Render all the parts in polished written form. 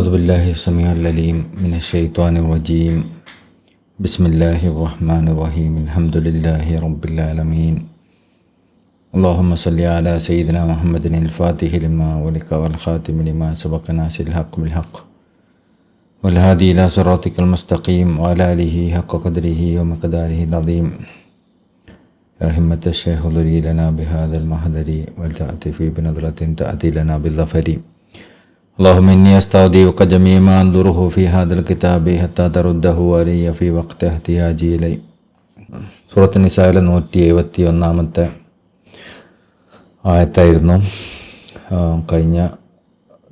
أعوذ بالله السميع العليم من الشيطان الرجيم بسم الله الرحمن الرحيم الحمد لله رب العالمين اللهم صل على سيدنا محمد الفاتح لما ولك والخاتم لما سبق ناصر الحق بالحق والهادي إلى صراطك المستقيم وعلى آله حق قدره ومقداره العظيم يا همة الشيخ احضري لنا بهذا المحضر ولتأتي بنظرة تأتي لنا بالظفر اللهم إني أستودعك جميع ما أنظره في هذا الكتاب حتى ترده علي في وقت احتياجي إليه. സൂറത്ത് നിസായിലെ 171 ആയത്തായിരുന്നു കഴിഞ്ഞ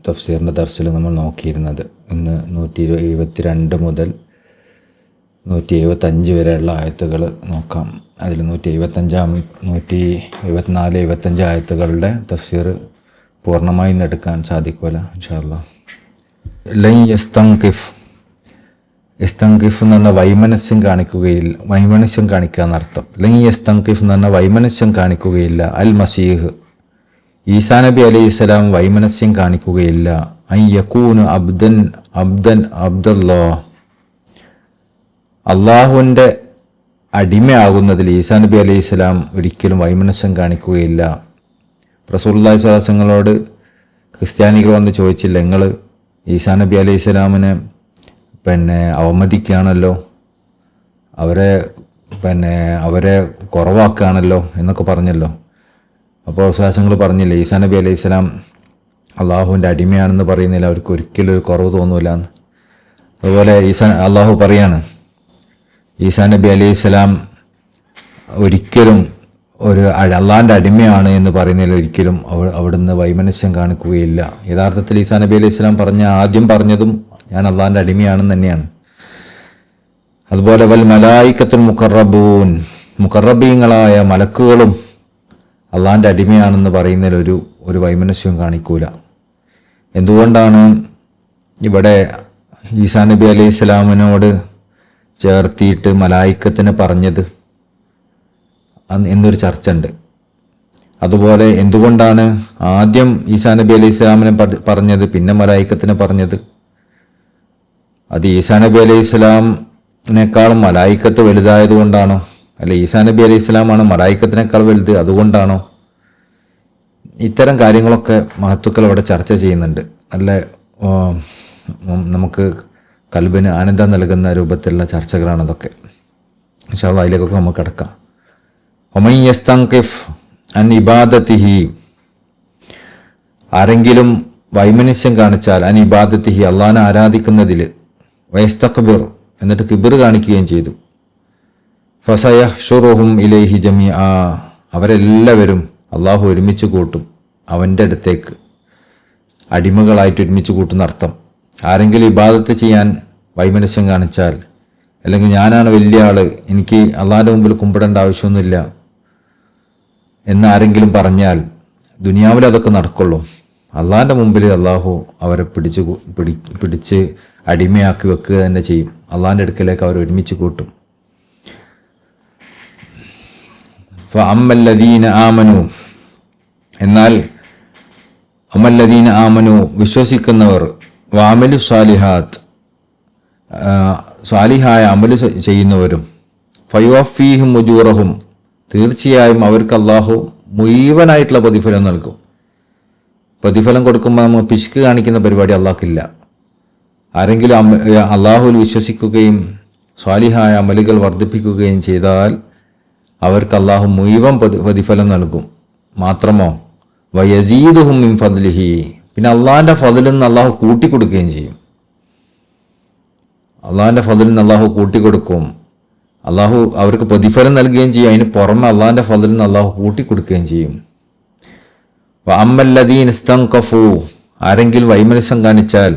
തഫ്സീറിൻ്റെ ദർസിൽ നമ്മൾ നോക്കിയിരുന്നത്. ഇന്ന് 172 മുതൽ 175 വരെയുള്ള ആയത്തുകൾ നോക്കാം. അതിൽ 174, 75 ആയത്തുകളുടെ തഫ്സീർ പൂർണ്ണമായി എടുക്കാൻ സാധിക്കുമല്ല ഇൻഷാ അല്ലാഹ്. ലൻ യസ്തൻകിഫ് എന്ന് പറഞ്ഞാൽ വൈമനസ്യം കാണിക്കുക എന്നർത്ഥം. ലൻ യസ്തൻകിഫ് എന്ന് പറഞ്ഞാൽ വൈമനസ്യം കാണിക്കുകയില്ല. അൽ മസീഹ് ഈസാ നബി അലൈഹി സ്വലാം വൈമനസ്യം കാണിക്കുകയില്ല. അൻ യകൂന അബ്ദല്ലാഹ് അള്ളാഹുവിൻ്റെ അടിമയാകുന്നതിൽ ഈസാ നബി അലൈഹി സ്വലാം ഒരിക്കലും വൈമനസ്യം കാണിക്കുകയില്ല. റസൂലുള്ളാഹി സ്വല്ലല്ലാഹു അലൈഹി വസല്ലമയോട് ക്രിസ്ത്യാനികൾ വന്ന് ചോദിച്ചില്ല, നിങ്ങൾ ഈസാ നബി അലൈഹി സ്വലാമിനെ അവമതിക്കുകയാണല്ലോ, അവരെ കുറവാക്കുകയാണല്ലോ എന്നൊക്കെ പറഞ്ഞല്ലോ. അപ്പോൾ വിശ്വാസങ്ങൾ പറഞ്ഞില്ല, ഈസാ നബി അലൈഹി സ്വലാം അള്ളാഹുവിൻ്റെ അടിമയാണെന്ന് പറയുന്നില്ല, അവർക്ക് ഒരിക്കലും ഒരു കുറവ് തോന്നൂല എന്ന്. അതുപോലെ അള്ളാഹു പറയാണ്, ഈസാ നബി അലൈഹി സ്വലാം ഒരിക്കലും ഒരു അള്ളാഹിൻ്റെ അടിമയാണ് എന്ന് പറയുന്നതിൽ ഒരിക്കലും അവിടുന്ന് വൈമനസ്യം കാണിക്കുകയില്ല. യഥാർത്ഥത്തിൽ ഈസാ നബി അലൈഹി സ്വലാം ആദ്യം പറഞ്ഞതും ഞാൻ അള്ളാഹിൻ്റെ അടിമയാണെന്ന് തന്നെയാണ്. അതുപോലെ വൽ മലായിക്കത്തുൽ മുഖറബൂൻ മുഖറബീങ്ങളായ മലക്കുകളും അള്ളാഹിൻ്റെ അടിമയാണെന്ന് പറയുന്നതിൽ ഒരു വൈമനസ്യവും കാണിക്കൂല. എന്തുകൊണ്ടാണ് ഇവിടെ ഈസാ നബി അലൈഹി സ്വലാമിനോട് ചേർത്തിയിട്ട് മലായിക്കത്തിനെ പറഞ്ഞത് എന്നൊരു ചർച്ച ഉണ്ട്. അതുപോലെ എന്തുകൊണ്ടാണ് ആദ്യം ഈസാ നബി അലൈഹി സ്വലാമിനെ പറഞ്ഞത് പിന്നെ മലായിക്കത്തിനെ പറഞ്ഞത്? അത് ഈസാ നബി അലൈഹി സ്വലാമിനേക്കാളും മലായിക്കത്ത് വലുതായത് കൊണ്ടാണോ? അല്ല, ഈസാ നബി അലൈഹി സ്വലാമാണ് മലായിക്കത്തിനേക്കാൾ വലുത് അതുകൊണ്ടാണോ? ഇത്തരം കാര്യങ്ങളൊക്കെ മഹത്തുക്കൾ ഇവിടെ ചർച്ച ചെയ്യുന്നുണ്ട്. നല്ല നമുക്ക് കൽബിന് ആനന്ദം നൽകുന്ന രൂപത്തിലുള്ള ചർച്ചകളാണ് അതൊക്കെ. ഇൻഷാ അല്ലാഹ് അതിലേക്കൊക്കെ നമുക്ക് കിടക്കാം. ഒമൻ യസ്തൻകിഫ് അൻ ഇബാദത്തിഹി ആരെങ്കിലും വൈമനസ്യം കാണിച്ചാൽ അൻ ഇബാദത്തിഹി അള്ളാഹിനെ ആരാധിക്കുന്നതിൽ വയസ്തക്ബിർ എന്നിട്ട് കിബിർ കാണിക്കുകയും ചെയ്തു ഫസയഹ്ശുറുഹും ഇലൈഹി ജമീഅ അവരെല്ലാവരും അള്ളാഹു ഒരുമിച്ച് കൂട്ടും അവൻ്റെ അടുത്തേക്ക്, അടിമകളായിട്ട് ഒരുമിച്ച് കൂട്ടുന്ന അർത്ഥം. ആരെങ്കിലും ഇബാദത്ത് ചെയ്യാൻ വൈമനസ്യം കാണിച്ചാൽ, അല്ലെങ്കിൽ ഞാനാണ് വലിയ ആള്, എനിക്ക് അള്ളാഹിൻ്റെ മുമ്പിൽ കുമ്പിടേണ്ട ആവശ്യമൊന്നുമില്ല എന്ന് ആരെങ്കിലും പറഞ്ഞാൽ ദുനിയാവിൽ അതൊക്കെ നടക്കുള്ളൂ. അള്ളാഹിൻ്റെ മുമ്പിൽ അള്ളാഹു അവരെ പിടിച്ച് അടിമയാക്കി വെക്കുക തന്നെ ചെയ്യും. അള്ളാഹിൻ്റെ അടുക്കലേക്ക് അവർ ഒരുമിച്ച് കൂട്ടും. ഫഅമ്മല്ലദീന ആമനു എന്നാൽ അമ്മല്ലദീന ആമനു വിശ്വസിക്കുന്നവർ വഅമലു സാലിഹാത്ത് സാലിഹായ അമല് ചെയ്യുന്നവരും ഫയുവഫീഹിം ഉജൂറഹും തീർച്ചയായും അവർക്ക് അള്ളാഹു മുഴുവനായിട്ടുള്ള പ്രതിഫലം നൽകും. പ്രതിഫലം കൊടുക്കുമ്പോൾ നമ്മൾ പിശുക്ക് കാണിക്കുന്ന പരിപാടി അള്ളാഹ്ക്കില്ല. ആരെങ്കിലും അള്ളാഹുവിൽ വിശ്വസിക്കുകയും സ്വാലിഹായ അമലുകൾ വർദ്ധിപ്പിക്കുകയും ചെയ്താൽ അവർക്ക് അള്ളാഹു മുഴുവൻ പ്രതിഫലം നൽകും. മാത്രമോ വയസീദുഹും മിൻ ഫദ്ലിഹി പിന്നെ അള്ളാഹിൻ്റെ ഫദ്ലിൽ നിന്ന് അള്ളാഹു കൂട്ടിക്കൊടുക്കുകയും ചെയ്യും. അള്ളാഹിൻ്റെ ഫദ്ലിൽ നിന്ന് അള്ളാഹു കൂട്ടിക്കൊടുക്കും. അള്ളാഹു അവർക്ക് പ്രതിഫലം നൽകുകയും ചെയ്യും. അതിന് പുറമെ അള്ളാഹിൻ്റെ ഫദ്ലിൽ നിന്ന് അള്ളാഹു കൂട്ടിക്കൊടുക്കുകയും ചെയ്യും. വഅമ്മല്ലദീന ഇസ്തൻകഫു ആരെങ്കിലും വൈമനസ്യം കാണിച്ചാൽ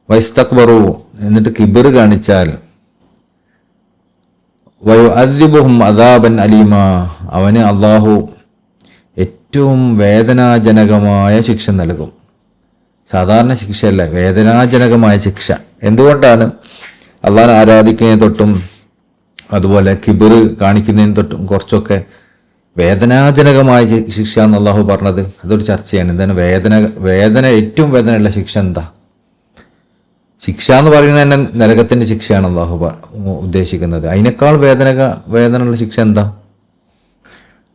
വയസ്തക്ബറു എന്നിട്ട് കിബിർ കാണിച്ചാൽ വയുഅദ്ദിബുഹും അദാബൻ അലീമ അവന് അള്ളാഹു ഏറ്റവും വേദനാജനകമായ ശിക്ഷ നൽകും. സാധാരണ ശിക്ഷയല്ല, വേദനാജനകമായ ശിക്ഷ. എന്തുകൊണ്ടാണ്? അള്ളാഹിനെ ആരാധിക്കുന്നതിന് തൊട്ടും അതുപോലെ കിബിർ കാണിക്കുന്നതിന് തൊട്ടും കുറച്ചൊക്കെ വേദനാജനകമായ ശിക്ഷ എന്ന് അള്ളാഹു പറഞ്ഞത്. അതൊരു ചർച്ചയാണ്. എന്താണ് വേദന ഏറ്റവും വേദനയുള്ള ശിക്ഷ എന്താ? ശിക്ഷ എന്ന് പറയുന്നത് തന്നെ നരകത്തിൻ്റെ ശിക്ഷയാണ് അള്ളാഹു ഉദ്ദേശിക്കുന്നത്. അതിനേക്കാൾ വേദനയുള്ള ശിക്ഷ എന്താ?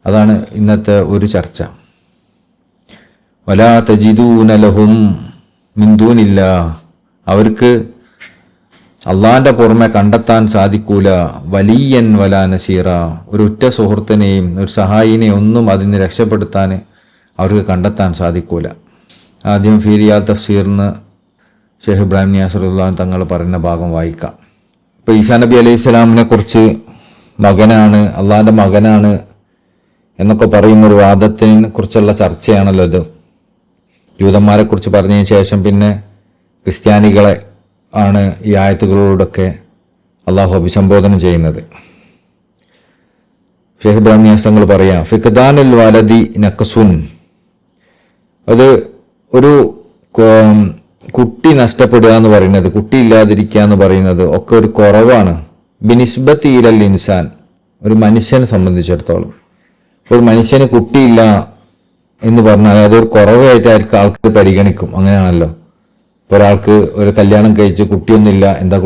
അതാണ് ഇന്നത്തെ ഒരു ചർച്ച. വലാ തജിദൂന ലഹും മിൻ ദൂനില്ലാഹ്, അവർക്ക് അള്ളാഹിൻ്റെ പുറമെ കണ്ടെത്താൻ സാധിക്കൂല വലിയൻ വലാ നസീറ, ഒരു ഉറ്റ സുഹൃത്തിനെയും ഒരു സഹായിനെയും ഒന്നും അതിന് രക്ഷപ്പെടുത്താൻ അവർക്ക് കണ്ടെത്താൻ സാധിക്കൂല. ആദ്യം ഫീരിയാൽ തഫ്സീറിന് ഷെയ്ഖ് ഇബ്രാഹിം നിയാസ് റളിയല്ലാഹു തങ്ങൾ പറയുന്ന ഭാഗം വായിക്കാം. ഇപ്പോൾ ഈസാ നബി അലൈഹി സ്വലാമിനെ കുറിച്ച് മകനാണ്, അള്ളാഹിൻ്റെ മകനാണ് എന്നൊക്കെ പറയുന്നൊരു വാദത്തിനെ കുറിച്ചുള്ള ചർച്ചയാണല്ലോ ഇത്. യൂതന്മാരെ കുറിച്ച് പറഞ്ഞതിന് ശേഷം പിന്നെ ക്രിസ്ത്യാനികളെ ആണ് ഈ ആയത്തുകളോടൊക്കെ അള്ളാഹു അഭിസംബോധന ചെയ്യുന്നത്. ഷെയ്ഖ് ഇബ്രാഹിം നിയാസ് തങ്ങൾ പറയാം, ഫിഖ്ദാനുൽ വലദി നഖ്സുൻ, അത് ഒരു കുട്ടി നഷ്ടപ്പെടുക എന്ന് പറയുന്നത്, കുട്ടി ഇല്ലാതിരിക്കുക എന്ന് പറയുന്നത് ഒക്കെ ഒരു കുറവാണ്. ബിനിസ്ബത്തി ഇലൽ ഇൻസാൻ, ഒരു മനുഷ്യനെ സംബന്ധിച്ചിടത്തോളം ഒരു മനുഷ്യന് കുട്ടിയില്ല എന്ന് പറഞ്ഞാൽ അതൊരു കുറവായിട്ടായിരിക്കും ആൾക്കാർ പരിഗണിക്കും. അങ്ങനെയാണല്ലോ. ഇപ്പോൾ ഒരാൾക്ക് ഒരു കല്യാണം കഴിച്ച് കുട്ടിയൊന്നുമില്ല, എന്താ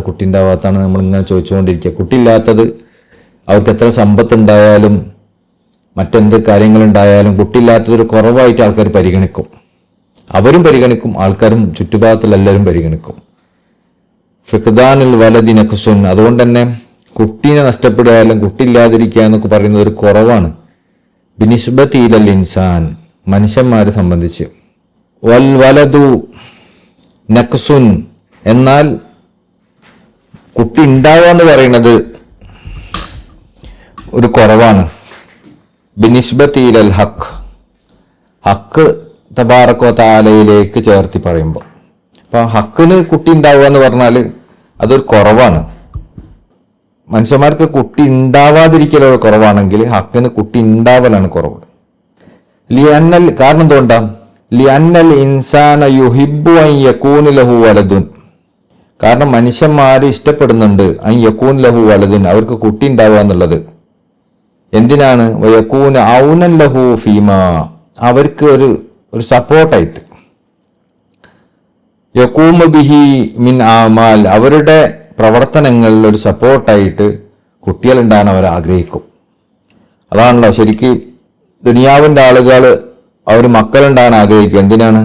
കുട്ടി ഉണ്ടാവാത്താണ് നമ്മളിങ്ങനെ ചോദിച്ചുകൊണ്ടിരിക്കുക. കുട്ടിയില്ലാത്തത് അവർക്ക് എത്ര സമ്പത്തുണ്ടായാലും മറ്റെന്ത് കാര്യങ്ങളുണ്ടായാലും കുട്ടിയില്ലാത്തതൊരു കുറവായിട്ട് ആൾക്കാർ പരിഗണിക്കും. അവരും പരിഗണിക്കും, ആൾക്കാരും ചുറ്റുഭാഗത്തുള്ള എല്ലാവരും പരിഗണിക്കും. ഫിഖ്ദാനുൽ വലദി നഖ്സുൻ, അതുകൊണ്ട് തന്നെ കുട്ടീനെ നഷ്ടപ്പെടുകയാലും കുട്ടിയില്ലാതിരിക്കുക എന്നൊക്കെ പറയുന്നത് ഒരു കുറവാണ്. ബിനിസ്ബത്തി ഇലൽ ഇൻസാൻ, മനുഷ്യന്മാരെ സംബന്ധിച്ച്. വൽ വലദു നഖ്സുൻ, എന്നാൽ കുട്ടി ഉണ്ടാവുക എന്ന് പറയുന്നത് ഒരു കുറവാണ്. ബിനിസ്ബത്തി ഇലൽ ഹക്ക് തബാറക വ തആലയിലേക്ക് ചേർത്തി പറയുമ്പോൾ, അപ്പോൾ ഹക്കിന് കുട്ടി ഉണ്ടാവുക എന്ന് പറഞ്ഞാൽ അതൊരു കുറവാണ്. മനുഷ്യന്മാർക്ക് കുട്ടി ഉണ്ടാവാതിരിക്കലൊരു കുറവാണെങ്കിൽ ഹക്കിന് കുട്ടി ഉണ്ടാവലാണ് കുറവ്. കാരണം എന്തുകൊണ്ടാ? ലിഅന്നൽ ഇൻസാന യുഹിബ്ബു അൻ യകൂന ലഹു വലദുൻ, കാരണം മനുഷ്യന്മാർ ഇഷ്ടപ്പെടുന്നുണ്ട് അൻ യകൂന ലഹു വലദുൻ, അവർക്ക് കുട്ടി ഉണ്ടാവുക എന്നുള്ളത്. എന്തിനാണ്? വയകൂന ഔനൻ ലഹു ഫീമാ, അവർക്ക് ഒരു സപ്പോർട്ടായിട്ട്. യഖൂമു ബിഹി മിൻ ആമാൽ, അവരുടെ പ്രവർത്തനങ്ങളിൽ ഒരു സപ്പോർട്ടായിട്ട് കുട്ടികളുണ്ടാകാൻ അവർ ആഗ്രഹിക്കും. അതാണല്ലോ ശരിക്ക് ദുനിയാവിൻ്റെ ആളുകൾ അവർ മക്കളുണ്ടാകാൻ ആഗ്രഹിക്കും. എന്തിനാണ്?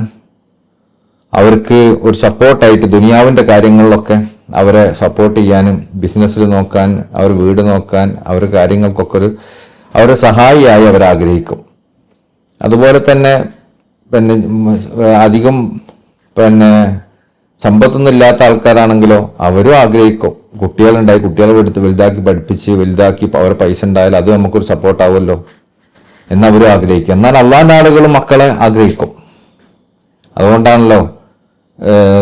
അവർക്ക് ഒരു സപ്പോർട്ടായിട്ട് ദുനിയാവിൻ്റെ കാര്യങ്ങളിലൊക്കെ അവരെ സപ്പോർട്ട് ചെയ്യാനും ബിസിനസ്സിൽ നോക്കാൻ, അവർ വീട് നോക്കാൻ, അവർ കാര്യങ്ങൾക്കൊക്കെ അവരെ സഹായിയായി അവർ ആഗ്രഹിക്കും. അതുപോലെ തന്നെ അധികം സമ്പത്തൊന്നും ഇല്ലാത്ത ആൾക്കാരാണെങ്കിലോ അവരും ആഗ്രഹിക്കും കുട്ടികളുണ്ടായി, കുട്ടികളെ എടുത്ത് വലുതാക്കി അവരെ പൈസ ഉണ്ടായാൽ അത് നമുക്കൊരു സപ്പോർട്ടാവുമല്ലോ എന്നവരും ആഗ്രഹിക്കും. എന്നാൽ അള്ളാഹിന്റെ ആളുകളും മക്കളെ ആഗ്രഹിക്കും. അതുകൊണ്ടാണല്ലോ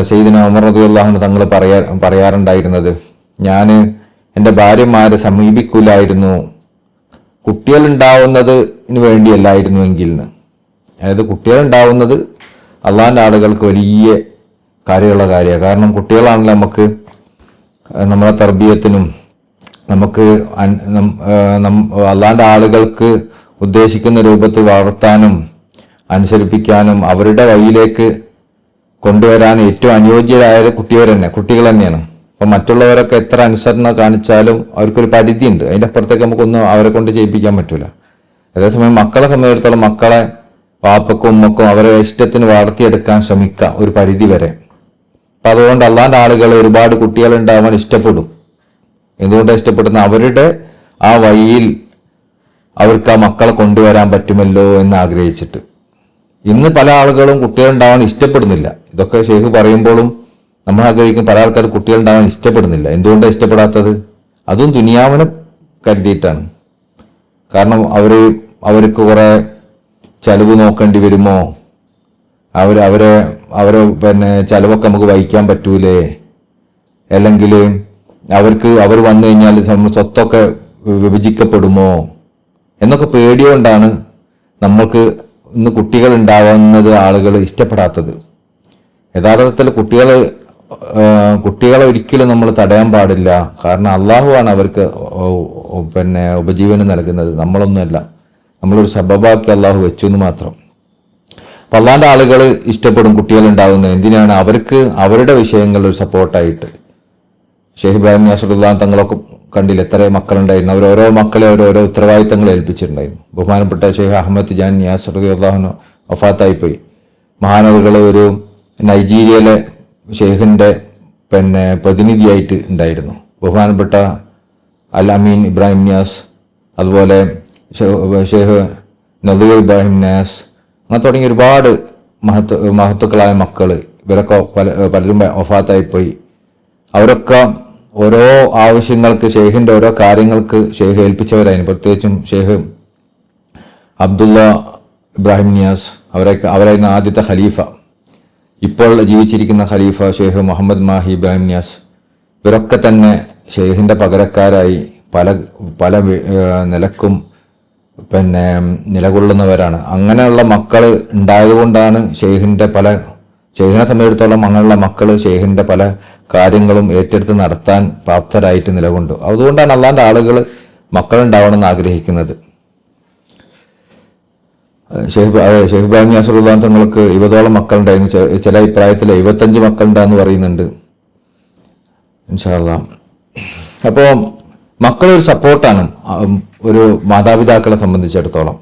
സയ്യിദുനാ ഉമർ റളിയല്ലാഹു അൻഹു തങ്ങൾ പറയാറുണ്ടായിരുന്നത്, ഞാൻ എൻ്റെ ഭാര്യമാരെ സമീപിക്കില്ലായിരുന്നു കുട്ടികളുണ്ടാവുന്നതിന് വേണ്ടിയല്ലായിരുന്നുവെങ്കിൽ. അതായത് കുട്ടികളുണ്ടാവുന്നത് അള്ളാഹിന്റെ ആളുകൾക്ക് വലിയ കാര്യമുള്ള കാര്യമാണ്. കാരണം കുട്ടികളാണല്ലോ നമുക്ക് നമ്മളെ തർബീയത്തിനും നമുക്ക് അള്ളാഹിന്റെ ആളുകൾക്ക് ഉദ്ദേശിക്കുന്ന രൂപത്തിൽ വളർത്താനും അനുസരിപ്പിക്കാനും അവരുടെ വഴിയിലേക്ക് കൊണ്ടുവരാൻ ഏറ്റവും അനുയോജ്യരായ കുട്ടികൾ തന്നെയാണ്. അപ്പം മറ്റുള്ളവരൊക്കെ എത്ര അനുസരണ കാണിച്ചാലും അവർക്കൊരു പരിധിയുണ്ട്. അതിൻ്റെ അപ്പുറത്തേക്ക് നമുക്കൊന്നും അവരെ കൊണ്ട് ചെയ്യിപ്പിക്കാൻ പറ്റില്ല. അതേസമയം മക്കളെ സംബന്ധിച്ചിടത്തോളം മക്കളെ വാപ്പക്കും ഉമ്മക്കും അവരെ ഇഷ്ടത്തിന് വളർത്തിയെടുക്കാൻ ശ്രമിക്കുക ഒരു പരിധി വരെ. അപ്പം അതുകൊണ്ട് അള്ളാഹിന്റെ ആളുകൾ ഒരുപാട് കുട്ടികളുണ്ടാവാൻ ഇഷ്ടപ്പെടും. എന്തുകൊണ്ടാണ് ഇഷ്ടപ്പെടുന്ന? അവരുടെ ആ വഴിയിൽ അവർക്ക് ആ മക്കളെ കൊണ്ടുവരാൻ പറ്റുമല്ലോ എന്ന് ആഗ്രഹിച്ചിട്ട്. ഇന്ന് പല ആളുകളും കുട്ടികളുണ്ടാവാൻ ഇഷ്ടപ്പെടുന്നില്ല. ഇതൊക്കെ ഷെയ്ഖ് പറയുമ്പോഴും നമ്മൾ ആഗ്രഹിക്കും പല ആൾക്കാർ കുട്ടികളുണ്ടാവാൻ ഇഷ്ടപ്പെടുന്നില്ല. എന്തുകൊണ്ടാണ് ഇഷ്ടപ്പെടാത്തത്? അതും ദുനിയാവിനെ കരുതിയിട്ടാണ്. കാരണം അവർക്ക് കുറെ ചെലവ് നോക്കേണ്ടി വരുമോ, അവരെ ചെലവൊക്കെ നമുക്ക് വഹിക്കാൻ പറ്റൂലേ, അല്ലെങ്കിൽ അവർ വന്നു കഴിഞ്ഞാൽ സ്വത്തൊക്കെ വിഭജിക്കപ്പെടുമോ എന്നൊക്കെ പേടിയോണ്ടാണ് നമ്മൾക്ക് ഇന്ന് കുട്ടികൾ ഉണ്ടാവുന്നത് ആളുകൾ ഇഷ്ടപ്പെടാത്തത്. യഥാർത്ഥത്തിൽ കുട്ടികളെ ഒരിക്കലും നമ്മൾ തടയാൻ പാടില്ല. കാരണം അള്ളാഹുവാണ് അവർക്ക് ഉപജീവനം നൽകുന്നത്, നമ്മളൊന്നുമല്ല. നമ്മളൊരു സബബാക്കി അള്ളാഹു വെച്ചു എന്ന് മാത്രം. അപ്പം അള്ളാൻ്റെ ആളുകൾ ഇഷ്ടപ്പെടും കുട്ടികളുണ്ടാവുന്നത്. എന്തിനാണ്? അവർക്ക് അവരുടെ വിഷയങ്ങൾ ഒരു സപ്പോർട്ടായിട്ട്. ഷെയ്ഖ് ഇബ്രാഹിം നിയാസ് തങ്ങളൊക്കെ കണ്ടില്ല, എത്ര മക്കളുണ്ടായിരുന്നു. അവർ ഓരോ മക്കളെ ഓരോ ഉത്തരവാദിത്തങ്ങൾ ഏൽപ്പിച്ചിട്ടുണ്ടായിരുന്നു. ബഹുമാനപ്പെട്ട ഷെയ്ഖ് അഹമ്മദ് തിജാനി നിയാസ് റളിയല്ലാഹു വഫാത്തായിപ്പോയി. മഹാനവറുകൾ ഒരു നൈജീരിയയിലെ ഷെയ്ഖിൻ്റെ പ്രതിനിധിയായിട്ട് ഉണ്ടായിരുന്നു. ബഹുമാനപ്പെട്ട അൽ അമീൻ ഇബ്രാഹിം നിയാസ്, അതുപോലെ ഷെയ്ഖ് നദീർ ഇബ്രാഹിം നിയാസ്, അങ്ങനെ തുടങ്ങി ഒരുപാട് മഹത്തുക്കളായ മക്കൾ, ഇവരൊക്കെ പലരും വഫാത്തായിപ്പോയി. അവരൊക്കെ ഓരോ ആവശ്യങ്ങൾക്ക് ഷെയ്ഖിൻ്റെ ഓരോ കാര്യങ്ങൾക്ക് ഷെയ്ഖ് ഏൽപ്പിച്ചവരായിരുന്നു. പ്രത്യേകിച്ചും ഷെയ്ഖ് അബ്ദുള്ള ഇബ്രാഹിം നിയാസ് അവരായിരുന്നു ആദ്യത്തെ ഖലീഫ. ഇപ്പോൾ ജീവിച്ചിരിക്കുന്ന ഖലീഫ ഷെയ്ഖ് മുഹമ്മദ് മാഹി ഇബ്രാഹിം നിയാസ്, ഇവരൊക്കെ തന്നെ ഷെയ്ഖിൻ്റെ പകരക്കാരായി പല നിലക്കും നിലകൊള്ളുന്നവരാണ്. അങ്ങനെയുള്ള മക്കൾ ഉണ്ടായതുകൊണ്ടാണ് ഷെയ്ഖിനെ സംബന്ധിച്ചിടത്തോളം അങ്ങനെയുള്ള മക്കൾ ഷെയ്ഖിൻ്റെ പല കാര്യങ്ങളും ഏറ്റെടുത്ത് നടത്താൻ പ്രാപ്തരായിട്ട് നിലകൊണ്ടു. അതുകൊണ്ടാണ് അള്ളാൻ്റെ ആളുകൾ മക്കളുണ്ടാവണമെന്ന് ആഗ്രഹിക്കുന്നത്. ഷെയ്ഖ് ഇബ്രാഹിം നിയാസ് റളിയല്ലാഹു തങ്ങൾക്ക് 20ഓളം മക്കളുണ്ടായിരുന്നു. ചില അഭിപ്രായത്തിൽ 75 മക്കളുണ്ടാന്ന് പറയുന്നുണ്ട് ഇൻഷാ അല്ലാഹ്. അപ്പോൾ മക്കളൊരു സപ്പോർട്ടാണ് ഒരു മാതാപിതാക്കളെ സംബന്ധിച്ചിടത്തോളം.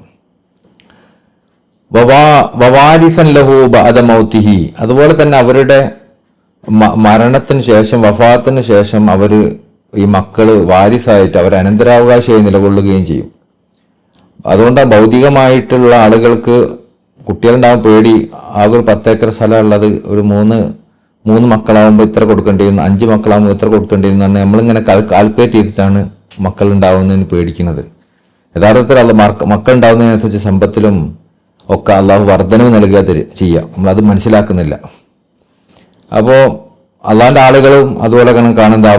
വവാരിസൻ ലഹു ബഅദ മൗതിഹി, അതുപോലെ തന്നെ അവരുടെ മരണത്തിന് ശേഷം, വഫാത്തിന് ശേഷം അവർ ഈ മക്കള് വാരിസായിട്ട് അവർ അനന്തരാവകാശിയായി നിലകൊള്ളുകയും ചെയ്യും. അതുകൊണ്ടാണ് ഭൗതികമായിട്ടുള്ള ആളുകൾക്ക് കുട്ടികളുണ്ടാവാൻ പേടി. ആകെ ഒരു 10 ഏക്കർ സ്ഥലം ഉള്ളത് ഒരു മൂന്ന് മക്കളാവുമ്പോൾ ഇത്ര കൊടുക്കേണ്ടി വരുന്നു, 5 മക്കളാകുമ്പോൾ ഇത്ര കൊടുക്കേണ്ടി വരുന്നു പറഞ്ഞാൽ നമ്മളിങ്ങനെ കാൽക്കുലേറ്റ് ചെയ്തിട്ടാണ് മക്കളുണ്ടാവുന്നതിന് പേടിക്കുന്നത്. യഥാർത്ഥത്തിൽ മക്കൾ ഉണ്ടാവുന്നതിനനുസരിച്ച് സമ്പത്തിലും ഒക്കെ അള്ളാഹു വർധനവ് നൽകുക ചെയ്യുക. നമ്മളത് മനസ്സിലാക്കുന്നില്ല. അപ്പോൾ അള്ളാഹിൻ്റെ ആളുകളും അതുപോലെ കാണുന്നത്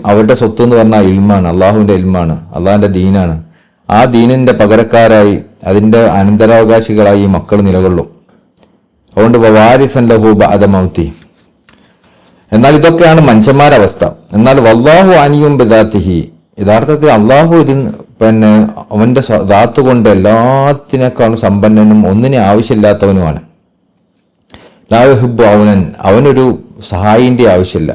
അവരുടെ സ്വത്ത് എന്ന് പറഞ്ഞാൽ ഇൽമാണ്, അള്ളാഹുവിൻ്റെ ഇൽമാണ്, അള്ളാഹിൻ്റെ ദീനാണ്. ആ ദീനിൻ്റെ പകരക്കാരായി അതിൻ്റെ അനന്തരാവകാശികളായി ഈ മക്കൾ നിലകൊള്ളും. അതുകൊണ്ട് വവാരിസൻ ലഹു ബഅദ മൗതി. എന്നാൽ ഇതൊക്കെയാണ് മനുഷ്യന്മാരവസ്ഥ. എന്നാൽ വല്ലാഹു അനിയും ബിദാത്തിഹി, യഥാർത്ഥത്തിൽ അള്ളാഹു അവൻ്റെ ദാത്ത് കൊണ്ട് എല്ലാത്തിനേക്കാളും സമ്പന്നനും ഒന്നിനെ ആവശ്യമില്ലാത്തവനുമാണ്. ലാ യുഹിബ്ബു ഔനൻ, അവനൊരു സഹായിൻ്റെ ആവശ്യമില്ല.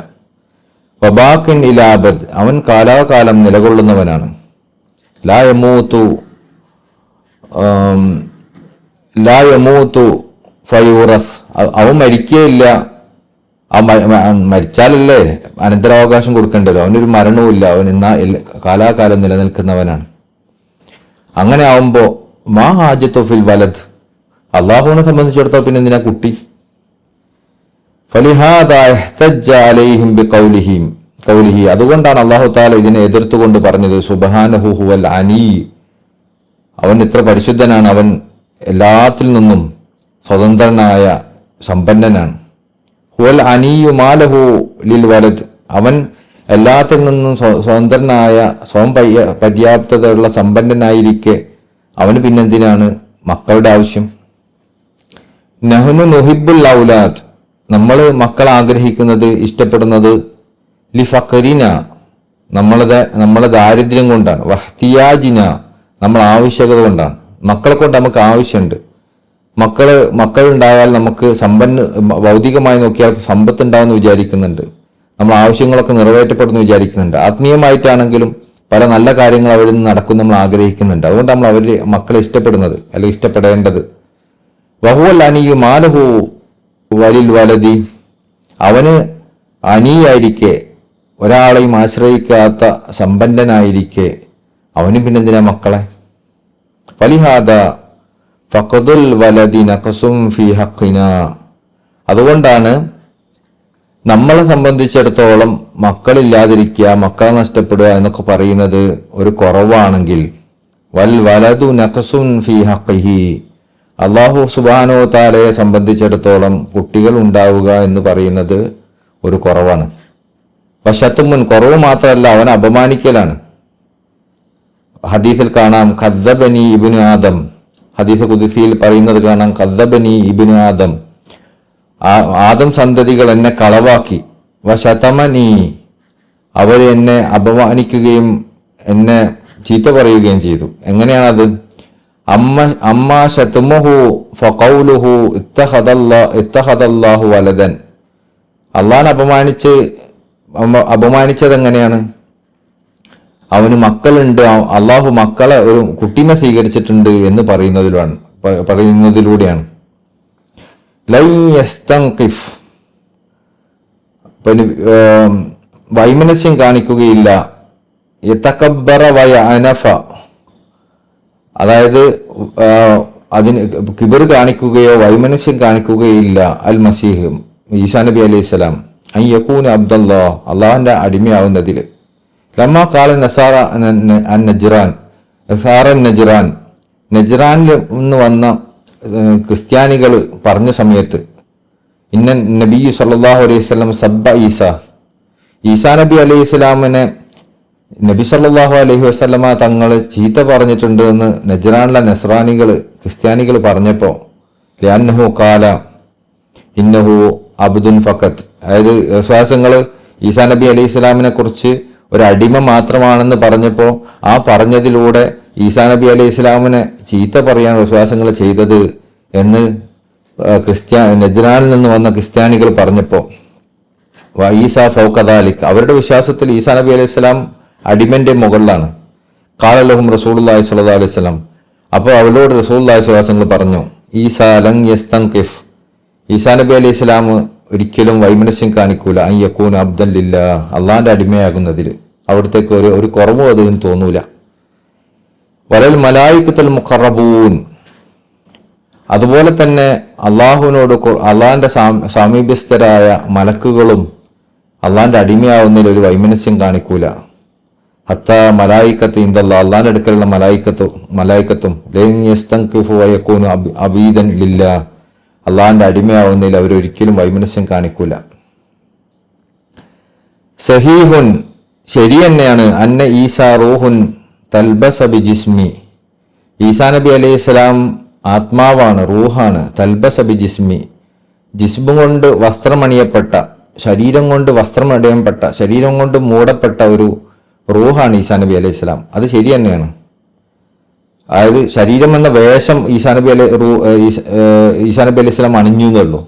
വബാഖിൻ ഇലാബദ്, അവൻ കാലാകാലം നിലകൊള്ളുന്നവനാണ്. ലാ യമൂതു ഫയൂറസ്, അവൻ മരിക്കുകയില്ല. മരിച്ചാലല്ലേ അനന്തരാവകാശം കൊടുക്കേണ്ടത്. അവനൊരു മരണവുമില്ല, അവൻ കാലാകാലം നിലനിൽക്കുന്നവനാണ്. അങ്ങനെ ആവുമ്പോൾ മാ ഹാജത്തു ഫിൽ വലദ്, അള്ളാഹുവിനെ സംബന്ധിച്ചിടത്തോളം പിന്നെ എന്തിനാ കുട്ടി? ഫലിഹാദാ ഇഹ്തജ്ജ അലൈഹിം ബിഖൗലിഹി, അതുകൊണ്ടാണ് അള്ളാഹു തആല ഇതിനെ എതിർത്തുകൊണ്ട് പറഞ്ഞത് സുബ്ഹാനഹു ഹുവൽ അനീ, അവൻ ഇത്ര പരിശുദ്ധനാണ്, അവൻ എല്ലാത്തിൽ നിന്നും സ്വതന്ത്രനായ സമ്പന്നനാണ്. ഹുവൽ അനീയു മാലഹു ലിൽ വലദ്, അവൻ എല്ലാത്തിൽ നിന്നും സ്വതന്ത്രനായ സ്വയം പര്യാപ്തതയുള്ള സമ്പന്നനായിരിക്കെ അവന് പിന്നെന്തിനാണ് മക്കളുടെ ആവശ്യം? നഹ്നു നുഹിബ്ബുൽ ഔലാദ്, നമ്മൾ മക്കൾ ആഗ്രഹിക്കുന്നത്, ഇഷ്ടപ്പെടുന്നത് ലിഫഖരിന, നമ്മളെ ദാരിദ്ര്യം കൊണ്ടാണ്. വഹ്തിയാജിന, നമ്മൾ ആവശ്യകത കൊണ്ടാണ്. മക്കളെ കൊണ്ട് നമുക്ക് ആവശ്യമുണ്ട്. മക്കൾ ഉണ്ടായാൽ നമുക്ക് ഭൗതികമായി നോക്കിയാൽ സമ്പത്ത് ഉണ്ടാവുമെന്ന് വിചാരിക്കുന്നുണ്ട്. നമ്മൾ ആവശ്യങ്ങളൊക്കെ നിറവേറ്റപ്പെടുന്നു വിചാരിക്കുന്നുണ്ട്. ആത്മീയമായിട്ടാണെങ്കിലും പല നല്ല കാര്യങ്ങൾ അവരിൽ നിന്ന് നടക്കും നമ്മൾ ആഗ്രഹിക്കുന്നുണ്ട്. അതുകൊണ്ട് നമ്മൾ മക്കളെ ഇഷ്ടപ്പെടുന്നത് അല്ലെങ്കിൽ ഇഷ്ടപ്പെടേണ്ടത്. വഹുവൽ അനിയു മാലഹു വലിൽ വലതി, അവന് അനിയായിരിക്കെ, ഒരാളെയും ആശ്രയിക്കാത്ത സമ്പന്നനായിരിക്കെ അവന് പിന്നെന്തിനാ മക്കളെ? ഫലിഹാദ ഫഖദുൽ വലദി നഖസും ഫീ ഹഖിനാ, അതുകൊണ്ടാണ് നമ്മളെ സംബന്ധിച്ചിടത്തോളം മക്കളില്ലാതിരിക്കുക, മക്കളെ നഷ്ടപ്പെടുക എന്നൊക്കെ പറയുന്നത് ഒരു കുറവാണെങ്കിൽ, വൽ വലദു നഖസുൻ ഫീ ഹഖിഹി, അല്ലാഹു സുബ്ഹാനഹു തആലയെ സംബന്ധിച്ചിടത്തോളം കുട്ടികൾ ഉണ്ടാവുക എന്ന് പറയുന്നത് ഒരു കുറവാണ്. വശത്തുമുൻ, കുറവ് മാത്രമല്ല, അവൻ അപമാനിക്കലാണ്. ഹദീസിൽ കാണാം ഖദ്ദബനി ഇബ്നു ആദം, ഹദീസ് ഖുദ്സിയിൽ പറയുന്നത് കാണാം ഖദ്ദബനി ഇബ്നു ആദം, ആദം സന്തതികൾ എന്നെ കളവാക്കി. വശതമനി, അവർ എന്നെ അപമാനിക്കുകയും എന്നെ ചീത്ത പറയുകയും ചെയ്തു. എങ്ങനെയാണത്? അമ്മ ശത്മുഹു ഫഖൗലുഹു ഇത്തഖദല്ലാഹു വലദൻ. അള്ളാഹനെ അപമാനിച്ചത് എങ്ങനെയാണ്? അവന് മക്കളുണ്ട്, അള്ളാഹു മക്കളെ ഒരു കുട്ടീനെ സ്വീകരിച്ചിട്ടുണ്ട് എന്ന് പറയുന്നതിലൂടെയാണ്. ലൈ യസ്തൻഖിഫ്, വൈമനസ്യം കാണിക്കുകയില്ല. യതകബ്ബറ വയഅനഫ, അതായത് അതിന് കിബർ കാണിക്കുകയോ വൈമനസ്യം കാണിക്കുകയില്ല. അൽ മസീഹ് ഈസാ നബി അലൈഹി സ്വലാം അൻ യകൂന അബ്ദല്ലാഹ്, അള്ളാഹുന്റെ അടിമയാവുന്നതിൽ. ലമ്മാ ഖാല നസാറ അൻ നജ്റാൻ, നജ്റാനിൽ നിന്ന് വന്ന ക്രിസ്ത്യാനികൾ പറഞ്ഞ സമയത്ത് ഇന്ന നബിയു സല്ലല്ലാഹു അലൈഹി വസല്ലം സബ്ബ ഈസാ നബി അലൈഹി സ്വലാമിനെ നബി സല്ലല്ലാഹു അലൈഹി വസല്ലമ തങ്ങൾ ചീത്ത പറഞ്ഞിട്ടുണ്ട് എന്ന് നജ്റാനിലെ ക്രിസ്ത്യാനികൾ പറഞ്ഞപ്പോൾ ലിഅന്നഹു ഖാല ഇന്നഹു അബ്ദുൻ ഫഖത്ത്, അതായത് വിശ്വാസങ്ങൾ ഈസാ നബി അലൈഹി സ്വലാമിനെ കുറിച്ച് ഒരു അടിമ മാത്രമാണെന്ന് പറഞ്ഞപ്പോൾ ആ പറഞ്ഞതിലൂടെ ഈസാ നബി അലൈഹി സ്വലാമിനെ ചീത്ത പറയാൻ വിശ്വാസങ്ങൾ ചെയ്തത് എന്ന് നജ്റാനിൽ നിന്ന് വന്ന ക്രിസ്ത്യാനികൾ പറഞ്ഞപ്പോൾ ഈസ ഫൗഖദാലിക്, അവരുടെ വിശ്വാസത്തിൽ ഈസാ നബി അലൈഹി സ്വലാം അടിമന്റെ മുകളിലാണ്. ഖാല ലഹും റസൂലുള്ളാഹി സ്വല്ലല്ലാഹു അലൈഹി വസല്ലം, അപ്പോൾ അവരോട് റസൂലുള്ളാഹി സ്വല്ലല്ലാഹു അലൈഹി വസല്ലം പറഞ്ഞു ഈസാ ലൻ യസ്തൻഖിഫ്, ഈസാ നബി അലൈഹി സ്വലാം ഒരിക്കലും വൈമനസ്യം കാണിക്കൂല. അൻ യകൂന അബ്ദൻ ലില്ലാഹ്, അള്ളാന്റെ അടിമയാകുന്നതിൽ അവിടത്തേക്ക് ഒരു കുറവും അതിന് തോന്നൂല. വലൽ മലായികത്തുൽ മുഖറബൂൻ, അതുപോലെ തന്നെ അള്ളാഹുവിനോട് അള്ളാഹിന്റെ സാമീപ്യസ്ഥരായ മലക്കുകളും അള്ളാഹിന്റെ അടിമയാവുന്നതിൽ ഒരു വൈമനസ്യം കാണിക്കൂല. ഹത്ത മലായിക്കത്ത് ഇന്ദല്ലാ, അള്ളാഹിന്റെ അടുക്കലുള്ള മലായിക്കത്തും അബീദൻ ലില്ലാ, അള്ളാഹിന്റെ അടിമയാവുന്നതിൽ അവരൊരിക്കലും വൈമനസ്യം കാണിക്കൂല. സഹീഹുൻ, ശരി തന്നെയാണ്. അന്ന ഈസാ റൂഹുൻ തൽബസ ബിജിസ്മി, ഈസാ നബി അലൈഹി സ്വലാം ആത്മാവാണ്, റൂഹാണ്. തൽബസ ബിജിസ്മി, ജിസ്മു കൊണ്ട് വസ്ത്രമണിയപ്പെട്ട, ശരീരം കൊണ്ട് വസ്ത്രമണിയപ്പെട്ട, ശരീരം കൊണ്ട് മൂടപ്പെട്ട ഒരു റൂഹാണ് ഈസാ നബി അലൈഹി സ്വലാം. അത് ശരി തന്നെയാണ്. അതായത് ശരീരം എന്ന വേഷം ഈസാ നബി അലൈഹി സ്വലാം അണിഞ്ഞു എന്നുള്ളൂ.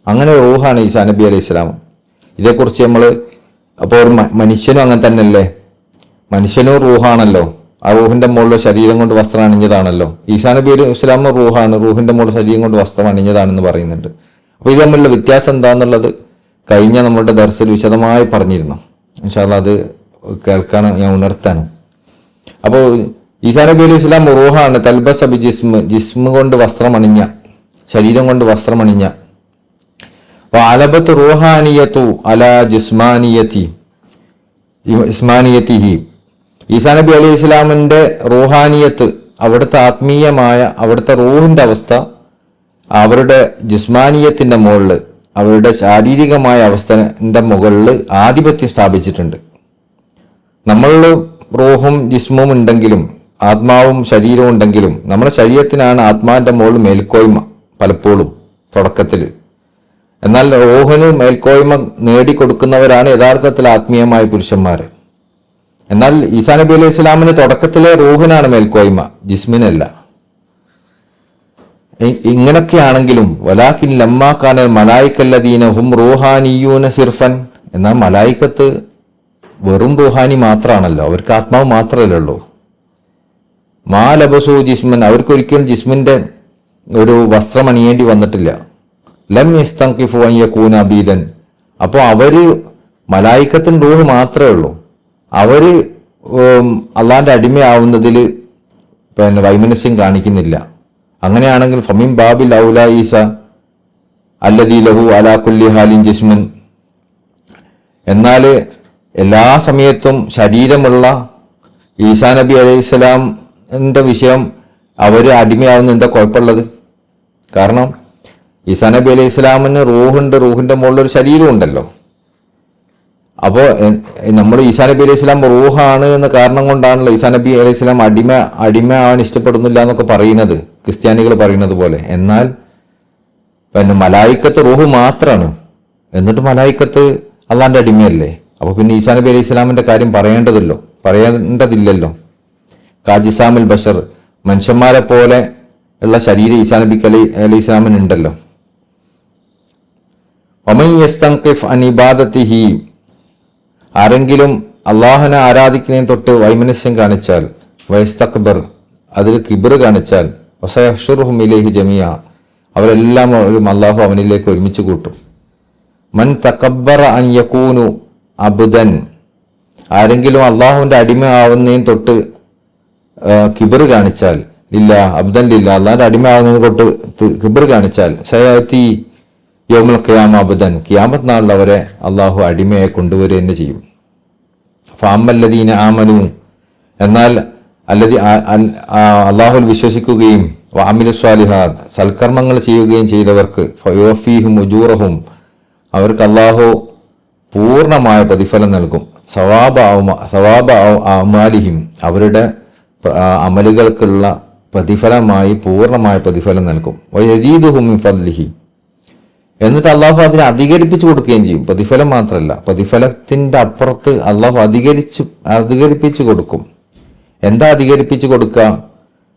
അങ്ങനെ റൂഹാണ് ഈസാ നബി അലൈഹി സ്വലാം. ഇതേക്കുറിച്ച് നമ്മൾ അപ്പോൾ ഒരു മനുഷ്യനും അങ്ങനെ തന്നെയല്ലേ, മനുഷ്യനും റൂഹാണല്ലോ. ആ റൂഹിന്റെ മുകളിൽ ശരീരം കൊണ്ട് വസ്ത്രം അണിഞ്ഞതാണല്ലോ. ഈസാ നബി അലൈഹി സ്വലാം റൂഹാണ്, റൂഹിന്റെ മുകളിൽ ശരീരം കൊണ്ട് വസ്ത്രം അണിഞ്ഞതാണെന്ന് പറയുന്നുണ്ട്. അപ്പോൾ ഇത് തമ്മിലുള്ള വ്യത്യാസം എന്താണെന്നുള്ളത് കഴിഞ്ഞ നമ്മളുടെ ദർസിൽ വിശദമായി പറഞ്ഞിരുന്നു. ഇൻഷാ അല്ലാഹ് അത് കേൾക്കാൻ ഞാൻ ഉണർത്താനും. അപ്പോൾ ഈസാ നബി അലൈഹി സ്വലാം റൂഹാണ്. തൽബസ ബി ജിസ്മ് കൊണ്ട് വസ്ത്രമണിഞ്ഞ, ശരീരം കൊണ്ട് വസ്ത്രമണിഞ്ഞ. അലബത്ത് റൂഹാനിയത്തു അലാ ജിസ്മാനിയത്തിഹി, ഈസാ നബി അലൈഹി സ്വലാമിന്റെ റൂഹാനിയത്ത്, അവിടുത്തെ ആത്മീയമായ അവിടുത്തെ റൂഹിന്റെ അവസ്ഥ അവരുടെ ജിസ്മാനിയത്തിന്റെ മുകളിൽ, അവരുടെ ശാരീരികമായ അവസ്ഥന്റെ മുകളിൽ ആധിപത്യം സ്ഥാപിച്ചിട്ടുണ്ട്. നമ്മൾ റൂഹും ജിസ്മും ഉണ്ടെങ്കിലും ആത്മാവും ശരീരവും ഉണ്ടെങ്കിലും നമ്മുടെ ശരീരത്തിനാണ് ആത്മാവിന്റെ മുകളിൽ മേൽക്കോയ്മ പലപ്പോഴും തുടക്കത്തിൽ. എന്നാൽ റൂഹിന് മേൽക്കോയ്മ നേടിക്കൊടുക്കുന്നവരാണ് യഥാർത്ഥത്തിൽ ആത്മീയമായ പുരുഷന്മാർ. എന്നാൽ ഈസാ നബി അലൈഹി സ്വലാമിന് തുടക്കത്തിലെ റൂഹിനാണ് മേൽക്കോയ്മ, ജിസ്മിനല്ല. ഇങ്ങനൊക്കെയാണെങ്കിലും വലാകിൻ ലമ്മാ കാന മലായിക്കല്ലദീന ഹും റൂഹാനിയൂന സിർഫൻ, എന്നാൽ മലായിക്കത്ത് വെറും റൂഹാനി മാത്രമാണല്ലോ, അവർക്ക് ആത്മാവ് മാത്രമല്ലല്ലോ. മാ ലബസു ജിസ്മൻ, അവർക്കൊരിക്കലും ജിസ്മിന്റെ ഒരു വസ്ത്രം അണിയേണ്ടി വന്നിട്ടില്ല. ലം യസ്തൻഖിഫു അൻ യകൂന അബീദൻ, അപ്പോൾ അവര് മലായിക്കത്തിന് റൂഹ് മാത്രമേ ഉള്ളൂ. അവര് അള്ളാന്റെ അടിമയാവുന്നതിൽ വൈമനസ്യം കാണിക്കുന്നില്ല. അങ്ങനെയാണെങ്കിൽ ഫമിൻ ബാബിൽ ഔലാ ഈസ അല്ലദീ ലഹു അലാ കുല്ലി ഹാലിൻ ജിസ്മുൻ, എന്നാൽ എല്ലാ സമയത്തും ശരീരമുള്ള ഈസാ നബി അലൈഹി സ്വലാമിന്റെ വിഷയം അവര് അടിമയാവുന്ന എന്താ കുഴപ്പമുള്ളത്? കാരണം ഈസാ നബി അലൈഹി സ്വലാമിന് റൂഹുണ്ട്, റൂഹിന്റെ മുകളിലൊരു ശരീരം ഉണ്ടല്ലോ. അപ്പോൾ നമ്മൾ ഈസാ നബി അലൈഹി സ്വലാം റൂഹാണ് എന്ന കാരണം കൊണ്ടാണല്ലോ ഈസാ നബി അലൈഹി സ്വലാം അടിമ ആവാൻ ഇഷ്ടപ്പെടുന്നില്ല എന്നൊക്കെ പറയുന്നത്, ക്രിസ്ത്യാനികൾ പറയുന്നത് പോലെ. എന്നാൽ മലായിക്കത്ത് റൂഹ് മാത്രമാണ്, എന്നിട്ട് മലായിക്കത്ത് അള്ളാന്റെ അടിമയല്ലേ. അപ്പൊ പിന്നെ ഈസാ നബി അലൈഹി സ്വലാമിന്റെ കാര്യം പറയേണ്ടതില്ലല്ലോ. കാജിസാമിൽ ബഷർ മനുഷ്യന്മാരെ പോലെ ഉള്ള ശരീരം ഈസാ നബി അലൈഹി ഇസ്ലാമിനുണ്ടല്ലോ. വമൻ യസ്തൻഖിഫ് അൻ ഇബാദത്തിഹി, ആരെങ്കിലും അള്ളാഹുനെ ആരാധിക്കുന്നതിന് തൊട്ട് വൈമനസ്യം കാണിച്ചാൽ, വയസ്തക്ബർ, അതിൽ കിബർ കാണിച്ചാൽ, വസയഹ്ശുറുഹും ഇലൈഹി ജമിയ, അവരെല്ലാം അള്ളാഹു അവനിലേക്ക് ഒരുമിച്ച് കൂട്ടും. മൻ തകബ്ബറ അൻ യകൂനു അബ്ദൻ, ആരെങ്കിലും അള്ളാഹുവിന്റെ അടിമ ആവുന്നതിന് തൊട്ട് കിബർ കാണിച്ചാൽ, ഇല്ല അബ്ദൻ ഇല്ല, അള്ളാഹിന്റെ അടിമ ആവുന്നതിന് തൊട്ട് കിബർ കാണിച്ചാൽ, സയഅതി യൗമുൽ ഖിയാമ അബ്ദൻ, ഖിയാമത്ത് നാളിൽ അവരെ അള്ളാഹു അടിമയെ കൊണ്ടുവരിക തന്നെ ചെയ്യും. ഫഅമ്മല്ലദീന ആമനു, എന്നാൽ അള്ളാഹുൽ വിശ്വസിക്കുകയും വഅമിലു സ്വാലിഹാത്ത്, സൽക്കർമ്മങ്ങൾ ചെയ്യുകയും ചെയ്തവർക്ക് ഫയുവഫീഹും ഉജൂറഹും, അവർക്ക് അള്ളാഹു പൂർണ്ണമായ പ്രതിഫലം നൽകും. സവാബ അമാലിഹിം, അവരുടെ അമലുകൾക്കുള്ള പ്രതിഫലമായി പൂർണ്ണമായ പ്രതിഫലം നൽകും. വയസീദുഹും മിൻ ഫദ്ലിഹി, എന്നിട്ട് അള്ളാഹു അതിനെ അധികരിപ്പിച്ചു കൊടുക്കുകയും ചെയ്യും. പ്രതിഫലം മാത്രമല്ല, പ്രതിഫലത്തിന്റെ അപ്പുറത്ത് അള്ളാഹു അധികരിപ്പിച്ചു കൊടുക്കും. എന്താ അധികരിപ്പിച്ചു കൊടുക്കുക?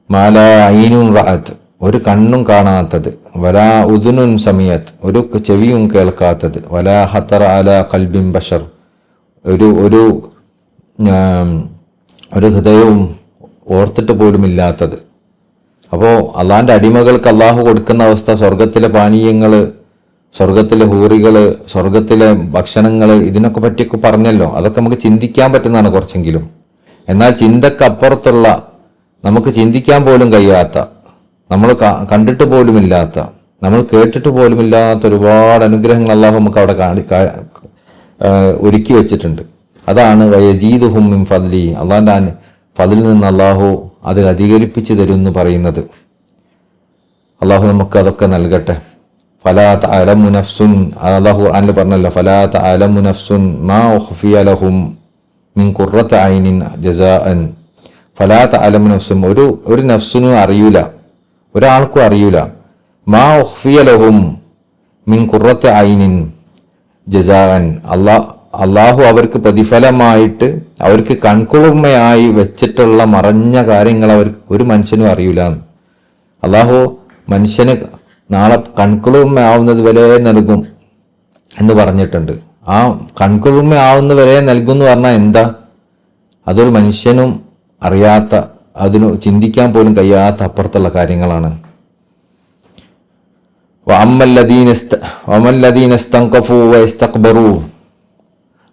മാല ഐനുൻ റഅത്ത്, ഒരു കണ്ണും കാണാത്തത്, വലാ ഉദുനുൻ സമീഅത്ത്, ഒരു ചെവിയും കേൾക്കാത്തത്, വലാ ഖത്തറ അലാ ഖൽബിൻ ബശർ, ഒരു ഹൃദയവും ഓർത്തിട്ട് പോലും ഇല്ലാത്തത്. അപ്പോൾ അള്ളാഹിന്റെ അടിമകൾക്ക് അള്ളാഹു കൊടുക്കുന്ന അവസ്ഥ, സ്വർഗത്തിലെ പാനീയങ്ങള്, സ്വർഗത്തിലെ ഹൂറികള്, സ്വർഗത്തിലെ ഭക്ഷണങ്ങള്, ഇതിനൊക്കെ പറ്റിയൊക്കെ പറഞ്ഞല്ലോ. അതൊക്കെ നമുക്ക് ചിന്തിക്കാൻ പറ്റുന്നതാണ് കുറച്ചെങ്കിലും. എന്നാൽ ചിന്തക്കപ്പുറത്തുള്ള, നമുക്ക് ചിന്തിക്കാൻ പോലും കഴിയാത്ത, നമ്മൾ കണ്ടിട്ട് പോലുമില്ലാത്ത, നമ്മൾ കേട്ടിട്ട് പോലുമില്ലാത്ത ഒരുപാട് അനുഗ്രഹങ്ങൾ അള്ളാഹു നമുക്ക് അവിടെ ഒരുക്കി വെച്ചിട്ടുണ്ട്. അതാണ് വയസീദുഹും മിൻ ഫദ്ലി, അള്ളാഹിന്റെ ഫദ്ലിൽ നിന്ന് അള്ളാഹു അതിൽ അധികരിപ്പിച്ചു തരും എന്ന് പറയുന്നത്. അള്ളാഹു നമുക്ക് അതൊക്കെ നൽകട്ടെ. ഫലാ തഅലമു നഫ്സുൻ, അല്ലാഹു ഖുർആനിൽ പറഞ്ഞല്ലോ, ഫലാ തഅലമു നഫ്സുൻ മാ ഉഖ്ഫിയ ലഹും മിൻ ഖുർറത്തി ഐനിൻ ജസാഅൻ. ഫലാ തഅലമു നഫ്സുൻ, ഒരു നഫ്സിനും അറിയൂല, ഒരാൾക്കും അറിയൂല, മാ ഉഖ്ഫിയ ലഹും മിൻ ഖുർറത്തി ഐനിൻ ജസാഅൻ, അള്ളാഹു അവർക്ക് പ്രതിഫലമായിട്ട്, അവർക്ക് കൺകുളിർമയായി വെച്ചിട്ടുള്ള മറഞ്ഞ കാര്യങ്ങൾ അവർക്ക് ഒരു മനുഷ്യനും അറിയൂല. അള്ളാഹു മനുഷ്യന് നാളെ കൺകുളിർമയാവുന്നത് വരെ നൽകും എന്ന് പറഞ്ഞിട്ടുണ്ട്. ആ കൺകുളിർമയാവുന്ന വരെ നൽകും എന്ന് പറഞ്ഞാൽ എന്താ? അതൊരു മനുഷ്യനും അറിയാത്ത, അതിന് ചിന്തിക്കാൻ പോലും കഴിയാത്ത അപ്പുറത്തുള്ള കാര്യങ്ങളാണ്.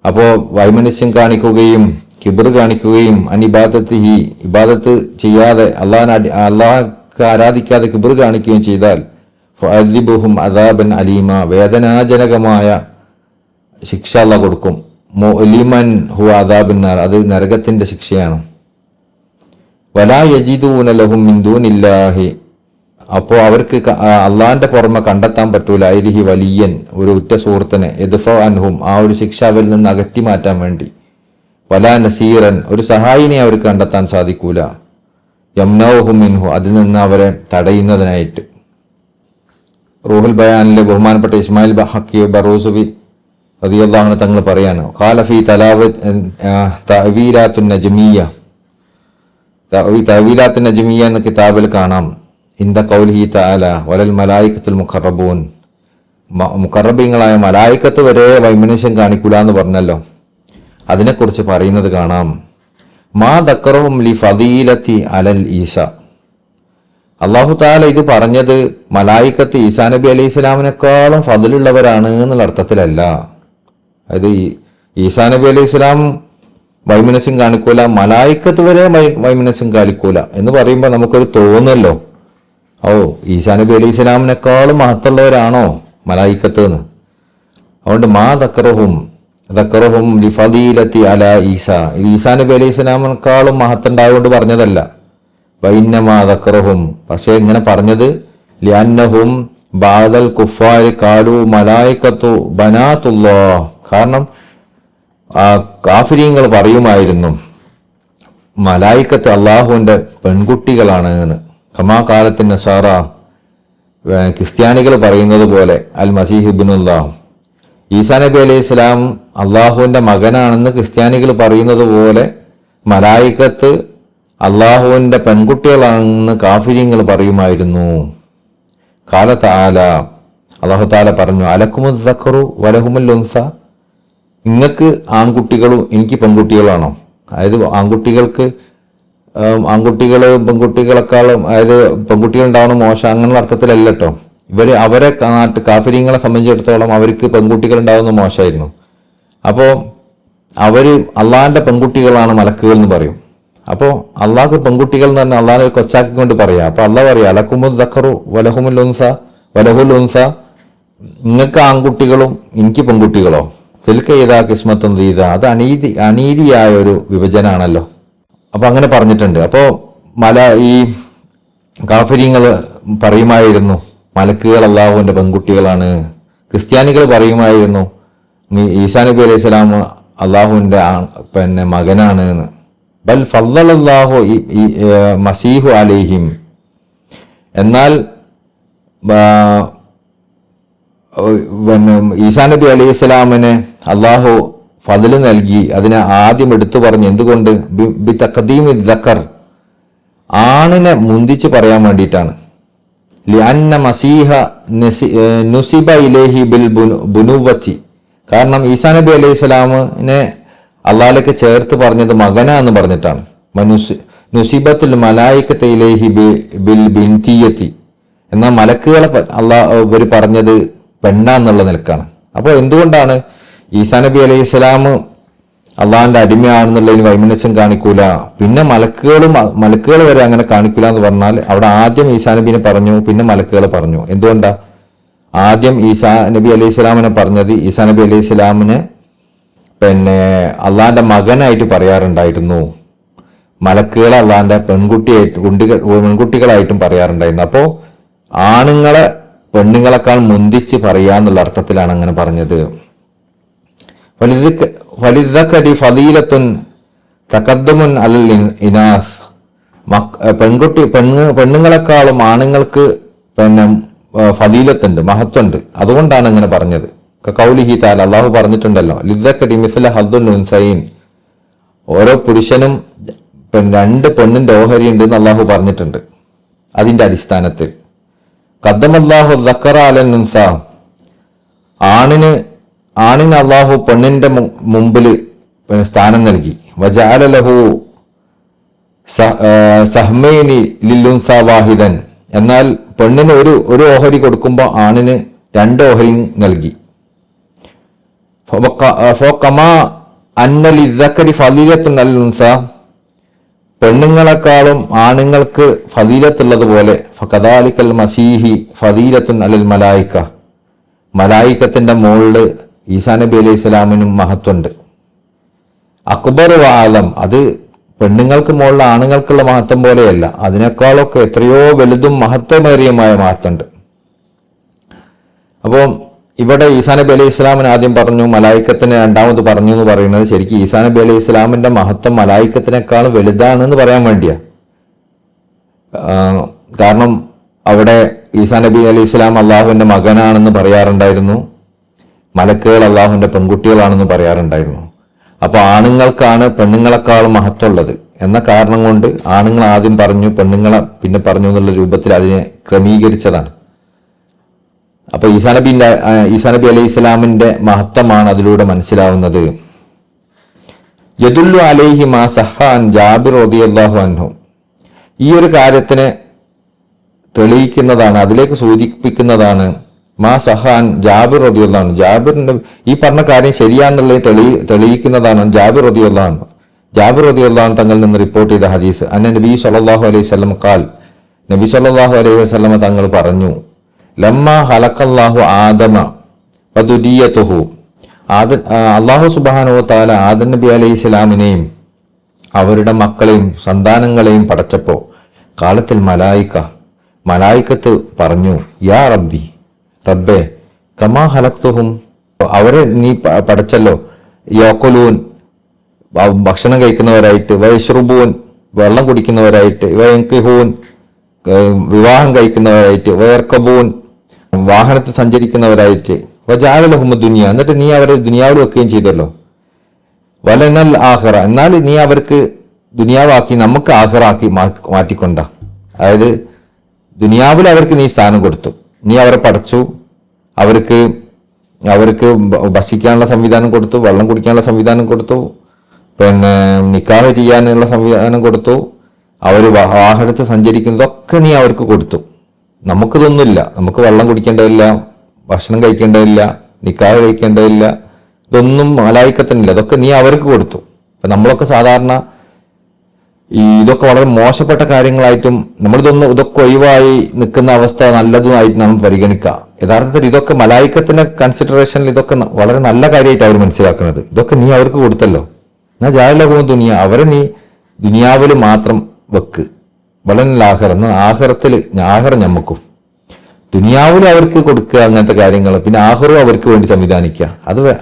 അപ്പോ വൈമനസ്യം കാണിക്കുകയും കിബർ കാണിക്കുകയും അനിബാദത്തിഹി, ഇബാദത്ത് ചെയ്യാതെ അള്ളാഹ്ക്ക് ആരാധിക്കാതെ കിബർ കാണിക്കുകയും ചെയ്താൽ ഫഅദിബുഹും അദാബൻ അലീമ, വേദനാജനകമായ ശിക്ഷ അള്ളാഹ് കൊടുക്കും. മുഅലിമൻ ഹുവ അദാബുന്നാർ, അത് നരകത്തിന്റെ ശിക്ഷയാണ്. വലാ യജിദൂന ലഹും മിൻ ദൂനില്ലാഹി, അപ്പോൾ അവർക്ക് അള്ളാഹിന്റെ പുറമെ കണ്ടെത്താൻ പറ്റൂല. ഐരിഹി വലിയൻ, ഒരു ഉറ്റ സുഹൃത്തിനെ, യദ്ഫഉ അൻഹും, ആ ഒരു ശിക്ഷ അവരിൽ നിന്ന് അകറ്റി മാറ്റാൻ വേണ്ടി. വലാ നസീറൻ, ഒരു സഹായിനെ അവർക്ക് കണ്ടെത്താൻ സാധിക്കൂല. യംനഉഹും മിൻഹു, അതിൽ നിന്ന് അവരെ തടയുന്നതിനായിട്ട്. റൂഹുൽ ബയാനിലെ ബഹുമാനപ്പെട്ട ഇസ്മായിൽ ഹക്കി ബറൂസുബി റളിയല്ലാഹു അൻഹു തങ്ങൾ പറയാണ്, ഖാല ഫീ തഅവീലാത്തുൻ നജ്മിയ്യ, തഅവീലാത്തുൻ നജ്മിയ്യ എന്ന കിതാബിൽ കാണാം, ഇന്ദ ഖൗലിഹി തആല വലൽ മലായികത്തുൽ മുഖറബൂൻ, മുഖറബീങ്ങളായ മലായികത്ത് വരെ വൈമനസ്യം കാണിക്കൂല എന്ന് പറഞ്ഞല്ലോ. അതിനെക്കുറിച്ച് പറയുന്നത് കാണാം, മാ ദക്കറഹും ലി ഫദീലത്തി അലൽ ഈസ. അള്ളാഹു താല ഇത് പറഞ്ഞത് മലായിക്കത്ത് ഈസാ നബി അലൈഹി സ്വലാമിനേക്കാളും ഫദലുള്ളവരാണ് എന്നുള്ള അർത്ഥത്തിലല്ല. അതായത് ഈസാ നബി അലൈഹി സ്വലാം വൈമനസ്യം കാണിക്കൂല, മലായിക്കത്ത് വരെ വൈമനസ്യം കാണിക്കൂല എന്ന് പറയുമ്പോൾ നമുക്കൊരു തോന്നല്ലോ, ഓ ഈസാ നബി അലൈഹി സ്വലാമിനേക്കാളും മഹത്തുള്ളവരാണോ മലായിക്കത്ത് എന്ന്. അതുകൊണ്ട് മാ ദക്കറഹും ലി ഫദീലത്തി അല ഈസ, ഇത് ഈസാ നബി അലൈഹി സ്വലാമിനേക്കാളും മഹത്തുണ്ടായതുകൊണ്ട് പറഞ്ഞതല്ല. വൈന്നമാ ദക്കറഹും, പക്ഷെ ഇങ്ങനെ പറഞ്ഞത് ലിഅന്നഹും ബഅദൽ കുഫാരി ഖാലു മലായികത്തു ബനാതുല്ലാഹ്, കാരണം കാഫിരീങ്ങൾ പറയുമായിരുന്നു മലായിക്കത്ത് അള്ളാഹുവിന്റെ പെൺകുട്ടികളാണ് എന്ന്. കമാ കാലത്തിൻ നസാറ, ക്രിസ്ത്യാനികൾ പറയുന്നത് പോലെ അൽ മസീഹ് ഇബ്നുല്ലാഹ്, ഈസാ നബി അലൈഹി സ്വലാം അള്ളാഹുവിന്റെ മകനാണെന്ന് ക്രിസ്ത്യാനികൾ പറയുന്നത് പോലെ മലായിക്കത്ത് അള്ളാഹുവിൻ്റെ പെൺകുട്ടികളാണെന്ന് കാഫിര്യങ്ങൾ പറയുമായിരുന്നു. ഖാല തആല, അള്ളാഹു താല പറഞ്ഞു, അലക്കുമുൽ ദക്കറു വലഹുമുൽ ഉൻസ, നിങ്ങൾക്ക് ആൺകുട്ടികളും എനിക്ക് പെൺകുട്ടികളാണോ? അതായത് പെൺകുട്ടികളെക്കാളും, അതായത് പെൺകുട്ടികൾ ഉണ്ടാവണം മോശം അങ്ങനെയുള്ള അർത്ഥത്തിലല്ല കേട്ടോ. അവരെ കാഫിര്യങ്ങളെ സംബന്ധിച്ചിടത്തോളം അവർക്ക് പെൺകുട്ടികൾ ഉണ്ടാവുന്ന മോശമായിരുന്നു. അപ്പോൾ അവർ അള്ളാഹിൻ്റെ പെൺകുട്ടികളാണ് മലക്കുകൾ എന്ന് പറയും. അപ്പോൾ അള്ളാഹ്ക്ക് പെൺകുട്ടികൾ എന്ന് പറഞ്ഞാൽ അള്ളാഹിനെ കൊച്ചാക്കിക്കൊണ്ട് പറയാം. അപ്പോൾ അള്ളാഹ് പറയാം, അലക്കുമുൽ ദക്കറു വലഹുൽ ഉൻസ, നിങ്ങൾക്ക് ആൺകുട്ടികളും എനിക്ക് പെൺകുട്ടികളോ? തിൽക ഇദാ ഖിസ്മത്തുൻ ദീദ, അത് അനീതിയായ ഒരു വിഭജനമാണല്ലോ. അപ്പോൾ അങ്ങനെ പറഞ്ഞിട്ടുണ്ട്. അപ്പോൾ ഈ കാഫിര്യങ്ങൾ പറയുമായിരുന്നു മലക്കുകൾ അള്ളാഹുവിൻ്റെ പെൺകുട്ടികളാണ്. ക്രിസ്ത്യാനികൾ പറയുമായിരുന്നു ഈസാ നബി അലൈഹി സ്വലാം അള്ളാഹുവിൻ്റെ മകനാണ് എന്ന്. ബൽ ഫദ്ദലല്ലാഹു മസീഹു അലൈഹിം, എന്നാൽ ഈസാ നബി അലൈഹി സ്വലാമിന് അള്ളാഹു ഫദ്ല് നൽകി. അതിനെ ആദ്യം എടുത്തു പറഞ്ഞു. എന്തുകൊണ്ട്? ബി തഖദീമി ദക്കർ, ആണിനെ മുന്തിച്ച് പറയാൻ വേണ്ടിയിട്ടാണ്. ലിഅന്ന മസീഹ നുസിബ ഇലൈഹി ബിൽ ബുനുവത്തി, കാരണം ഈസാ നബി അലൈഹി സ്വലാമിനെ അള്ളാഹിലേക്ക് ചേർത്ത് പറഞ്ഞത് മകനാന്ന് പറഞ്ഞിട്ടാണ്. നുസിബത്തുൽ മലായികത ഇലൈഹി ബിൽ ബിൻതിയത്തി, എന്നാൽ മലക്കുകളെ ഇവർ പറഞ്ഞത് പെണ്ണാന്നുള്ള നിലക്കാണ്. അപ്പോൾ എന്തുകൊണ്ടാണ് ഈസാ നബി അലൈഹി സ്വലാം അള്ളാഹിന്റെ അടിമയാണെന്നുള്ളതിന് വൈമനസ്യം കാണിക്കൂല, പിന്നെ മലക്കുകൾ വരെ അങ്ങനെ കാണിക്കൂല എന്ന് പറഞ്ഞാൽ അവിടെ ആദ്യം ഈസാ നബിനെ പറഞ്ഞു, പിന്നെ മലക്കുകളെ പറഞ്ഞു. എന്തുകൊണ്ടാ ആദ്യം ഈസാ നബി അലൈഹി സ്വലാമിനെ പറഞ്ഞത്? ഈസാ നബി അലൈഹി സ്വലാമിനെ അള്ളാഹിന്റെ മകനായിട്ട് പറയാറുണ്ടായിരുന്നു, മലക്കുകളെ അള്ളാഹിന്റെ പെൺകുട്ടികളായിട്ടും പറയാറുണ്ടായിരുന്നു. അപ്പോൾ ആണുങ്ങളെ പെണ്ണുങ്ങളെക്കാൾ മുന്തിച്ച് പറയാന്നുള്ള അർത്ഥത്തിലാണ് അങ്ങനെ പറഞ്ഞത്. വലിദക്കരി ഫദീലത്തുൻ തഖദ്ദുമുൻ അലൽ ഇനാസ്, പെണ്ണുങ്ങളെക്കാളും ആണുങ്ങൾക്ക് ഫദീലത്തുണ്ട്, മഹത്വമുണ്ട്. അതുകൊണ്ടാണ് അങ്ങനെ പറഞ്ഞത്. കൗലിഹി താല, അള്ളാഹു പറഞ്ഞിട്ടുണ്ടല്ലോ, ലിദക്കരി മിസ്ല ഹദ്ദുൻ ഉൻസൈൻ, ഓരോ പുരുഷനും രണ്ട് പെണ്ണിന്റെ ഓഹരി ഉണ്ട് എന്ന് അള്ളാഹു പറഞ്ഞിട്ടുണ്ട്. അതിന്റെ അടിസ്ഥാനത്തിൽ ഖദ്ദമല്ലാഹു ദക്കറ അലൻ ഉൻസ, ആണിന് അള്ളാഹു പെണ്ണിന്റെ മുമ്പിൽ സ്ഥാനം നൽകി. വജഅല ലഹു സഹ്മൈനി ലിൽഉൻസ വാഹിദൻ, എന്നാൽ പെണ്ണിന് ഒരു ഓഹരി കൊടുക്കുമ്പോൾ ആണിന് രണ്ട് ഓഹരി നൽകി. ഫകമാ അന്ന ലിദ്ദക്കരി ഫളീലത്തുൻ അൽ ഉൻസ, പെണ്ണുങ്ങളെക്കാളും ആണുങ്ങൾക്ക് ഫദീലത്തുള്ളതുപോലെ ഫകദാലിക്കൽ മസീഹി ഫദീലത്തുൻ അലൽ മലായിക, മലായികത്തിന്റെ മുകളിൽ ഈസാ നബി അലൈഹി സ്വലാമിനും മഹത്വമുണ്ട്. അക്ബർ ആലം, അത് പെണ്ണുങ്ങൾക്ക് മുകളിൽ ആണുങ്ങൾക്കുള്ള മഹത്വം പോലെയല്ല, അതിനേക്കാളൊക്കെ എത്രയോ വലുതും മഹത്വമേറിയമായ മഹത്വമുണ്ട്. അപ്പോൾ ഇവിടെ ഈസാ നബി അലൈഹി സ്വലാമിന് ആദ്യം പറഞ്ഞു, മലായിക്കത്തിന് രണ്ടാമത് പറഞ്ഞു എന്ന് പറയുന്നത് ശരിക്കും ഈസാ നബി അലൈഹി സ്വലാമിന്റെ മഹത്വം മലായിക്കത്തിനേക്കാൾ വലുതാണെന്ന് പറയാൻ വേണ്ടിയാ. കാരണം അവിടെ ഈസാ നബി അലൈഹി സ്വലാം അള്ളാഹുവിന്റെ മകനാണെന്ന് പറയാറുണ്ടായിരുന്നു, മലക്കുകൾ അള്ളാഹുവിന്റെ പെൺകുട്ടികളാണെന്ന് പറയാറുണ്ടായിരുന്നു. അപ്പൊ ആണുങ്ങൾക്കാണ് പെണ്ണുങ്ങളെക്കാളും മഹത്വമുള്ളത് എന്ന കാരണം കൊണ്ട് ആണുങ്ങൾ ആദ്യം പറഞ്ഞു, പെണ്ണുങ്ങളെ പിന്നെ പറഞ്ഞു എന്നുള്ള രൂപത്തിൽ അതിനെ ക്രമീകരിച്ചതാണ്. അപ്പൊ ഈസാ നബി അലൈഹി സ്വലാമിന്റെ മഹത്വമാണ് അതിലൂടെ മനസ്സിലാവുന്നത്. യദുല്ലു അലൈഹി മാ സഹ്ഹാൻ ജാബിർ റളിയല്ലാഹു അൻഹു, ഈ ഒരു കാര്യത്തിന് തെളിയിക്കുന്നതാണ്, അതിലേക്ക് സൂചിപ്പിക്കുന്നതാണ് മാ സഹാൻ ജാബിർ റളിയല്ലാഹു അൻഹു, ജാബിറിന്റെ ഈ പറഞ്ഞ കാര്യം ശരിയാന്നുള്ളത് തെളിയിക്കുന്നതാണ് ജാബിർ റളിയല്ലാഹു അൻഹു. ജാബിർ റളിയല്ലാഹു അൻഹു തങ്ങളിൽ നിന്ന് റിപ്പോർട്ട് ചെയ്ത ഹദീസ്, അന്ന നബി സല്ലല്ലാഹു അലൈഹി വസല്ലം ഖാൽ, നബി സല്ലല്ലാഹു അലൈഹി വസല്ലം തങ്ങൾ പറഞ്ഞു, ലമ്മ ഖലഖല്ലാഹു ആദമ വദുരിയതുഹു, അല്ലാഹു സുബ്ഹാനഹു വ തആല ആദം നബി അലൈഹി സ്വലാമിനെയും അവരുടെ മക്കളെയും സന്താനങ്ങളെയും പടച്ചപ്പോൾ കാലത്തിൽ മലായിക്കത്ത് പറഞ്ഞു, യാ റബ്ബി, റബ്ബേ, കമാ ഹലക്തുഹും, അവരെ നീ പടച്ചല്ലോ, യഅകുലൂൻ, ഭക്ഷണം കഴിക്കുന്നവരായിട്ട്, വയശ്റുബൂൻ, വെള്ളം കുടിക്കുന്നവരായിട്ട്, വയൻകിഹൂൻ, വിവാഹം കഴിക്കുന്നവരായിട്ട്, വയർക്കബൂൻ, വാഹനത്തിൽ സഞ്ചരിക്കുന്നവരായിട്ട്, വജഅല ലഹുമു ദുനിയ, എന്നിട്ട് നീ അവരെ ദുനിയാവിൽ വെക്കുകയും ചെയ്തല്ലോ, വലനൽ ആഖിറ, എന്നാൽ നീ അവർക്ക് ദുനിയാവാക്കി നമുക്ക് ആഖിറാക്കി മാറ്റിക്കൊണ്ട. അതായത് ദുനിയാവിൽ അവർക്ക് നീ സ്ഥാനം കൊടുത്തു, നീ അവരെ പഠിച്ചു, അവർക്ക് ഭക്ഷിക്കാനുള്ള സംവിധാനം കൊടുത്തു, വെള്ളം കുടിക്കാനുള്ള സംവിധാനം കൊടുത്തു, പിന്നെ നിക്കാഹ് ചെയ്യാനുള്ള സംവിധാനം കൊടുത്തു, അവർ വാഹനത്തിൽ സഞ്ചരിക്കുന്നതൊക്കെ നീ അവർക്ക് കൊടുത്തു. നമുക്കിതൊന്നുമില്ല, നമുക്ക് വെള്ളം കുടിക്കേണ്ടതില്ല, ഭക്ഷണം കഴിക്കേണ്ടതില്ല, നിക്കാഹ് കഴിക്കേണ്ടതില്ല, ഇതൊന്നും മലായിക്കത്തിനില്ല, ഇതൊക്കെ നീ അവർക്ക് കൊടുത്തു. അപ്പം നമ്മളൊക്കെ സാധാരണ ഇതൊക്കെ വളരെ മോശപ്പെട്ട കാര്യങ്ങളായിട്ടും ഇതൊക്കെ ഒഴിവായി നിൽക്കുന്ന അവസ്ഥ നല്ലതുമായിട്ട് നമ്മൾ പരിഗണിക്കുക. യഥാർത്ഥത്തിൽ ഇതൊക്കെ മലായിക്കത്തിന്റെ കൺസിഡറേഷനിൽ ഇതൊക്കെ വളരെ നല്ല കാര്യമായിട്ട് അവർ മനസ്സിലാക്കുന്നത്. ഇതൊക്കെ നീ അവർക്ക് കൊടുത്തല്ലോ. എന്നാ ജാലഹും അവരെ നീ ദുനിയാവിൽ മാത്രം വെക്ക്, വളൻ ആഹർ എന്ന ആഹറത്തിൽ ആഹർ ഞമ്മക്കും. ദുനിയാവിൽ അവർക്ക് കൊടുക്കുക അങ്ങനത്തെ കാര്യങ്ങൾ, പിന്നെ ആഹറും അവർക്ക് വേണ്ടി സംവിധാനിക്കുക,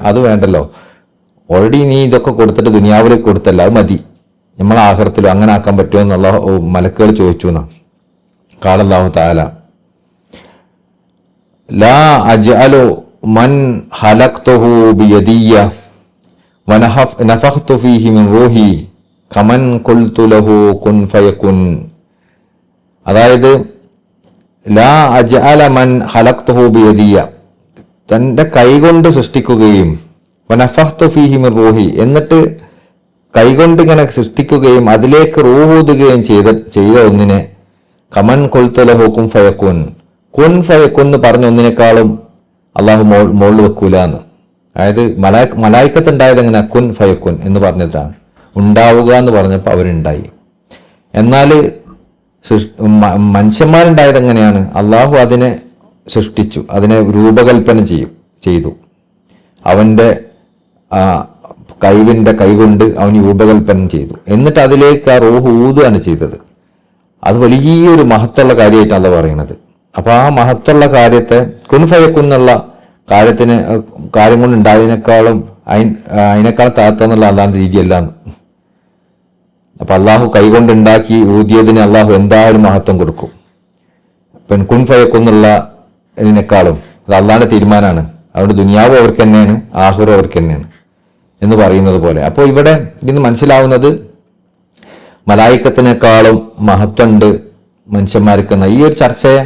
അത് വേണ്ടല്ലോ. ഓൾറെഡി നീ ഇതൊക്കെ കൊടുത്തിട്ട് ദുനിയാവിൽ കൊടുത്തല്ല, അത് മതി. നമ്മൾ ആഖിറത്തിലും അങ്ങനെ ആക്കാൻ പറ്റുമോ എന്നുള്ള മലക്കുകൾ ചോദിച്ചു എന്നാ. ഖാലല്ലാഹു തആല ലാ അജ്അലു മൻ ഖലഖ്തുഹു ബിയദിയ വനഫഖ്തു ഫീഹി മിൻ റൂഹി കമൻ ഖുൽതു ലഹു കുൻ ഫയകുൻ. അതായത് ലാ അജ്അല മൻ ഖലഖ്തുഹു ബിയദിയ, തൻ്റെ കൈകൊണ്ട് സൃഷ്ടിക്കുകയും വനഫഖ്തു ഫീഹി മിൻ റൂഹി, എന്നിട്ട് കൈകൊണ്ട് ഇങ്ങനെ സൃഷ്ടിക്കുകയും അതിലേക്ക് റൂഹൂതുകയും ചെയ്ത ഒന്നിനെ കമൻ ഖുൽതു ലഹു കുൻ ഫയകുൻ, കുൻ ഫയകുൻ എന്ന് പറഞ്ഞ ഒന്നിനേക്കാളും അള്ളാഹു മോളിൽ വെക്കൂല എന്ന്. അതായത് മലായിക്കത്ത് ഉണ്ടായത് എങ്ങനെ, കുൻ ഫയകുൻ എന്ന് പറഞ്ഞിട്ടാണ്. ഉണ്ടാവുക എന്ന് പറഞ്ഞപ്പോൾ അവരുണ്ടായി. എന്നാൽ മനുഷ്യന്മാരുണ്ടായത് എങ്ങനെയാണ്, അള്ളാഹു അതിനെ സൃഷ്ടിച്ചു, അതിനെ രൂപകൽപ്പന ചെയ്തു. അവൻ്റെ കൈവിൻ്റെ കൈകൊണ്ട് അവന് രൂപകൽപ്പന ചെയ്തു. എന്നിട്ട് അതിലേക്ക് ആ റൂഹ് ഊതുകയാണ് ചെയ്തത്. അത് വലിയൊരു മഹത്തുള്ള കാര്യമായിട്ടാണ് അത് പറയുന്നത്. അപ്പോൾ ആ മഹത്തുള്ള കാര്യത്തെ കുൻ ഫയകുൻ എന്നുള്ള കാര്യം കൊണ്ട് ഉണ്ടായതിനേക്കാളും അതിനേക്കാളും താഴ്ത്തുന്നുള്ള അല്ലാത്ത രീതിയല്ല. അപ്പൊ അള്ളാഹു കൈകൊണ്ടുണ്ടാക്കി ഊതിയതിന് അള്ളാഹു എന്തായാലും മഹത്വം കൊടുക്കും. പിന്നെ കുൻ ഫയകുൻ എന്നുള്ള ഇതിനേക്കാളും അത് അള്ളാഹിന്റെ തീരുമാനമാണ്. അതുകൊണ്ട് ദുനിയാവും അവർക്ക് തന്നെയാണ്, ആഖിറവും അവർക്ക് തന്നെയാണ് എന്ന് പറയുന്നത് പോലെ. അപ്പോൾ ഇവിടെ ഇന്ന് മനസ്സിലാവുന്നത് മലായിക്കത്തിനേക്കാളും മഹത്വമുണ്ട് മനുഷ്യന്മാർക്കെന്ന ഈ ഒരു ചർച്ചയെ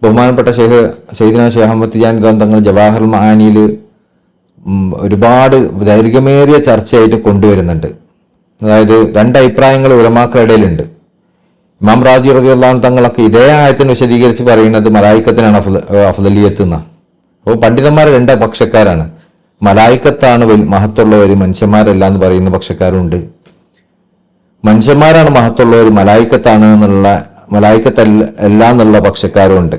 ബഹുമാനപ്പെട്ട സയ്യിദുനാ ഷെയ്ഖ് അഹ്മദ് തിജാനി തങ്ങൾ ജവാഹിറുൽ മആനിയിൽ ഒരുപാട് ദൈർഘ്യമേറിയ ചർച്ചയായിട്ട് കൊണ്ടുവരുന്നുണ്ട്. അതായത് രണ്ട് അഭിപ്രായങ്ങൾ ഉലമാക്കളുടെ ഇടയിലുണ്ട്. ഇമാം റാജി റളിയല്ലാഹു അൻഹു തങ്ങളൊക്കെ ഇതേ ആയത്തിന് വിശദീകരിച്ച് പറയുന്നത് മലായിക്കത്തിനാണ് അഫ്ദലിയത്ത് എന്നാ. അപ്പോൾ പണ്ഡിതന്മാർ രണ്ട് പക്ഷക്കാരാണ്. മലായിക്കത്താണ് മഹത്തുള്ളവർ, മനുഷ്യന്മാരല്ല എന്ന് പറയുന്ന പക്ഷക്കാരുണ്ട്. മനുഷ്യന്മാരാണ് മഹത്തുള്ളവർ, മലായിക്കത്തല്ല എന്നുള്ള പക്ഷക്കാരുണ്ട്.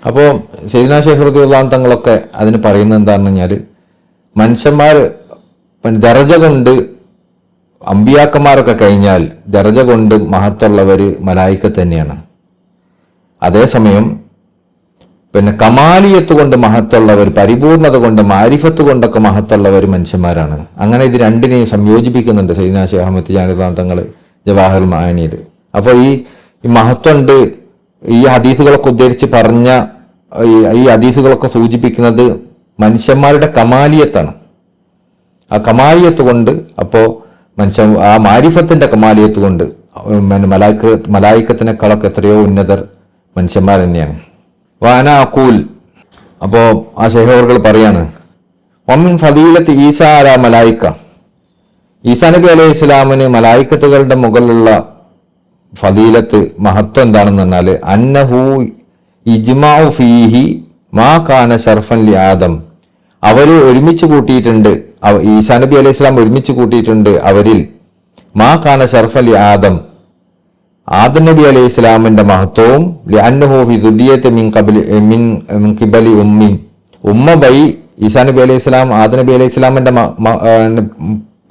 അപ്പോൾ സയ്യിദുനാ ഷെയ്ഖ് റളിയല്ലാഹു അൻഹു തങ്ങളൊക്കെ അതിന് പറയുന്നത് എന്താണെന്ന് പറഞ്ഞാൽ, മനുഷ്യന്മാർ ദറജ കൊണ്ട് അമ്പിയാക്കന്മാരൊക്കെ കഴിഞ്ഞാൽ ദറജ കൊണ്ട് മഹത്തുള്ളവർ മലായിക്കത്ത് തന്നെയാണ്. അതേസമയം പിന്നെ കമാലിയത്ത് കൊണ്ട് മഹത്തുള്ളവർ, പരിപൂർണത കൊണ്ട് മാരിഫത്ത് കൊണ്ടൊക്കെ മഹത്തുള്ളവർ മനുഷ്യന്മാരാണ്. അങ്ങനെ ഇത് രണ്ടിനെയും സംയോജിപ്പിക്കുന്നുണ്ട് സയ്യിദുനാ ഷെയ്ഖ് അഹ്മദ് തിജാനി തങ്ങൾ ജവാഹിറുൽ മആനിയിൽ. അപ്പോൾ ഈ മഹത്വമുണ്ട് ഈ ഹദീസുകളൊക്കെ ഉദ്ധരിച്ച് പറഞ്ഞ ഈ ഹദീസുകളൊക്കെ സൂചിപ്പിക്കുന്നത് മനുഷ്യന്മാരുടെ കമാലിയത്താണ്. ആ കമാലിയത്ത് കൊണ്ട് അപ്പോൾ ആ മാരിഫത്തിന്റെ കമാലിയത്ത് കൊണ്ട് മലായിക്കത്തിനേക്കാളൊക്കെ എത്രയോ ഉന്നതർ മനുഷ്യന്മാർ തന്നെയാണ്. വാന അക്കൂൽ, അപ്പോൾ ആ ഷെയ്ഖുകൾ പറയാണ്, ഒമിൻ ഫദീലത്ത് ഈസാ അലാ മലായിക്ക, ഈസാ നബി അലൈഹി ഇസ്ലാമിന് മലായിക്കത്തുകളുടെ മുകളിലുള്ള ഫദീലത്ത് മഹത്വം എന്താണെന്ന് പറഞ്ഞാൽ അന്നഹു ഇജ്മാഉ ഫീഹി മാ കാന ശർഫൻ ലി ആദം, അവർ ഒരുമിച്ച് കൂട്ടിയിട്ടുണ്ട്, ഈസാ നബി അലൈഹി ഇസ്ലാം ഒരുമിച്ച് കൂട്ടിയിട്ടുണ്ട് അവരിൽ മാ കാന ശർഫൻ ലി ആദം, ആദം നബി അലൈഹി ഇസ്ലാമിന്റെ മഹത്വവും ലിഅന്നഹു ഫി ദുരിയത്തി മിൻ ഖിബലി ഉമ്മിൻ, ഉമ്മ ബൈ ഈസാ നബി അലൈഹി ഇസ്ലാം ആദം നബി അലൈഹി ഇസ്ലാമിന്റെ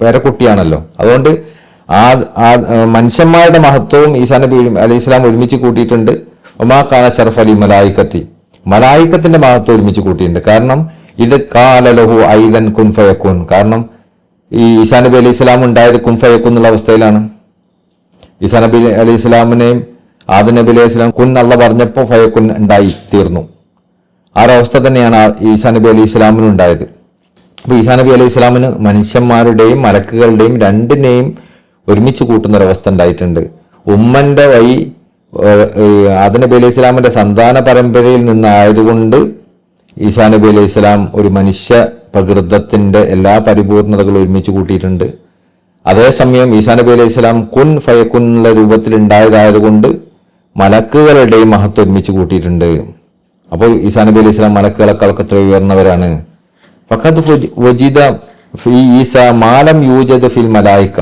പേരക്കുട്ടിയാണല്ലോ. അതുകൊണ്ട് മനുഷ്യന്മാരുടെ മഹത്വവും ഈസാ നബി അലൈഹി ഇസ്ലാം ഒരുമിച്ച് കൂട്ടിയിട്ടുണ്ട്. ഒമാ ഖാന ശർഫ് അലി മലായിക്കത്തി, മലായിക്കത്തിന്റെ മഹത്വം ഒരുമിച്ച് കൂട്ടിയിട്ടുണ്ട്. കാരണം ഇത് ഖാല ലഹു ഐലൻ കുൻ ഫയകുൻ, കാരണം ഈ ഈസാ നബി അലൈഹി ഇസ്ലാം ഉണ്ടായത് കുൻ ഫയകുൻ എന്നുള്ള അവസ്ഥയിലാണ്. ഈസാ നബി അലൈഹി ഇസ്ലാമിനെയും ആദം നബി അലൈഹി ഇസ്ലാം കുൻ അള്ള പറഞ്ഞപ്പോൾ ഫയകുൻ ഉണ്ടായി തീർന്നു. ആ ഒരവസ്ഥ തന്നെയാണ് ഈസാ നബി അലൈഹി ഇസ്ലാമിന് ഉണ്ടായത്. അപ്പൊ ഈസാ നബി അലൈഹി ഇസ്ലാമിന് മനുഷ്യന്മാരുടെയും മലക്കുകളുടെയും രണ്ടിനെയും ഒരുമിച്ച് കൂട്ടുന്നൊരവസ്ഥ ഉണ്ടായിട്ടുണ്ട്. ഉമ്മന്റെ വഴി ആദം നബി അലൈഹി സ്വലാമിന്റെ സന്താന പരമ്പരയിൽ നിന്നായതുകൊണ്ട് ഈസാ നബി അലൈഹി സ്വലാം ഒരു മനുഷ്യ പ്രകൃതത്തിന്റെ എല്ലാ പരിപൂർണതകളും ഒരുമിച്ച് കൂട്ടിയിട്ടുണ്ട്. അതേസമയം ഈസാ നബി അലൈഹി സ്വലാം കുൻ ഫയക്കുൻ എന്നുള്ള രൂപത്തിൽ ഉണ്ടായതായതുകൊണ്ട് മലക്കുകളുടെയും മഹത്വം ഒരുമിച്ച് കൂട്ടിയിട്ടുണ്ട്. അപ്പോൾ ഈസാ നബി അലൈഹി സ്വലാം മലക്കുകളെക്കാളൊക്കെ എത്ര ഉയർന്നവരാണ്. ഫഖദ് വജിദ ഫീ ഈസ മാലം യൂജദ് ഫിൽ മലായിക.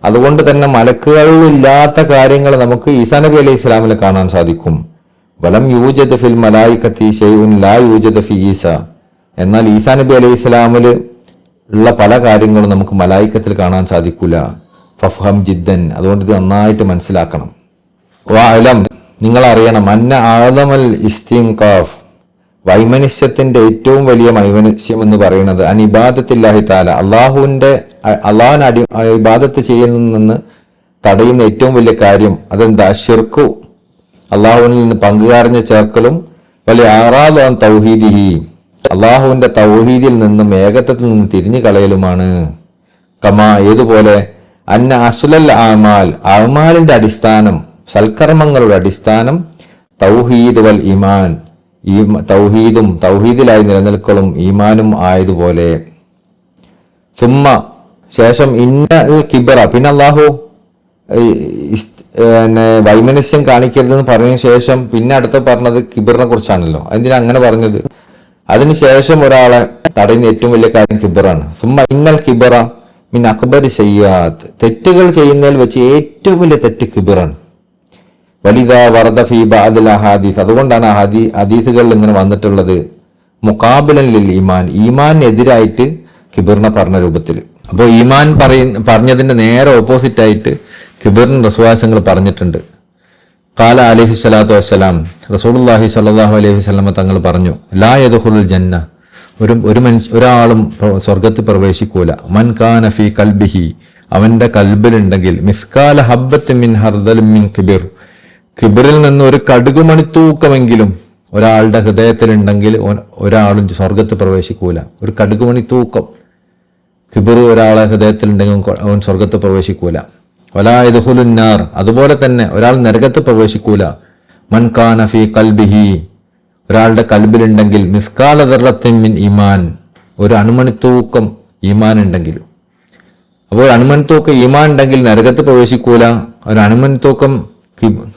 അതുകൊണ്ട് തന്നെ മലക്കുകളില്ലാത്ത കാര്യങ്ങൾ നമുക്ക് ഈസാ നബി അലൈഹി സ്വലാമിൽ കാണാൻ സാധിക്കും. വലം യൂജദ് ഫിൽ മലായികത്തി ഷൈഉൻ ലാ യൂജദ് ഫി ഈസ. എന്നാൽ ഈസാ നബി അലൈഹി സ്വലാമിൽ ഉള്ള പല കാര്യങ്ങളും നമുക്ക് മലായിക്കത്തിൽ കാണാൻ സാധിക്കൂല. ഫഫ്ഹം ജിദ്ദൻ. അതുകൊണ്ട് ഇത് നന്നായിട്ട് മനസ്സിലാക്കണം. വഅലം, നിങ്ങൾ അറിയണം, അന്ന ആദമൽ ഇസ്തിൻഖാഫ്, വൈമനസ്യത്തിന്റെ ഏറ്റവും വലിയ വൈമനസ്യം എന്ന് പറയുന്നത് അനിബാദത്തില്ലാഹി തആല, അള്ളാഹുവിനെ ഇബാദത്ത് ചെയ്യുന്നതിൽ നിന്ന് തടയുന്ന ഏറ്റവും വലിയ കാര്യം അതെന്താ? ശിർക്കു, അള്ളാഹുവിൽ നിന്ന് പങ്കുകാരഞ്ഞ ചേർക്കലും, വലിയ ആറാദ് അൻ തൗഹീദിഹി, അള്ളാഹുവിന്റെ തൗഹീദിൽ നിന്നും ഏകത്വത്തിൽ നിന്ന് തിരിഞ്ഞു കളയലുമാണ്. കമാ, ഏതുപോലെ അന്ന അസ്ലൽ ആമാൽ, അമാലിന്റെ അടിസ്ഥാനം, സൽക്കർമ്മങ്ങളുടെ അടിസ്ഥാനം തൗഹീദ് വൽ ഈമാൻ, ഈ തൗഹീദും തൗഹീദിലായി നിലനിൽക്കലും ഈമാനും ആയതുപോലെ. സുമ്മ, ശേഷം ഇന്ന കിബറ, പിന്നെ അള്ളാഹു വൈമനസ്യം കാണിക്കരുതെന്ന് പറഞ്ഞ ശേഷം പിന്നെ അടുത്ത പറഞ്ഞത് കിബറിനെ കുറിച്ചാണല്ലോ. എന്തിനാ അങ്ങനെ പറഞ്ഞത്? അതിനുശേഷം ഒരാളെ തടയുന്ന ഏറ്റവും വലിയ കാര്യം കിബറാണ്. സുമ്മ ഇന്നൽ കിബറ മിൻ അക്ബരി സയ്യാത്ത്, തെറ്റുകൾ ചെയ്യുന്നതിൽ വെച്ച് ഏറ്റവും വലിയ തെറ്റ് കിബറാണ്. വലിദ വറദ ഫീ ബഅദിൽ അഹാദീസ്, അതുകൊണ്ടാണ് ഹദീസുകളിൽ ഇങ്ങനെ വന്നിട്ടുള്ളത് മുഖാബിലൻ ലിൽ ഈമാൻ, ഈമാനെതിരായിട്ട് കിബറിനെ പറഞ്ഞ രൂപത്തിൽ. അപ്പോൾ ഈമാൻ പറഞ്ഞതിന്റെ നേരെ ഓപ്പോസിറ്റ് ആയിട്ട് കിബറിന് റസൂലുള്ളാഹികൾ പറഞ്ഞിട്ടുണ്ട്. ഖാല അലൈഹി സ്വലാത്തു വസ്സലാം, റസൂലുള്ളാഹി സ്വല്ലല്ലാഹു അലൈഹി വസല്ലമ തങ്ങൾ പറഞ്ഞു, ലാ യദ്ഖുലുൽ ജന്ന, ഒരാളും സ്വർഗത്തിൽ പ്രവേശിക്കൂല. മൻ കാന ഫീ കൽബിഹി, അവന്റെ കൽബിലുണ്ടെങ്കിൽ മിസ്കാല ഹബ്ബത്തിൻ മിൻ ഹർദലിൻ മിൻ കിബിർ, കിബിറിൽ നിന്ന് ഒരു കടുകുമണിത്തൂക്കമെങ്കിലും ഒരാളുടെ ഹൃദയത്തിലുണ്ടെങ്കിൽ ഒരാളും സ്വർഗത്തിൽ പ്രവേശിക്കൂല. ഒരു കടുകുമണിത്തൂക്കം കിബിർ ഒരാളെ ഹൃദയത്തിലുണ്ടെങ്കിൽ അവൻ സ്വർഗത്തിൽ പ്രവേശിക്കൂല. വലാ യദ്ഖുലുൻ നാർ, അതുപോലെ തന്നെ ഒരാൾ നരകത്തിൽ പ്രവേശിക്കൂല. മൻ കാന ഫീ ഖൽബിഹി, ഒരാളുടെ കൽബിലുണ്ടെങ്കിൽ മിസ്കാല ദർറത്തിൻ മിൻ ഈമാൻ, ഒരു അണുമണിത്തൂക്കം ഈമാൻ ഉണ്ടെങ്കിൽ. അപ്പോൾ ഒരു അണുമണിത്തൂക്കം ഈമാൻ ഉണ്ടെങ്കിൽ നരകത്തിൽ പ്രവേശിക്കൂല, ഒരു അണുമണിത്തൂക്കം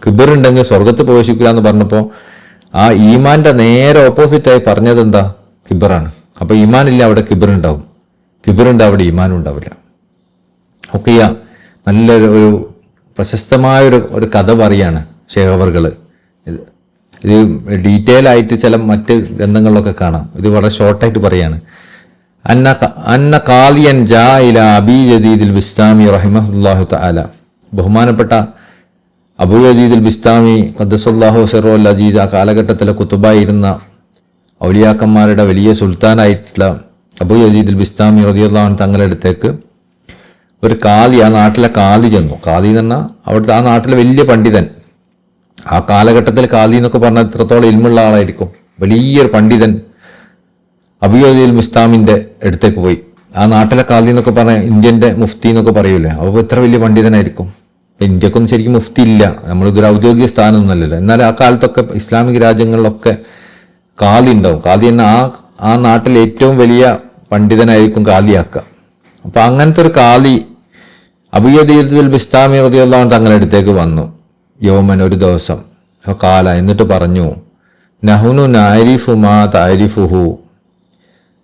കിബിർ ഉണ്ടെങ്കിൽ സ്വർഗത്തിൽ പ്രവേശിക്കൂല എന്ന് പറഞ്ഞപ്പോൾ ആ ഈമാന്റെ നേരെ ഓപ്പോസിറ്റായി പറഞ്ഞത് എന്താ? കിബിറാണ്. അപ്പൊ ഈമാൻ ഇല്ല, അവിടെ കിബിർ ഉണ്ടാവും. കിബിറുണ്ട്, അവിടെ ഈമാനും ഉണ്ടാവില്ല. ഒക്കെയ നല്ലൊരു പ്രശസ്തമായൊരു കഥ പറയാണ് ഷേഖവർകൾ. ഇത് ഡീറ്റെയിൽ ആയിട്ട് ചില മറ്റ് ഗ്രന്ഥങ്ങളിലൊക്കെ കാണാം. ഇത് വളരെ ഷോർട്ടായിട്ട് പറയാണ്. അന്ന ഖാലിയൻ ജാ ഇല അബി ജദീദുൽ ബിസ്താമി റഹിമഹുല്ലാഹു തആല, ബഹുമാനപ്പെട്ട അബൂ യസീദുൽ ബിസ്താമി ഖദ്ദസല്ലാഹു സിർറുൽ അസീസ്, ആ കാലഘട്ടത്തിലെ കുത്തുബായിരുന്ന ഔലിയാക്കന്മാരുടെ വലിയ സുൽത്താനായിട്ടുള്ള അബൂ യസീദുൽ ബിസ്താമി റളിയല്ലാഹു അൻഹു തങ്ങളുടെ അടുത്തേക്ക് ഒരു കാലി, ആ നാട്ടിലെ കാലി ചെന്നു. കാലി എന്ന് പറഞ്ഞാൽ അവിടുത്തെ ആ നാട്ടിലെ വലിയ പണ്ഡിതൻ. ആ കാലഘട്ടത്തിൽ കാലി എന്നൊക്കെ പറഞ്ഞാൽ ഇത്രത്തോളം ഇൽമുള്ള ആളായിരിക്കും. വലിയൊരു പണ്ഡിതൻ അബൂ യസീദുൽ ബിസ്താമിന്റെ അടുത്തേക്ക് പോയി. ആ നാട്ടിലെ കാലി എന്നൊക്കെ പറഞ്ഞാൽ ഇന്ത്യന്റെ മുഫ്തി എന്നൊക്കെ പറയൂലേ, അപ്പോൾ ഇത്ര വലിയ പണ്ഡിതനായിരിക്കും. ഇന്ത്യക്കൊന്നും ശരിക്കും മുഫ്തി ഇല്ല, നമ്മളിതൊരു ഔദ്യോഗിക സ്ഥാനമൊന്നുമല്ലല്ലോ. എന്നാൽ ആ കാലത്തൊക്കെ ഇസ്ലാമിക രാജ്യങ്ങളിലൊക്കെ കാലി ഉണ്ടാവും. കാലി തന്നെ ആ നാട്ടിൽ ഏറ്റവും വലിയ പണ്ഡിതനായിരിക്കും കാലിയാക്കുക. അപ്പൊ അങ്ങനത്തെ ഒരു കാലി അബൂ യസീദുൽ ബിസ്താമി റളിയല്ലാഹു അൻഹു തങ്ങളുടെ അടുത്തേക്ക് വന്നു. യൗമൻ, ഒരു ദിവസം. കാല, എന്നിട്ട് പറഞ്ഞു, നഹ്നു നഅരിഫു മാ തഅരിഫുഹു,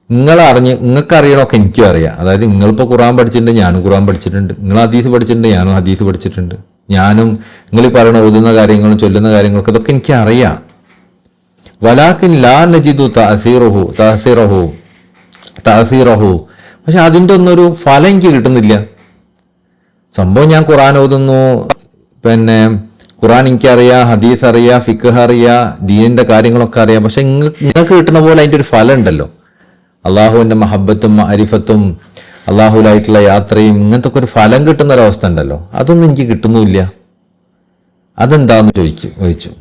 നിങ്ങൾക്ക് അറിയണമൊക്കെ എനിക്കും അറിയാം. അതായത് നിങ്ങളിപ്പോൾ ഖുർആൻ പഠിച്ചിട്ടുണ്ട്, ഞാനും ഖുർആൻ പഠിച്ചിട്ടുണ്ട്. നിങ്ങൾ ഹദീസ് പഠിച്ചിട്ടുണ്ട്, ഞാനും ഹദീസ് പഠിച്ചിട്ടുണ്ട്. ഞാനും നിങ്ങൾ പറയണ ഓതുന്ന കാര്യങ്ങളും ചൊല്ലുന്ന കാര്യങ്ങളൊക്കെ ഇതൊക്കെ എനിക്ക് അറിയാം. വലാകിൻ ലാ നജിദു തഅസീറഹു, പക്ഷെ അതിൻ്റെ ഒന്നൊരു ഫലം എനിക്ക് കിട്ടുന്നില്ല. സംഭവം ഞാൻ ഖുർആൻ ഓതുന്നു, പിന്നെ ഖുർആൻ എനിക്കറിയാം, ഹദീസ് അറിയാം, ഫിഖ് അറിയാം, ദീനിന്റെ കാര്യങ്ങളൊക്കെ അറിയാം. പക്ഷെ നിങ്ങൾക്ക് കിട്ടുന്ന പോലെ അതിൻ്റെ ഒരു ഫലം ഉണ്ടല്ലോ. അള്ളാഹുവിന്റെ മഹബത്തും അരിഫത്തും അള്ളാഹുലായിട്ടുള്ള യാത്രയും ഇങ്ങനത്തെ ഒക്കെ ഒരു ഫലം കിട്ടുന്ന ഒരവസ്ഥ ഉണ്ടല്ലോ, അതൊന്നും എനിക്ക് കിട്ടുന്നുമില്ല. അതെന്താന്ന് ചോദിച്ചു.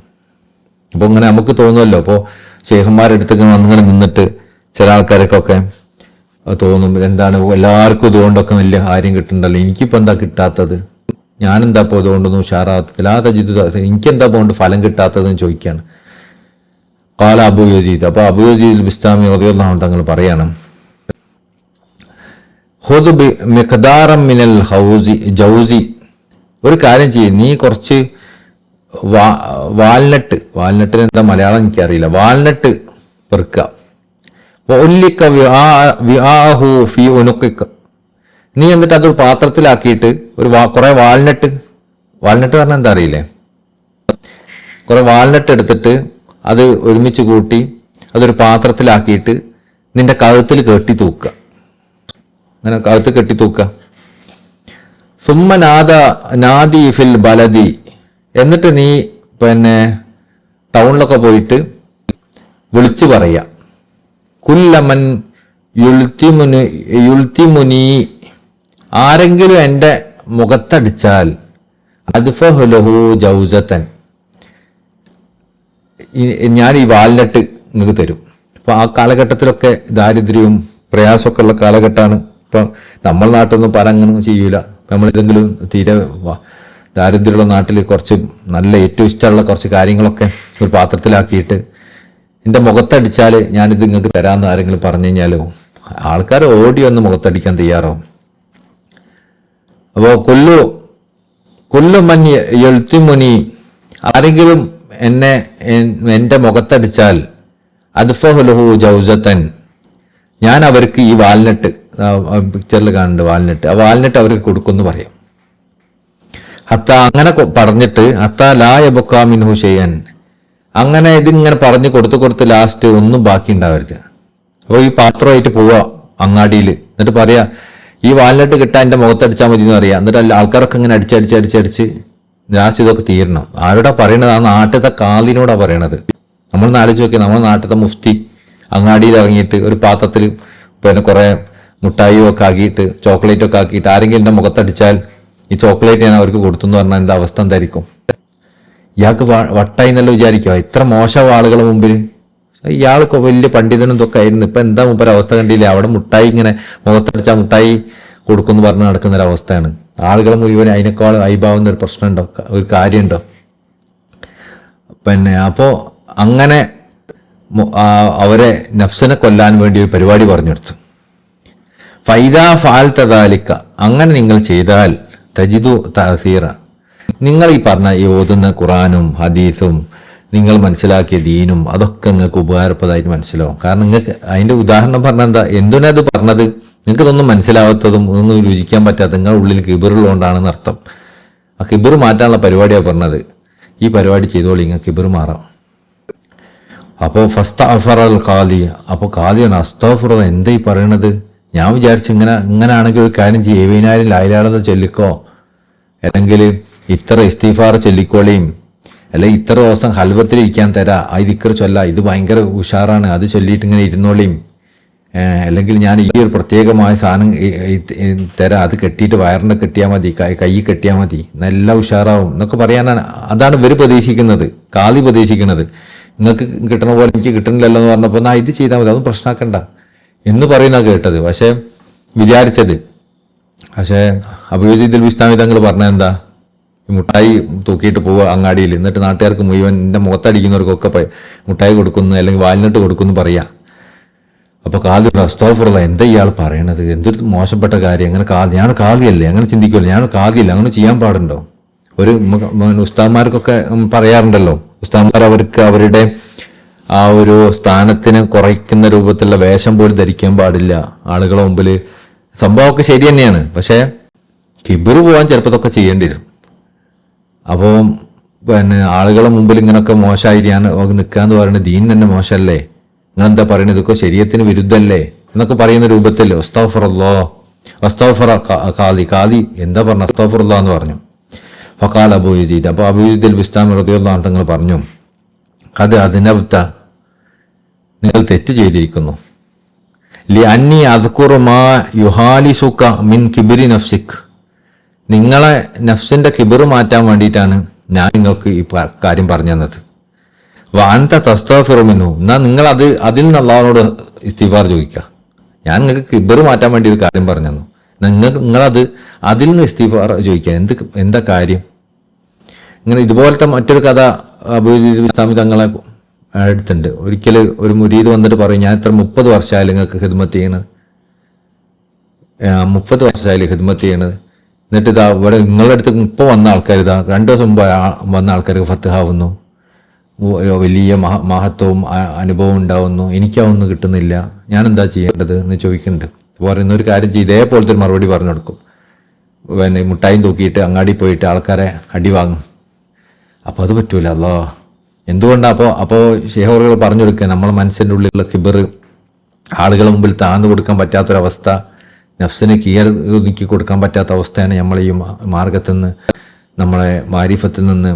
അപ്പോൾ ഇങ്ങനെ നമുക്ക് തോന്നുമല്ലോ. അപ്പോൾ ശേഖന്മാരുടെ അടുത്തൊക്കെ വന്നിങ്ങനെ നിന്നിട്ട് ചില ആൾക്കാർക്കൊക്കെ തോന്നും, എന്താണ് എല്ലാവർക്കും ഇതുകൊണ്ടൊക്കെ വലിയ കാര്യം കിട്ടുന്നുണ്ടല്ലോ, എനിക്കിപ്പോൾ എന്താ കിട്ടാത്തത്? ഞാനെന്താ ഇപ്പോൾ ഇതുകൊണ്ടൊന്നും ഉഷാറാകത്തില്ല, ആ തജിദു എനിക്കെന്താ പോകൊണ്ട് ഫലം കിട്ടാത്തതെന്ന് ചോദിക്കുകയാണ്. കാല അബു യസീദ്, അപ്പോൾ അബു യസീദ് ബിസ്താമി റളിയല്ലാഹു അൻഹു തങ്ങൾ പറയണം, ഖുദ് മിഖ്ദാറൻ മിനൽ ജൗസി, ഒരു കാര്യം ചെയ്യും, നീ കുറച്ച് വാൽനട്ടിന് എന്താ മലയാളം എനിക്കറിയില്ല, വാൽനട്ട് പെറുക്കുക. ഒല്ലിക്ക ഫീ ഉനുക്കിക്ക, നീ എന്നിട്ട് അതൊരു പാത്രത്തിലാക്കിയിട്ട് കുറെ വാൽനട്ട് പറഞ്ഞാൽ എന്താ അറിയില്ലേ, കുറെ വാൽനട്ട് എടുത്തിട്ട് അത് ഒരുമിച്ച് കൂട്ടി അതൊരു പാത്രത്തിലാക്കിയിട്ട് നിന്റെ കഴുത്തിൽ കെട്ടി തൂക്കുക, അങ്ങനെ കഴുത്ത് കെട്ടി തൂക്കുക. സുമ്മ നാദി ഫിൽ ബലദി, എന്നിട്ട് നീ പിന്നെ ടൗണിലൊക്കെ പോയിട്ട് വിളിച്ചു പറയുക, കുല്ലമൻ യുൽത്തിമുനി, ആരെങ്കിലും എൻ്റെ മുഖത്തടിച്ചാൽ അദ്ഫഹുലഹു ജൗസത്തൻ, ഞാൻ ഈ വാൽനട്ട് നിങ്ങൾക്ക് തരും. ഇപ്പൊ ആ കാലഘട്ടത്തിലൊക്കെ ദാരിദ്ര്യവും പ്രയാസമൊക്കെ ഉള്ള കാലഘട്ടമാണ്. ഇപ്പം നമ്മൾ നാട്ടിലൊന്നും പല അങ്ങനെ ചെയ്യൂല. നമ്മളിതെങ്കിലും തീരെ ദാരിദ്ര്യമുള്ള നാട്ടിൽ കുറച്ച് നല്ല ഏറ്റവും ഇഷ്ടമുള്ള കുറച്ച് കാര്യങ്ങളൊക്കെ ഒരു പാത്രത്തിലാക്കിയിട്ട് എൻ്റെ മുഖത്തടിച്ചാൽ ഞാനിത് നിങ്ങൾക്ക് തരാമെന്ന് ആരെങ്കിലും പറഞ്ഞു കഴിഞ്ഞാലോ ആൾക്കാർ ഓടി വന്ന് മുഖത്തടിക്കാൻ തയ്യാറാവും. അപ്പോൾ കൊല്ലു മൻ എഴുത്തിമുനി, ആരെങ്കിലും എൻ്റെ മുഖത്തടിച്ചാൽ അദ്ഫഹുലഹു ജൗസത്തൻ, ഞാൻ അവർക്ക് ഈ വാൽനട്ട്, പിക്ചറിൽ കാണുന്നുണ്ട് വാൽനട്ട്, ആ വാൽനട്ട് അവർക്ക് കൊടുക്കുമെന്ന് പറയാം. ഹത്ത, അങ്ങനെ പറഞ്ഞിട്ട് ഹത്ത ലാ യബ്ഖാ മിൻഹു ഷൈഅൻ, അങ്ങനെ ഇതിങ്ങനെ പറഞ്ഞു കൊടുത്ത് ലാസ്റ്റ് ഒന്നും ബാക്കി ഉണ്ടാവരുത്. അപ്പോൾ ഈ പാത്രമായിട്ട് പോവുക അങ്ങാടിയിൽ, എന്നിട്ട് പറയാ ഈ വാൽനട്ട് കിട്ടാൻ എൻ്റെ മുഖത്തടിച്ചാൽ മതി എന്ന് പറയാം. എന്നിട്ട് ആൾക്കാരൊക്കെ ഇങ്ങനെ അടിച്ച് ലാസ്റ്റ് ഇതൊക്കെ തീരണം. ആരോടാ പറയണത്? ആ നാട്ടിലത്തെ കാലിനോടാ പറയണത്. നമ്മളൊന്ന് ആലോചിച്ച് നോക്കി, നമ്മുടെ നാട്ടിലത്തെ മുഫ്തി അങ്ങാടിയിൽ ഇറങ്ങിയിട്ട് ഒരു പാത്രത്തിൽ പിന്നെ കുറെ മുട്ടായിയും ഒക്കെ ആക്കിയിട്ട് ചോക്ലേറ്റ് ഒക്കെ ആക്കിയിട്ട് ആരെങ്കിലും എൻ്റെ മുഖത്തടിച്ചാൽ ഈ ചോക്ലേറ്റ് ഞാൻ അവർക്ക് കൊടുത്തു എന്ന് പറഞ്ഞാൽ എൻ്റെ അവസ്ഥ എന്തായിരിക്കും? ഇയാൾക്ക് വട്ടായി എന്നല്ല വിചാരിക്കുക, ഇത്ര മോശം ആളുകളുടെ മുമ്പിൽ. ഇയാൾക്ക് വലിയ പണ്ഡിതനും ഇതൊക്കെ ആയിരുന്നു. ഇപ്പൊ എന്താ മുമ്പ് അവസ്ഥ കണ്ടില്ലേ? അവിടെ മുട്ടായി ഇങ്ങനെ മുഖത്തടിച്ചാൽ മുട്ടായി കൊടുക്കുമെന്ന് പറഞ്ഞ് നടക്കുന്നൊരവസ്ഥയാണ്. ആളുകൾ മുഴുവൻ അതിനേക്കാൾ അയിബാവുന്ന ഒരു പ്രശ്നമുണ്ടോ, ഒരു കാര്യമുണ്ടോ? പിന്നെ അപ്പോൾ അങ്ങനെ അവരെ നഫ്സിനെ കൊല്ലാൻ വേണ്ടി ഒരു പരിപാടി പറഞ്ഞെടുത്തു. ഫൈദാ ഫാൽത ദാലിക, അങ്ങനെ നിങ്ങൾ ചെയ്താൽ തജിദു തഅസീറ, നിങ്ങൾ ഈ പറഞ്ഞ ഈ ഓതുന്ന ഖുറാനും ഹദീസും നിങ്ങൾ മനസ്സിലാക്കിയ ദീനും അതൊക്കെ നിങ്ങൾക്ക് ഉപകാരപ്രദമായിട്ട് മനസ്സിലാവും. കാരണം നിങ്ങൾക്ക് അതിന്റെ ഉദാഹരണം പറഞ്ഞാൽ എന്താ, എന്തിനാ അത് പറഞ്ഞത്? നിങ്ങൾക്ക് ഇതൊന്നും മനസ്സിലാവാത്തതും ഒന്നും രുചിക്കാൻ പറ്റാത്ത നിങ്ങളുടെ ഉള്ളിൽ കിബിറുള്ളതുകൊണ്ടാണെന്ന് അർത്ഥം. ആ കിബിർ മാറ്റാനുള്ള പരിപാടിയാണ് പറഞ്ഞത്. ഈ പരിപാടി ചെയ്തോളി, ഇങ്ങനെ കിബിർ മാറാം. അപ്പോൾ ഫസ്റ്റ് അഫറൽ ഖാദി, അപ്പോൾ ഖാദിയാണ് അസ്തഗ്ഫിറു, എന്താ ഈ പറയണത്? ഞാൻ വിചാരിച്ചു ഇങ്ങനാണെങ്കിൽ ഒരു കാര്യം ചെയ്യും, 70,000 ലായിലാളത ചൊല്ലിക്കോ, അല്ലെങ്കിൽ ഇത്ര ഇസ്തിഗ്ഫാർ ചൊല്ലിക്കോളിയും, അല്ലെങ്കിൽ ഇത്ര ദിവസം ഹൽവത്തിലിരിക്കാൻ തരാ, ആ ദിക്ർ ചൊല്ല, ഇത് ഭയങ്കര ഉഷാറാണ്, അത് ചൊല്ലിയിട്ട് ഇങ്ങനെ ഇരുന്നോളിയും, അല്ലെങ്കിൽ ഞാൻ ഈ ഒരു പ്രത്യേകമായ സാധനം തരാം, അത് കെട്ടിയിട്ട് വയറിനെ കെട്ടിയാൽ മതി, കൈ കെട്ടിയാൽ മതി, നല്ല ഉഷാറാവും എന്നൊക്കെ പറയാനാണ്. അതാണ് ഇവർ പ്രതീക്ഷിക്കുന്നത്, ഖാദി പ്രതീക്ഷിക്കുന്നത്. നിങ്ങൾക്ക് കിട്ടണ പോലെ എനിക്ക് കിട്ടണില്ലല്ലോ എന്ന് പറഞ്ഞപ്പോൾ എന്നാ ഇത് ചെയ്താൽ മതി, അതൊന്നും പ്രശ്നമാക്കണ്ട എന്ന് പറയുന്ന കേട്ടത്. പക്ഷേ അബൂ യസീദ് ബിസ്താമി തങ്ങൾ പറഞ്ഞ എന്താ, മുട്ടായി തൂക്കിയിട്ട് പോവുക അങ്ങാടിയിൽ, എന്നിട്ട് നാട്ടുകാർക്ക് മുഴുവൻ എൻ്റെ മുഖത്തടിക്കുന്നവർക്കൊക്കെ മുട്ടായി കൊടുക്കുന്നു അല്ലെങ്കിൽ വാൽനട്ട് കൊടുക്കുന്നു പറയാ. അപ്പോൾ ഖാദി അസ്തഗ്ഫിറുള്ള, എന്താ ഇയാൾ പറയണത്? എന്തൊരു മോശപ്പെട്ട കാര്യം, അങ്ങനെ ഞാൻ ഖാദിയല്ലേ, അങ്ങനെ ചിന്തിക്കുമല്ലോ, ഞാൻ ഖാദിയല്ല, അങ്ങനെ ചെയ്യാൻ പാടുണ്ടോ? ഒരു ഉസ്താദ്മാർക്കൊക്കെ പറയാറുണ്ടല്ലോ, ഉസ്താദ്മാർ അവർക്ക് അവരുടെ ആ ഒരു സ്ഥാനത്തിന് കുറയ്ക്കുന്ന രൂപത്തിലുള്ള വേഷം പോലും ധരിക്കാൻ പാടില്ല ആളുകളെ മുമ്പിൽ. സംഭവമൊക്കെ ശരി തന്നെയാണ്, പക്ഷേ കിബിർ പോകാൻ ചിലപ്പോൾ ഇതൊക്കെ ചെയ്യേണ്ടി വരും. അപ്പോൾ പിന്നെ ആളുകളെ മുമ്പിൽ ഇങ്ങനെയൊക്കെ മോശമായി ഞാൻ നിൽക്കാന്ന് പറയുന്നത് ദീൻ തന്നെ മോശമല്ലേ, നിങ്ങളെന്താ പറയുന്നത്, ഇതൊക്കെ ശരീഅത്തിന് വിരുദ്ധല്ലേ എന്നൊക്കെ പറയുന്ന രൂപത്തിൽ ഖാദി എന്താ പറഞ്ഞു, അസ്തഗ്ഫിറുല്ലാ എന്ന് പറഞ്ഞു. ഫഖാല അബൂ യസീദ്, അപ്പോൾ അബൂ യസീദ് ബിസ്താമി റളിയല്ലാഹു അൻഹു തങ്ങൾ പറഞ്ഞു, ഖദ് അദ്നബ്ത, നിങ്ങൾ തെറ്റ് ചെയ്തിരിക്കുന്നു. ലി അന്നി അദ്കുറു മാ യുഹാലിസുക മിൻ കിബ്രി നഫ്സിക്, നിങ്ങളെ നഫ്സിന്റെ കിബിർ മാറ്റാൻ വേണ്ടിയിട്ടാണ് ഞാൻ നിങ്ങൾക്ക് ഈ കാര്യം പറഞ്ഞു തന്നത്. വഅൻത തസ്തഗ്ഫിറു മിൻഹു, എന്നാൽ നിങ്ങൾ അതിൽ നിന്ന് അല്ലാഹുവോട് ഇസ്തിഗ്ഫാർ ചോദിക്കുക. ഞാൻ നിങ്ങൾക്ക് കിബിർ മാറ്റാൻ വേണ്ടി ഒരു കാര്യം പറഞ്ഞു തന്നു, നിങ്ങളത് അതിൽ നിന്ന് ഇസ്തിഗ്ഫാർ ചോദിക്കാൻ എന്താ കാര്യം? ഇങ്ങനെ ഇതുപോലത്തെ മറ്റൊരു കഥ അബൂ ഇസ്ലാമി തങ്ങളെ അടുത്തുണ്ട്. ഒരിക്കൽ ഒരു മുരീദ് വന്നിട്ട് പറയും, ഞാൻ ഇത്ര 30 വർഷമായാലും നിങ്ങൾക്ക് ഖിദ്മത്ത് ചെയ്യണത്, 30 വർഷമായാലും ഖിദ്മത്ത് ചെയ്യണത്. എന്നിട്ട് ഇതാ ഇവിടെ നിങ്ങളുടെ അടുത്ത് ഇപ്പോൾ വന്ന ആൾക്കാർ, ഇതാ 2 ദിവസം മുമ്പ് വന്ന ആൾക്കാർക്ക് ഫത്ഹാവുന്നു, വലിയ മഹത്വവും അനുഭവം ഉണ്ടാവുന്നു, എനിക്കതൊന്നും കിട്ടുന്നില്ല, ഞാൻ എന്താ ചെയ്യേണ്ടത് എന്ന് ചോദിക്കുന്നുണ്ട്. പറയുന്ന ഒരു കാര്യം ചെയ്ത് ഇതേപോലത്തെ ഒരു മറുപടി പറഞ്ഞു കൊടുക്കും. പിന്നെ മുട്ടായും തൂക്കിയിട്ട് അങ്ങാടി പോയിട്ട് ആൾക്കാരെ അടി വാങ്ങും. അപ്പോൾ അത് പറ്റൂല. അല്ലോ എന്തുകൊണ്ടാണ്? അപ്പോൾ ഷെയ്ഖുകൾ പറഞ്ഞു കൊടുക്കുക, നമ്മളെ മനസ്സിൻ്റെ ഉള്ളിലുള്ള കിബർ, ആളുകളെ മുമ്പിൽ താഴ്ന്നു കൊടുക്കാൻ പറ്റാത്തൊരവസ്ഥ, നഫ്സിന് കീഴൊതുക്കി കൊടുക്കാൻ പറ്റാത്ത അവസ്ഥയാണ് നമ്മൾ ഈ മാർഗത്തിൽ നിന്ന്, നമ്മളെ മാരിഫത്തിൽ നിന്ന്,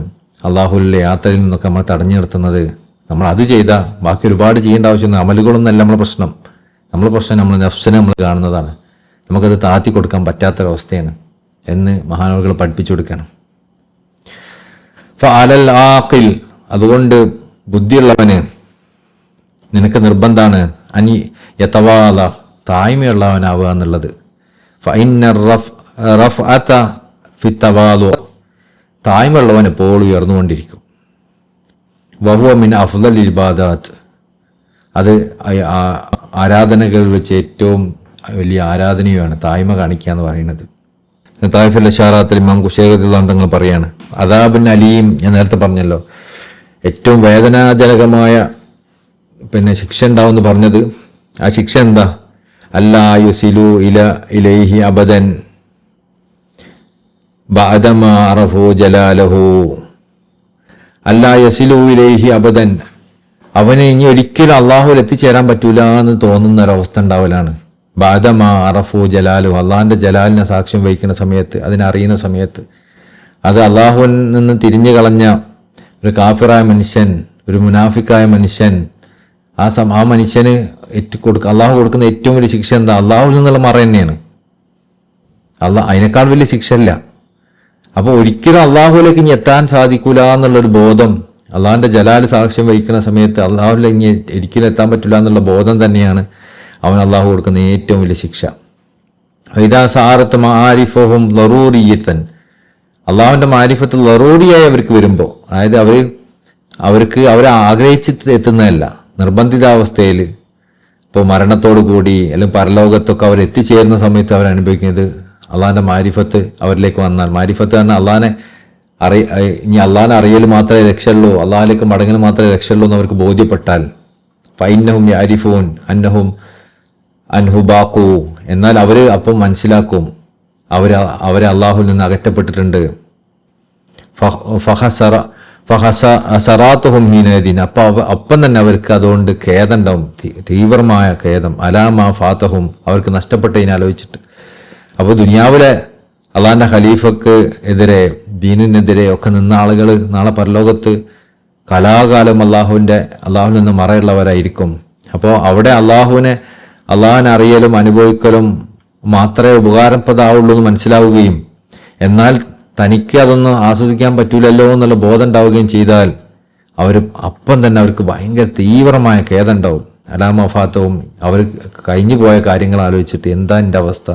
അള്ളാഹുവിലെ യാത്രയിൽ നിന്നൊക്കെ നമ്മൾ തടഞ്ഞു നിർത്തുന്നത്. നമ്മൾ അത് ചെയ്താൽ ബാക്കി ഒരുപാട് ചെയ്യേണ്ട ആവശ്യമൊന്നും, അമലുകളൊന്നല്ല നമ്മളെ പ്രശ്നം. നമ്മളെ പ്രശ്നം നമ്മൾ നഫ്സിനെ നമ്മൾ കാണുന്നതാണ്. നമുക്കത് താത്തി കൊടുക്കാൻ പറ്റാത്തൊരവസ്ഥയാണ് എന്ന് മഹാനവറുകൾ പഠിപ്പിച്ചു കൊടുക്കണം. ഫഅലൽ ആഖിൽ, അതുകൊണ്ട് ബുദ്ധിയുള്ളവന് നിനക്ക് നിർബന്ധമാണ് അനി യതവാല, താഴ്മയുള്ളവനാവുക എന്നുള്ളത്. ഫഇന്ന റഫഅത ഫിത്തവാലു, താഴ്മയുള്ളവൻ എപ്പോൾ ഉയർന്നുകൊണ്ടിരിക്കും. വഹുവ മിൻ അഫ്ളൽ ഇബാദാത്ത്, അത് ആരാധനകൾ വെച്ച് ഏറ്റവും വലിയ ആരാധനയുമാണ് താഴ്മ കാണിക്കുക എന്ന് പറയുന്നത്. തായിഫുൽ ഇഷാറാത്തിൽ ഇമാം ഖുശൈരി റളിയല്ലാഹു തങ്ങൾ പറയാണ്, അദാബുൻ അലീം, ഞാൻ നേരത്തെ പറഞ്ഞല്ലോ, ഏറ്റവും വേദനാജനകമായ ശിക്ഷ ഉണ്ടാവുമെന്ന് പറഞ്ഞത്. ആ ശിക്ഷ എന്താ? അല്ലാ യുസിലു ഇലൈഹി അബദൻ ബഅദമാ അറഫു ജലാലഹു, അല്ലാ യസിലു ഇലൈഹി അബദൻ, അവന് ഇനി ഒരിക്കലും അള്ളാഹുവിൽ എത്തിച്ചേരാൻ പറ്റൂല എന്ന് തോന്നുന്ന ഒരവസ്ഥ ഉണ്ടാവലാണ്. ബഅദമാ അറഫു ജലാലഹു, അള്ളാഹിൻ്റെ ജലാലിനെ സാക്ഷ്യം വഹിക്കുന്ന സമയത്ത്, അതിനറിയുന്ന സമയത്ത്. അത് അള്ളാഹുവിൽ നിന്ന് തിരിഞ്ഞു കളഞ്ഞ ഒരു കാഫിറായ മനുഷ്യൻ, ഒരു മുനാഫിക്കായ മനുഷ്യൻ, ആ മനുഷ്യന് അള്ളാഹു കൊടുക്കുന്ന ഏറ്റവും വലിയ ശിക്ഷ എന്താ? അള്ളാഹുവിൽ നിന്നുള്ള മറ തന്നെയാണ്. അതിനേക്കാൾ വലിയ ശിക്ഷ ഇല്ല. അപ്പോൾ ഒരിക്കലും അള്ളാഹുവിലേക്ക് ഇനി എത്താൻ സാധിക്കൂല എന്നുള്ളൊരു ബോധം, അള്ളാഹിൻ്റെ ജലാല് സാക്ഷ്യം വഹിക്കുന്ന സമയത്ത് അള്ളാഹുവിലേക്ക് ഇനി ഒരിക്കലും എത്താൻ പറ്റില്ല എന്നുള്ള ബോധം തന്നെയാണ് അവൻ അള്ളാഹു കൊടുക്കുന്ന ഏറ്റവും വലിയ ശിക്ഷ. ഇദാ സാറത്ത് മാരിഫഹും ലറൂറിയത്തൻ, അള്ളാഹുവിൻ്റെ മാരിഫത്ത് ലറൂറിയായി അവർക്ക് വരുമ്പോൾ, അതായത് അവർക്ക് അവരെ ആഗ്രഹിച്ച് എത്തുന്നതല്ല, നിർബന്ധിതാവസ്ഥയിൽ, ഇപ്പോൾ മരണത്തോടു കൂടി അല്ലെങ്കിൽ പരലോകത്തൊക്കെ അവർ എത്തിച്ചേരുന്ന സമയത്ത് അവർ അനുഭവിക്കുന്നത് അള്ളാഹിൻ്റെ മാരിഫത്ത് അവരിലേക്ക് വന്നാൽ, മാരിഫത്ത് തന്നെ ഇനി അള്ളാഹിനെ അറിയൽ മാത്രമേ രക്ഷയുള്ളൂ, അള്ളാഹിലേക്ക് മടങ്ങൽ മാത്രമേ രക്ഷയുള്ളൂ എന്ന് അവർക്ക് ബോധ്യപ്പെട്ടാൽ, ഫൈന്നഹും യാരിഫൂൻ അന്നഹും അൻഹുബാക്കു, എന്നാൽ അവർ അപ്പം മനസ്സിലാക്കും അവരെ അള്ളാഹുവിൽ നിന്ന് അകറ്റപ്പെട്ടിട്ടുണ്ട്. ഫഹസറാത്തുഹും ഹീനദീൻ, അപ്പം തന്നെ അവർക്ക് അതുകൊണ്ട് ഖേദമുണ്ടാവും, തീവ്രമായ ഖേദം. അലാമാ ഫാത്തഹും, അവർക്ക് നഷ്ടപ്പെട്ടതിനാലോചിച്ചിട്ട്. അപ്പോൾ ദുനിയാവിലെ അള്ളാഹിൻ്റെ ഖലീഫക്ക് എതിരെ, ദീനിനെതിരെ ഒക്കെ നിന്ന ആളുകൾ നാളെ പരലോകത്ത് കലാകാലം അള്ളാഹുവിൽ നിന്ന് മറയുള്ളവരായിരിക്കും. അപ്പോൾ അവിടെ അള്ളാഹുവിനെ അറിയലും അനുഭവിക്കലും മാത്രമേ ഉപകാരപ്രദമാവുള്ളൂ എന്ന് മനസ്സിലാവുകയും, എന്നാൽ തനിക്ക് അതൊന്നും ആസ്വദിക്കാൻ പറ്റൂലല്ലോ എന്നുള്ള ബോധം ഉണ്ടാവുകയും ചെയ്താൽ അപ്പം തന്നെ അവർക്ക് ഭയങ്കര തീവ്രമായ ഖേദം ഉണ്ടാവും. അലാമഫാത്തവും, അവർ കഴിഞ്ഞു പോയ കാര്യങ്ങൾ ആലോചിച്ചിട്ട് എന്താ എൻ്റെ അവസ്ഥ,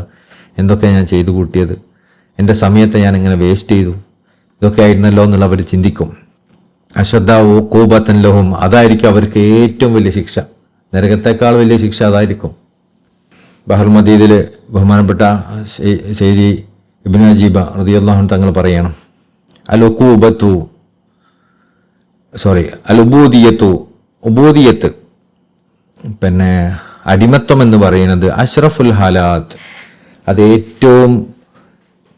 എന്തൊക്കെ ഞാൻ ചെയ്തു കൂട്ടിയത്, എൻ്റെ സമയത്തെ ഞാൻ ഇങ്ങനെ വേസ്റ്റ് ചെയ്തു, ഇതൊക്കെ ആയിരുന്നല്ലോ എന്നുള്ള അവർ ചിന്തിക്കും. അശ്രദ്ധാവോ കൂബത്തൻ ലഹും, അതായിരിക്കും അവർക്ക് ഏറ്റവും വലിയ ശിക്ഷ, നരകത്തേക്കാൾ വലിയ ശിക്ഷ അതായിരിക്കും. ബഹ്റുൽ മദീദിൽ ബഹുമാനപ്പെട്ട ശൈരി ഇബ്നു അജീബ റളിയല്ലാഹു അൻഹു തങ്ങൾ പറയണം, ഉബൂദിയത്ത് അടിമത്വം എന്ന് പറയുന്നത് അഷ്റഫുൽ ഹാലാത്ത്, അത് ഏറ്റവും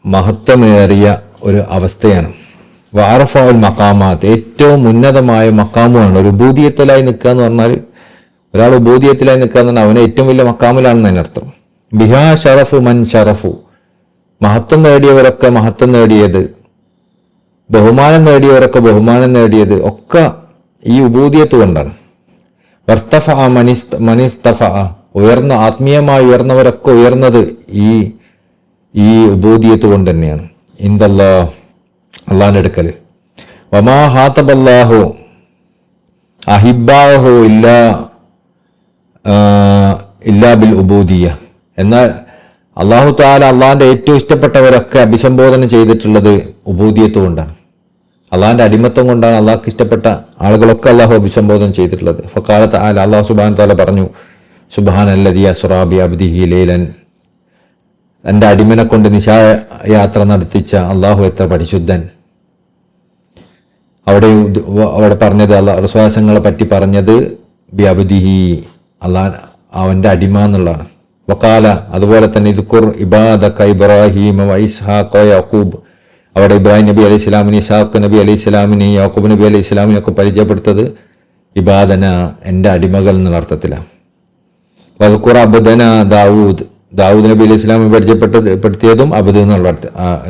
മഹത്വമേറിയ ഒരു അവസ്ഥയാണ്. വാറഫുൽ മഖാമാത്ത്, ഏറ്റവും ഉന്നതമായ മക്കാമുമാണ്. ഒരു ഉബൂദിയത്തിലായി നിൽക്കുക എന്ന് പറഞ്ഞാൽ, ഒരാൾ ഉബൂദിയത്തിലായി നിൽക്കുക എന്ന് പറഞ്ഞാൽ അവനെ ഏറ്റവും വലിയ മക്കാമിലാണെന്ന് അതിനർത്ഥം. ബിഹാ ഷറഫു മൻ ഷറഫു, മഹത്വം നേടിയവരൊക്കെ മഹത്വം നേടിയത്, ബഹുമാനം നേടിയവരൊക്കെ ബഹുമാനം നേടിയത് ഒക്കെ ഈ ഉബൂദിയത്ത് കൊണ്ടാണ്. വർത്തഫ മനിസ്തഫ, ഉയർന്ന ആത്മീയമായി ഉയർന്നവരൊക്കെ ഉയർന്നത് ഈ ഉബൂദിയത്ത് കൊണ്ട് തന്നെയാണ്. ഇന്ദല്ലാഹ്, അള്ളാഹിൻ്റെ അടുക്കൽ. വമാ ഹാതബല്ലാഹു അഹിബ്ബാഹു ഇല്ലാ ബിൽ ഉബൂദിയ, എന്നാൽ അള്ളാഹു തആല അള്ളാഹിൻ്റെ ഏറ്റവും ഇഷ്ടപ്പെട്ടവരൊക്കെ അഭിസംബോധന ചെയ്തിട്ടുള്ളത് ഉബൂദിയത്ത് കൊണ്ടാണ്. അള്ളാഹിൻ്റെ അടിമത്വം കൊണ്ടാണ് അള്ളാഹ്ക്ക് ഇഷ്ടപ്പെട്ട ആളുകളൊക്കെ അള്ളാഹു അഭിസംബോധന ചെയ്തിട്ടുള്ളത്. ഫഖാല തആല, അള്ളാഹു സുബ്ഹാനഹു തആല പറഞ്ഞു, സുബ്ഹാനല്ലദീ അസ്റാ ബിഅബ്ദിഹി ലൈലൻ, എൻ്റെ അടിമനെ കൊണ്ട് നിശായാത്ര നടത്തിച്ച അള്ളാഹു എത്ര പരിശുദ്ധൻ. അവിടെ പറഞ്ഞത് വിശ്വാസങ്ങളെ പറ്റി പറഞ്ഞത് ബിഅബ്ദിഹി, അള്ളാഹ് അവൻ്റെ അടിമ എന്നുള്ളതാണ്. വഖാല, അതുപോലെ തന്നെ ഇദ്കുർ ഇബാദക ഇബ്രാഹീമ വ ഇസ്ഹാഖ യാക്കൂബ്, അവിടെ ഇബ്രാഹിം നബി അലൈഹി സ്വലാമിനെ, ഇസ്ഹാഖ് നബി അലൈഹി സ്വലാമിനെ, യാക്കൂബ് നബി അലൈഹി സ്വലാമിനെയൊക്കെ പരിചയപ്പെടുത്തത് ഇബാദന, എൻ്റെ അടിമകൾ എന്നുള്ള അർത്ഥത്തിലാണ്. വദ്കുർ അബ്ദന ദാവൂദ്, ദാവൂദ് നബി അലൈഹി സ്വലാമെ പരിചയപ്പെടുത്തിയതും അബ്ദ് എന്നുള്ള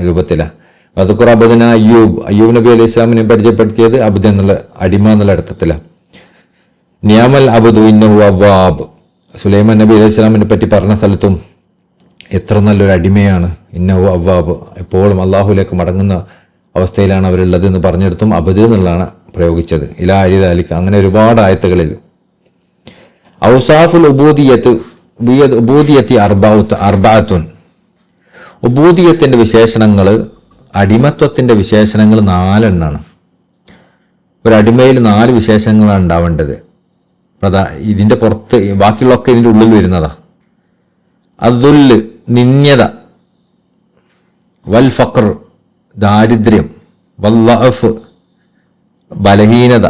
രൂപത്തിലാണ്. വദ്കുർ അബ്ദന അയ്യൂബ്, അയ്യൂബ് നബി അലൈഹി സ്വലാമിനെ പരിചയപ്പെടുത്തിയത് അബ്ദ് എന്നുള്ള അടിമ എന്നുള്ള അർത്ഥത്തിലാണ്. നിയമൽ അബ്ദു ഇന്നഹു അവ്വാബ്, സുലൈമാൻ നബി അലൈഹി സ്വലാമിനെ പറ്റി പറഞ്ഞ സ്ഥലത്തും എത്ര നല്ലൊരു അടിമയാണ്, ഇന്നഹു അവ്വാബ്, എപ്പോഴും അള്ളാഹുലേക്ക് മടങ്ങുന്ന അവസ്ഥയിലാണ് അവരുള്ളത് എന്ന് പറഞ്ഞെടുത്തും അബ്ദ് എന്നുള്ളതാണ് പ്രയോഗിച്ചത്. ഇലാ അലിദാലിക്ക്, അങ്ങനെ ഒരുപാട് ആയത്തുകളിൽ. ഔസാഫുൽ ഉബൂദിയത്തി അർബഅത്തുൻ, ഉബൂദിയത്തിൻ്റെ വിശേഷണങ്ങൾ, അടിമത്വത്തിൻ്റെ വിശേഷണങ്ങൾ 4 എണ്ണമാണ്. ഒരു അടിമയിൽ 4 വിശേഷങ്ങളാണ് ഉണ്ടാവേണ്ടത്. ഇതിൻ്റെ പുറത്ത് ബാക്കിയുള്ളതൊക്കെ ഇതിൻ്റെ ഉള്ളിൽ വരുന്നതാ. അദ്ദുല്ല്, നിന്യത, വൽ ഫഖർ, ദാരിദ്ര്യം, വൽ ലഅഫ്, ബലഹീനത,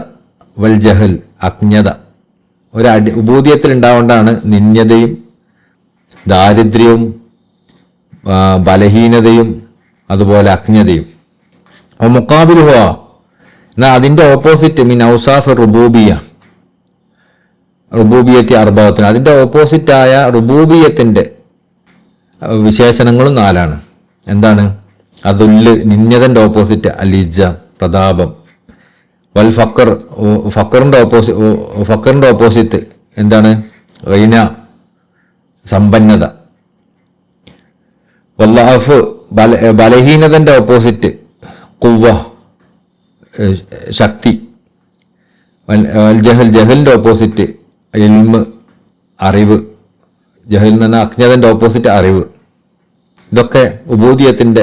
വൽ ജഹൽ, അജ്ഞത. ഒരു ഉബൂദിയത്തിൽ ഉണ്ടാവേണ്ടതാണ് നിന്യതയും ദാരിദ്ര്യവും ബലഹീനതയും അതുപോലെ അജ്ഞതയും. മുഖാബിലുഹ, എന്നാൽ അതിൻ്റെ ഓപ്പോസിറ്റ് മിൻ ഔസാഫ് റുബൂബിയത്തി അർബഅത്തുൻ, അതിൻ്റെ ഓപ്പോസിറ്റായ റുബൂബിയത്തിൻ്റെ വിശേഷണങ്ങളും 4 എന്താണ്? അതുല്ല്, നിന്യതൻ്റെ ഓപ്പോസിറ്റ് അലിജ, പ്രതാപം. വൽ ഫക്കർ, ഫക്കറിൻ്റെ ഓപ്പോസിറ്റ് എന്താണ്? റൈന, സമ്പന്നത. വല്ലഅഫ്, ബലഹീനതൻ്റെ ഓപ്പോസിറ്റ് ഖുവ്വ, ശക്തി. വൽ ജഹൽ, ജഹലിൻ്റെ ഓപ്പോസിറ്റ് ഇൽമ്, അറിവ്. ജഹൽ എന്ന് പറഞ്ഞാൽ അജ്ഞതൻ്റെ ഓപ്പോസിറ്റ് അറിവ്. ഇതൊക്കെ ഉബൂദിയത്തിൻ്റെ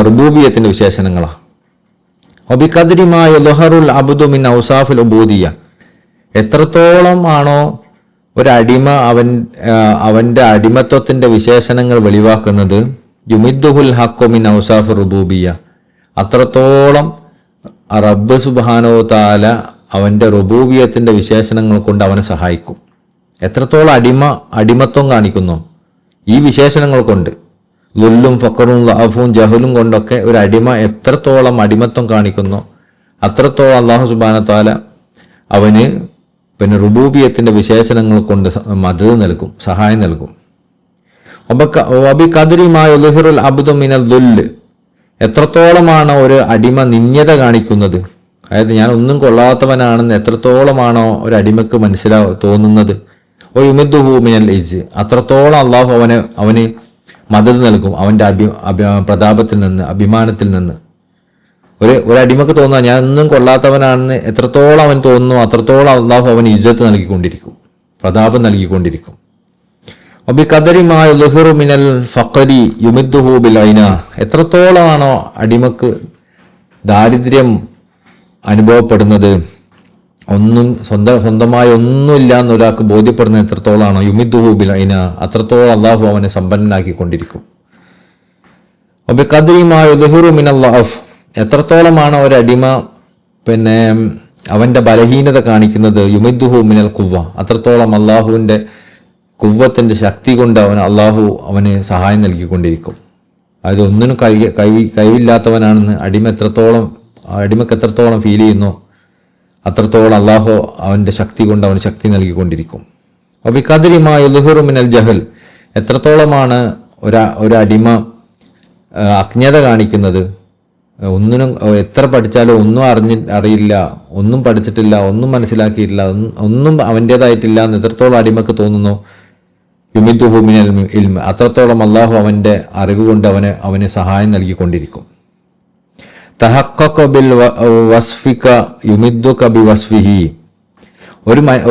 റുബൂബിയത്തിൻ്റെ വിശേഷണങ്ങളാണ്. ഒബിഖദ്രിമായ ലൊഹറുൽ അബ്ദു മിൻ ഔസാഫിൽ ഉബൂദിയ, എത്രത്തോളം ആണോ ഒരു അടിമ അവൻ്റെ അടിമത്വത്തിൻ്റെ വിശേഷണങ്ങൾ വെളിവാക്കുന്നത്, യുമിദ്ദുഹുൽ ഹഖു മിൻ ഔസാഫ് റുബൂബിയ, അത്രത്തോളം റബ്ബ് സുബ്ഹാനഹു തആല അവൻ്റെ റുബൂബിയത്തിൻ്റെ വിശേഷണങ്ങൾ കൊണ്ട് അവനെ സഹായിക്കും. എത്രത്തോളം അടിമത്വം കാണിക്കുന്നു ഈ വിശേഷണങ്ങൾ കൊണ്ട്, ലുല്ലും ഫക്കറും ലഅഫും ജഹലും കൊണ്ടൊക്കെ ഒരു അടിമ എത്രത്തോളം അടിമത്വം കാണിക്കുന്നു അത്രത്തോളം അല്ലാഹു സുബ്ഹാനഹു തആല അവന് പിന്നെ റുബൂബിയത്തിൻ്റെ വിശേഷണങ്ങൾ കൊണ്ട് മദദ് നൽകും, സഹായം നൽകും. വബി ഖദ്രി മാ യുദ്ഹിറുൽ അബ്ദു മിനൽ ദുല്ല്, എത്രത്തോളമാണോ ഒരു അടിമ നിന്യത കാണിക്കുന്നത്, അതായത് ഞാൻ ഒന്നും കൊള്ളാത്തവനാണെന്ന് എത്രത്തോളമാണോ ഒരു അടിമക്ക് തോന്നുന്നത്, ഓ യുമിദ്ദുഹു മിനൽ ഇസ്, അത്രത്തോളം അള്ളാഹു അവന് മദദ് നൽകും അവൻ്റെ പ്രതാപത്തിൽ നിന്ന്, അഭിമാനത്തിൽ നിന്ന്. ഒരു അടിമക്ക് തോന്നുക ഞാൻ ഒന്നും കൊള്ളാത്തവനാണെന്ന് എത്രത്തോളം അവൻ തോന്നുന്നു അത്രത്തോളം അള്ളാഹു അവന് ഇജ്ജത്ത് നൽകിക്കൊണ്ടിരിക്കും, പ്രതാപം നൽകിക്കൊണ്ടിരിക്കും. ഒബി ഖദരി മാ യുദ്ഹിറു മിനൽ ഫഖരി യുമിദ്ദുഹു ബിൽ ഐന, എത്രത്തോളമാണോ അടിമക്ക് ദാരിദ്ര്യം അനുഭവപ്പെടുന്നത്, ഒന്നും സ്വന്തമായി ഒന്നുമില്ല എന്നൊരാൾക്ക് ബോധ്യപ്പെടുന്ന എത്രത്തോളമാണോ യുമിദ്ദുഹു ബിൽ ഐന, അത്രത്തോളം അള്ളാഹു അവനെ സമ്പന്നനാക്കിക്കൊണ്ടിരിക്കും. ഒബി ഖദ്രി മാ യുദ്ഹിറു മിനൽ ലഅഫ്, എത്രത്തോളമാണ് ഒരടിമ പിന്നെ അവൻ്റെ ബലഹീനത കാണിക്കുന്നത്, യുമിദ്ദുഹു മിനൽ ഖുവ്വ, അത്രത്തോളം അള്ളാഹുവിൻ്റെ കുവ്വത്തിൻ്റെ ശക്തി കൊണ്ട് അള്ളാഹു അവന് സഹായം നൽകിക്കൊണ്ടിരിക്കും. അതായത് ഒന്നിനും കഴിവില്ലാത്തവനാണെന്ന് അടിമക്ക് എത്രത്തോളം ഫീൽ ചെയ്യുന്നു അത്രത്തോളം അള്ളാഹു അവൻ്റെ ശക്തി കൊണ്ട് അവന് ശക്തി നൽകിക്കൊണ്ടിരിക്കും. അപ്പോൾ ഈ ഖദ്രി മാ യുദ്ഹിറു മിനൽ ജഹൽ, എത്രത്തോളമാണ് ഒരു അടിമ അജ്ഞത കാണിക്കുന്നത്, ഒന്നിനും എത്ര പഠിച്ചാലും ഒന്നും അറിയില്ല, ഒന്നും പഠിച്ചിട്ടില്ല, ഒന്നും മനസ്സിലാക്കിയിട്ടില്ല, ഒന്നും അവൻ്റേതായിട്ടില്ല എന്ന് എത്രത്തോളം അടിമക്ക് തോന്നുന്നു, യുമിദ്ദുഹു മിനൽ ഇൽമ്, അത്രത്തോളം അള്ളാഹു അവൻ്റെ അറിവ് കൊണ്ട് അവന് സഹായം നൽകിക്കൊണ്ടിരിക്കും. തഹഖഖ ബിൽ വസ്ഫിക യുമിദ്ദുക ബി വസ്ഫിഹി,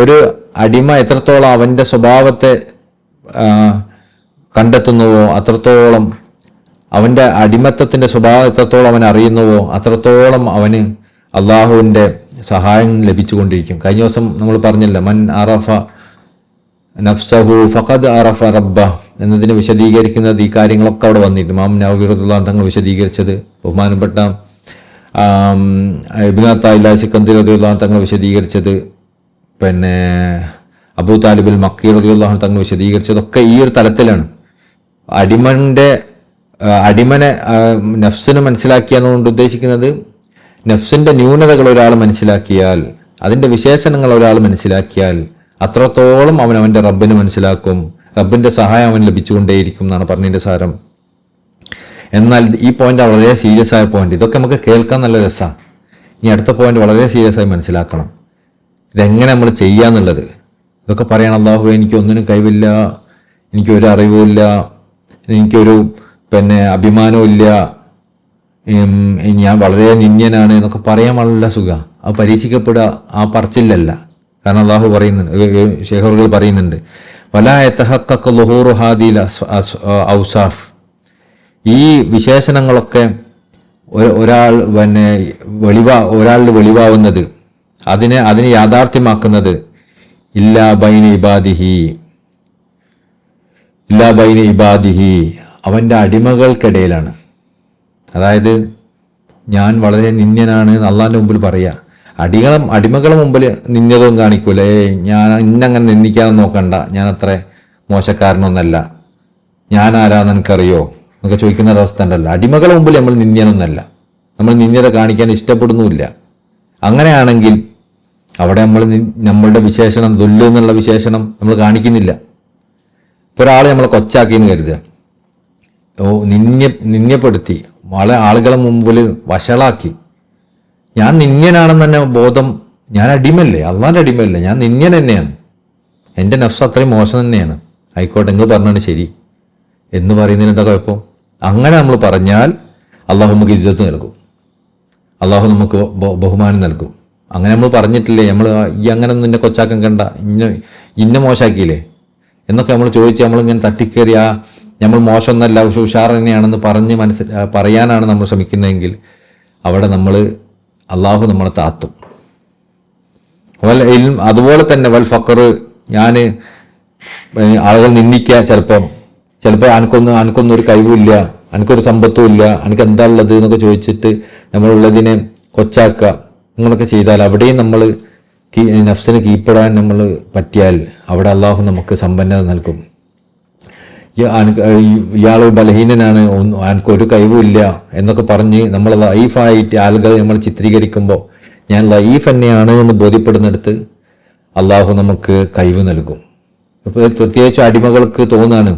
ഒരു അടിമ എത്രത്തോളം അവൻ്റെ സ്വഭാവത്തെ കണ്ടെത്തുന്നുവോ അത്രത്തോളം അവൻ്റെ അടിമത്തത്തിൻ്റെ സ്വഭാവം എത്രത്തോളം അവൻ അറിയുന്നുവോ അത്രത്തോളം അവന് അള്ളാഹുവിൻ്റെ സഹായം ലഭിച്ചുകൊണ്ടിരിക്കും. കഴിഞ്ഞ ദിവസം നമ്മൾ പറഞ്ഞില്ല, മൻ അറഫ നഫ്സഹു ഫഖദ് അറഫ റബ്ബ എന്നതിനെ വിശദീകരിക്കുന്നത് ഈ കാര്യങ്ങളൊക്കെ അവിടെ വന്നിട്ട് ഇമാം നവവി റളിയല്ലാഹു തങ്ങൾ വിശദീകരിച്ചത്, ബഹുമാനപ്പെട്ട ഇബ്നു അത്താഇല്ലാ സിക്കന്ദരി റളിയല്ലാഹു തങ്ങൾ വിശദീകരിച്ചത്, പിന്നെ അബൂ താലിബുൽ മക്കി റളിയല്ലാഹു തങ്ങൾ വിശദീകരിച്ചതൊക്കെ ഈ ഒരു തലത്തിലാണ്. അടിമനെ നഫ്സിനെ മനസ്സിലാക്കിയെന്നുകൊണ്ട് ഉദ്ദേശിക്കുന്നത്, നഫ്സിൻ്റെ ന്യൂനതകൾ ഒരാൾ മനസ്സിലാക്കിയാൽ, അതിൻ്റെ വിശേഷണങ്ങൾ ഒരാൾ മനസ്സിലാക്കിയാൽ അത്രത്തോളം അവൻ അവൻ്റെ റബ്ബിനെ മനസ്സിലാക്കും, റബ്ബിൻ്റെ സഹായം അവൻ ലഭിച്ചുകൊണ്ടേയിരിക്കും എന്നാണ് പറഞ്ഞതിൻ്റെ സാരം. എന്നാൽ ഈ പോയിന്റ് വളരെ സീരിയസ് ആയ പോയിന്റ്. ഇതൊക്കെ നമുക്ക് കേൾക്കാൻ നല്ല രസമാണ്. ഇനി അടുത്ത പോയിന്റ് വളരെ സീരിയസ് ആയി മനസ്സിലാക്കണം. ഇതെങ്ങനെ നമ്മൾ ചെയ്യാന്നുള്ളത്. ഇതൊക്കെ പറയാൻ അല്ലാഹു എനിക്കൊന്നിനും കഴിവില്ല, എനിക്കൊരു അറിവുമില്ല, എനിക്കൊരു അഭിമാനവും ഇല്ല, ഞാൻ വളരെ നിന്ദ്യനാണ് എന്നൊക്കെ പറയാൻ വളരെ സുഖമാണ്. അത് പരീക്ഷിക്കപ്പെടുക ആ പറച്ചിലല്ല. കാരണം അല്ലാഹു പറയുന്നുണ്ട്, ശേഖറുകൾ പറയുന്നുണ്ട്, വലാ യതഹഖഖു ളുഹൂറു ഹാദിൽ ഔസാഫ്. ഈ വിശേഷണങ്ങളൊക്കെ ഒരാളിൽ വെളിവാവുന്നത്, അതിനെ യാഥാർത്ഥ്യമാക്കുന്നത് ഇല്ലാ ബൈന ഇബാദിഹി അവൻ്റെ അടിമകൾക്കിടയിലാണ്. അതായത് ഞാൻ വളരെ നിന്ദ്യനാണ് അള്ളാഹിൻ്റെ മുമ്പിൽ പറയുക. അടിമകളെ മുമ്പിൽ നിന്ദ്യതവും കാണിക്കൂല, ഞാൻ ഇന്നങ്ങനെ നിന്ദിക്കാതെ നോക്കണ്ട, ഞാൻ അത്ര മോശക്കാരനൊന്നല്ല, ഞാൻ ആരാന്ന് എനിക്കറിയോ എന്നൊക്കെ ചോദിക്കുന്ന ഒരവസ്ഥ ഉണ്ടല്ലോ. അടിമകളെ മുമ്പിൽ നമ്മൾ നിന്ദ്യനൊന്നല്ല, നമ്മൾ നിന്ദ്യത കാണിക്കാൻ ഇഷ്ടപ്പെടുന്നുമില്ല. അങ്ങനെയാണെങ്കിൽ അവിടെ നമ്മളുടെ വിശേഷണം ദുല്ല് എന്നുള്ള വിശേഷണം നമ്മൾ കാണിക്കുന്നില്ല. ഇപ്പോൾ ഒരാൾ നമ്മളെ കൊച്ചാക്കിയെന്ന് കരുതുക, നിന്ദ്യപ്പെടുത്തി ആളുകളെ മുമ്പിൽ വഷളാക്കി, ഞാൻ നിന്ദ്യനാണെന്ന് തന്നെ ബോധം, ഞാൻ അടിമല്ലേ, അള്ളാൻ്റെ അടിമല്ലേ, ഞാൻ നിന്ദ്യൻ തന്നെയാണ്, എൻ്റെ നഫ്സ് അത്രയും മോശം തന്നെയാണ്, ആയിക്കോട്ടെ നിങ്ങൾ പറഞ്ഞാണ് ശരി എന്ന് പറയുന്നതിന് എന്താ കുഴപ്പം? അങ്ങനെ നമ്മൾ പറഞ്ഞാൽ അള്ളാഹു നമുക്ക് ഇജ്ജത്ത് നൽകും, അള്ളാഹു നമുക്ക് ബഹുമാനം നൽകും. അങ്ങനെ നമ്മൾ പറഞ്ഞിട്ടില്ലേ, നമ്മൾ ഈ അങ്ങനെ നിന്നെ കൊച്ചാക്കം കണ്ട, ഇന്ന മോശാക്കിയില്ലേ എന്നൊക്കെ നമ്മൾ ചോദിച്ച് നമ്മളിങ്ങനെ തട്ടിക്കേറി നമ്മൾ മോശമൊന്നല്ല ഉഷാർ തന്നെയാണെന്ന് പറയാനാണ് നമ്മൾ ശ്രമിക്കുന്നതെങ്കിൽ അവിടെ അള്ളാഹു നമ്മളെ താത്തും. അതുപോലെ തന്നെ വൽ ഫഖർ, ഞാൻ ആളുകൾ നിന്ദിക്കുക, ചിലപ്പോൾ അനക്കൊന്നും ഒരു കഴിവുമില്ല, അനക്കൊരു സമ്പത്തും ഇല്ല, അനക്ക് എന്താ ഉള്ളത് എന്നൊക്കെ ചോദിച്ചിട്ട് നമ്മളുള്ളതിനെ കൊച്ചാക്കുക, നിങ്ങളൊക്കെ ചെയ്താൽ അവിടെയും നമ്മൾ നഫ്സിന് കീഴ്പ്പെടാൻ നമ്മൾ പറ്റിയാൽ അവിടെ അള്ളാഹു നമുക്ക് സമ്പന്നത നൽകും. ഇയാൾ ബലഹീനനാണ്, എനിക്കൊരു കഴിവുമില്ല എന്നൊക്കെ പറഞ്ഞ് നമ്മൾ ലൈഫായിട്ട് ആളുകൾ നമ്മൾ ചിത്രീകരിക്കുമ്പോൾ ഞാൻ ലൈഫ് തന്നെയാണ് എന്ന് ബോധ്യപ്പെടുന്നിടത്ത് അള്ളാഹു നമുക്ക് കഴിവ് നൽകും. ഇപ്പോൾ പ്രത്യേകിച്ച് അടിമകൾക്ക് തോന്നാണ്,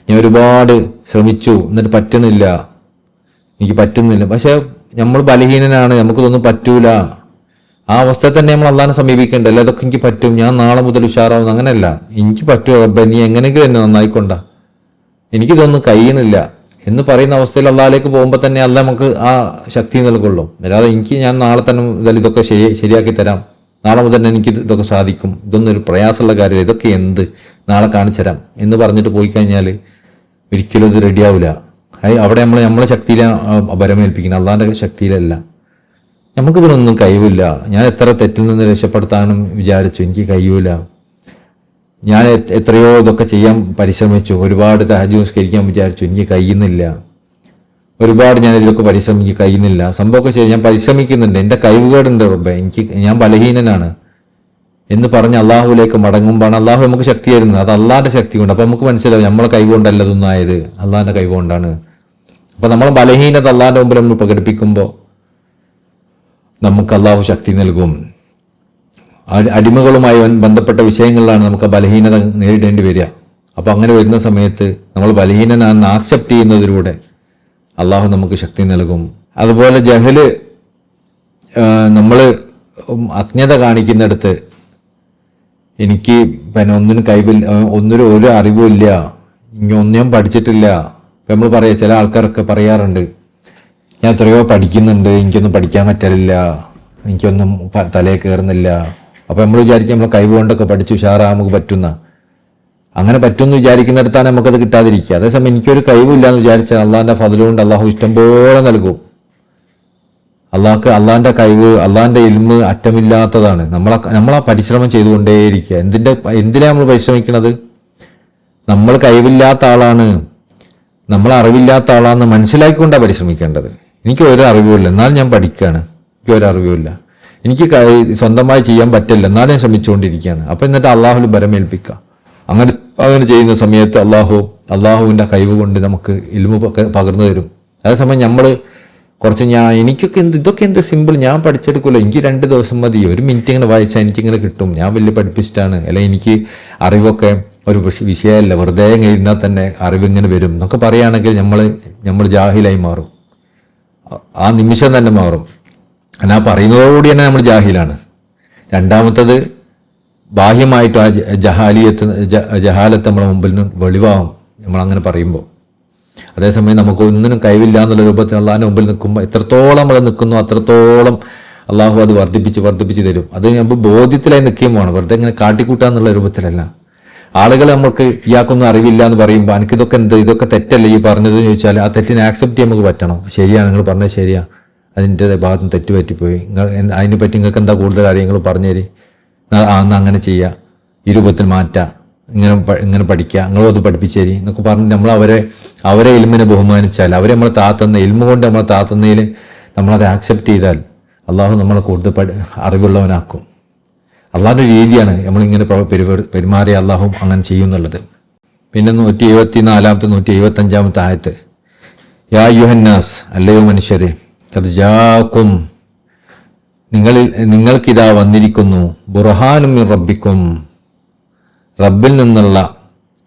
ഞാൻ ഒരുപാട് ശ്രമിച്ചു എന്നിട്ട് പറ്റണില്ല, എനിക്ക് പറ്റുന്നില്ല. പക്ഷെ നമ്മൾ ബലഹീനനാണ്, നമുക്കിതൊന്നും പറ്റൂല. ആ അവസ്ഥ തന്നെ നമ്മൾ അള്ളാഹിനെ സമീപിക്കേണ്ട. അല്ല ഇതൊക്കെ എനിക്ക് പറ്റും, ഞാൻ നാളെ മുതൽ ഉഷാറാവുന്നു, അങ്ങനെയല്ല. എനിക്ക് പറ്റുമോ റബ്ബേ, നീ എങ്ങനെയെങ്കിലും എന്നെ നന്നായിക്കൊണ്ട, എനിക്കിതൊന്നും കഴിയണില്ല എന്ന് പറയുന്ന അവസ്ഥയിൽ അള്ളാഹിലേക്ക് പോകുമ്പോൾ തന്നെ അള്ളാഹ് നമുക്ക് ആ ശക്തി നൽകുള്ളൂ. അല്ലാതെ ഞാൻ നാളെ തന്നെ ഇതൊക്കെ ശരിയാക്കി തരാം, നാളെ മുതൽ തന്നെ എനിക്ക് ഇതൊക്കെ സാധിക്കും, ഇതൊന്നും ഒരു പ്രയാസമുള്ള കാര്യമില്ല, ഇതൊക്കെ നാളെ കാണിച്ചു തരാം എന്ന് പറഞ്ഞിട്ട് പോയി കഴിഞ്ഞാൽ ഒരിക്കലും ഇത് റെഡിയാവില്ല. അവിടെ നമ്മളെ ശക്തിയിൽ ബലമേൽപ്പിക്കണം, അള്ളാഹിൻ്റെ ശക്തിയിലല്ല. നമുക്കിതിനൊന്നും കഴിവില്ല, ഞാൻ എത്ര തെറ്റിൽ നിന്ന് രക്ഷപ്പെടുത്താനും വിചാരിച്ചു, എനിക്ക് കഴിയൂല, ഞാൻ എത്രയോ ഇതൊക്കെ ചെയ്യാൻ പരിശ്രമിച്ചു, ഒരുപാട് തഹജ്ജുദ് നിസ്കരിക്കാൻ വിചാരിച്ചു, എനിക്ക് കഴിയുന്നില്ല, ഒരുപാട് ഞാൻ ഇതിലൊക്കെ പരിശ്രമിക്ക് കഴിയുന്നില്ല. സംഭവമൊക്കെ ശരി, ഞാൻ പരിശ്രമിക്കുന്നുണ്ട്, എൻ്റെ കഴിവുകേടുണ്ട് റബ്ബേ, ഞാൻ ബലഹീനനാണ് എന്ന് പറഞ്ഞ് അള്ളാഹുവിലേക്ക് മടങ്ങുമ്പോഴാണ് അള്ളാഹു നമുക്ക് ശക്തി തരുന്നത്. അത് അള്ളാഹിൻ്റെ ശക്തി കൊണ്ട്. അപ്പം നമുക്ക് മനസ്സിലാവും നമ്മളെ കൈകൊണ്ടല്ല ഇതൊന്നും ആയത്, അള്ളാഹിൻ്റെ കൈകൊണ്ടാണ്. അപ്പം നമ്മൾ ബലഹീനത അള്ളാഹിൻ്റെ മുമ്പിൽ നമ്മൾ പ്രകടിപ്പിക്കുമ്പോൾ നമുക്ക് അള്ളാഹു ശക്തി നൽകും. അടിമകളുമായി ബന്ധപ്പെട്ട വിഷയങ്ങളിലാണ് നമുക്ക് ബലഹീനത നേരിടേണ്ടി വരിക. അപ്പം അങ്ങനെ വരുന്ന സമയത്ത് നമ്മൾ ബലഹീനനാണെന്ന് ആക്സെപ്റ്റ് ചെയ്യുന്നതിലൂടെ അള്ളാഹു നമുക്ക് ശക്തി നൽകും. അതുപോലെ ജഹല്, നമ്മൾ അജ്ഞത കാണിക്കുന്നിടത്ത് എനിക്ക് ഒന്നിനും കഴിവില്ല, ഒരു അറിവുമില്ല, ഒന്നും പഠിച്ചിട്ടില്ല. ഇപ്പം നമ്മൾ പറയാം, ചില ആൾക്കാരൊക്കെ പറയാറുണ്ട്, ഞാൻ എത്രയോ പഠിക്കുന്നുണ്ട്, എനിക്കൊന്നും പഠിക്കാൻ പറ്റലില്ല, എനിക്കൊന്നും തലയിൽ കയറുന്നില്ല. അപ്പോൾ നമ്മൾ വിചാരിക്കും നമ്മൾ കഴിവ് കൊണ്ടൊക്കെ പഠിച്ച് ഉഷാറാ നമുക്ക് പറ്റുന്ന. അങ്ങനെ പറ്റുമെന്ന് വിചാരിക്കുന്നിടത്താണ് നമുക്കത് കിട്ടാതിരിക്കുക. അതേസമയം എനിക്കൊരു കഴിവില്ല എന്ന് വിചാരിച്ചാൽ അള്ളാഹിൻ്റെ ഫضലുകൊണ്ട് അള്ളാഹു ഇഷ്ടംപോലെ നൽകും. അള്ളാഹിൻ്റെ കഴിവ്, അള്ളാഹിൻ്റെ ഇൽമ് അറ്റമില്ലാത്തതാണ്. നമ്മളാ പരിശ്രമം ചെയ്തുകൊണ്ടേയിരിക്കുക. എന്തിനാണ് നമ്മൾ പരിശ്രമിക്കുന്നത്? നമ്മൾ കഴിവില്ലാത്ത ആളാണ്, നമ്മൾ അറിവില്ലാത്ത ആളാണെന്ന് മനസ്സിലാക്കിക്കൊണ്ടാണ് പരിശ്രമിക്കേണ്ടത്. എനിക്ക് ഒരു അറിവുമില്ല, എന്നാലും ഞാൻ പഠിക്കുകയാണ്. എനിക്ക് ഒരു അറിവുമില്ല, എനിക്ക് സ്വന്തമായി ചെയ്യാൻ പറ്റില്ല, എന്നാലും ഞാൻ ശ്രമിച്ചുകൊണ്ടിരിക്കുകയാണ്. അപ്പം എന്നിട്ട് അള്ളാഹുവിൽ ബരമേൽപ്പിക്കുക. അങ്ങനെ ചെയ്യുന്ന സമയത്ത് അള്ളാഹുവിൻ്റെ കഴിവ് കൊണ്ട് നമുക്ക് ഇൽമു പകർന്നു തരും. അതേസമയം നമ്മൾ കുറച്ച് ഇതൊക്കെ എന്ത് സിമ്പിൾ, ഞാൻ പഠിച്ചെടുക്കില്ല, എനിക്ക് 2 ദിവസം മതി, 1 മിനിറ്റ് ഇങ്ങനെ വായിച്ചാൽ എനിക്കിങ്ങനെ കിട്ടും, ഞാൻ വലിയ പഠിപ്പിച്ചിട്ടാണ്, അല്ലെങ്കിൽ എനിക്ക് അറിവൊക്കെ ഒരു വിഷയമല്ല, വെറുതെ ഇരുന്നാൽ തന്നെ അറിവിങ്ങനെ വരും എന്നൊക്കെ പറയുകയാണെങ്കിൽ നമ്മൾ ജാഹിലായി മാറും. ആ നിമിഷം തന്നെ മാറും. എന്നാൽ പറയുന്നതോടുകൂടി തന്നെ നമ്മൾ ജാഹിലാണ്. രണ്ടാമത്തത് ബാഹ്യമായിട്ടും ആ ജഹാലത്ത് നമ്മളെ മുമ്പിൽ നിന്ന് വെളിവാകും നമ്മളങ്ങനെ പറയുമ്പോൾ. അതേസമയം നമുക്ക് ഒന്നിനും കഴിവില്ല എന്നുള്ള രൂപത്തിൽ അള്ളാഹിൻ്റെ മുമ്പിൽ നിൽക്കുമ്പോൾ എത്രത്തോളം നമ്മൾ നിൽക്കുന്നു അത്രത്തോളം അള്ളാഹു അത് വർദ്ധിപ്പിച്ച് തരും. അത് നമ്മൾ ബോധ്യത്തിലായി നിൽക്കുകയും വേണം, വെറുതെ ഇങ്ങനെ കാട്ടിക്കൂട്ടാന്നുള്ള രൂപത്തിലല്ല. ആളുകൾ നമുക്ക് ഇയാൾക്കൊന്നും അറിവില്ല എന്ന് പറയുമ്പോൾ എനിക്കിതൊക്കെ ഇതൊക്കെ തെറ്റല്ലേ ഈ പറഞ്ഞത് ചോദിച്ചാൽ ആ തെറ്റിനെ ആക്സെപ്റ്റ് ചെയ്യാൻ നമുക്ക് പറ്റണം. ശരിയാണ്, നിങ്ങൾ പറഞ്ഞത് ശരിയാ, അതിൻ്റെ ഭാഗത്ത് തെറ്റ് പറ്റിപ്പോയി, അതിനെപ്പറ്റി നിങ്ങൾക്ക് എന്താ കൂടുതൽ കാര്യങ്ങൾ പറഞ്ഞുതരി, അന്ന് അങ്ങനെ ചെയ്യുക, ഈ രൂപത്തിൽ മാറ്റുക, ഇങ്ങനെ പഠിക്കുക, നിങ്ങളും അത് പഠിപ്പിച്ചു തരി എന്നൊക്കെ പറഞ്ഞ് നമ്മൾ അവരെ ഇൽമിനെ ബഹുമാനിച്ചാൽ, അവരെ നമ്മൾ ഇൽമ കൊണ്ട് നമ്മളെ താത്തുന്നതിൽ നമ്മളത് ആക്സെപ്റ്റ് ചെയ്താൽ അള്ളാഹു നമ്മളെ കൂടുതൽ അറിവുള്ളവനാക്കും. അള്ളാഹിൻ്റെ രീതിയാണ് നമ്മളിങ്ങനെ പെരുമാറിയ അള്ളാഹു അങ്ങനെ ചെയ്യുന്നുള്ളത്. പിന്നെ 174 175 ആയത്ത്, യാ യുഹന്നാസ്, അല്ലയോ മനുഷ്യരെ, ഖദ് ജാഅക്കും, നിങ്ങൾക്കിതാ വന്നിരിക്കുന്നു, ബുർഹാനും മിൻ റബ്ബിക്കും,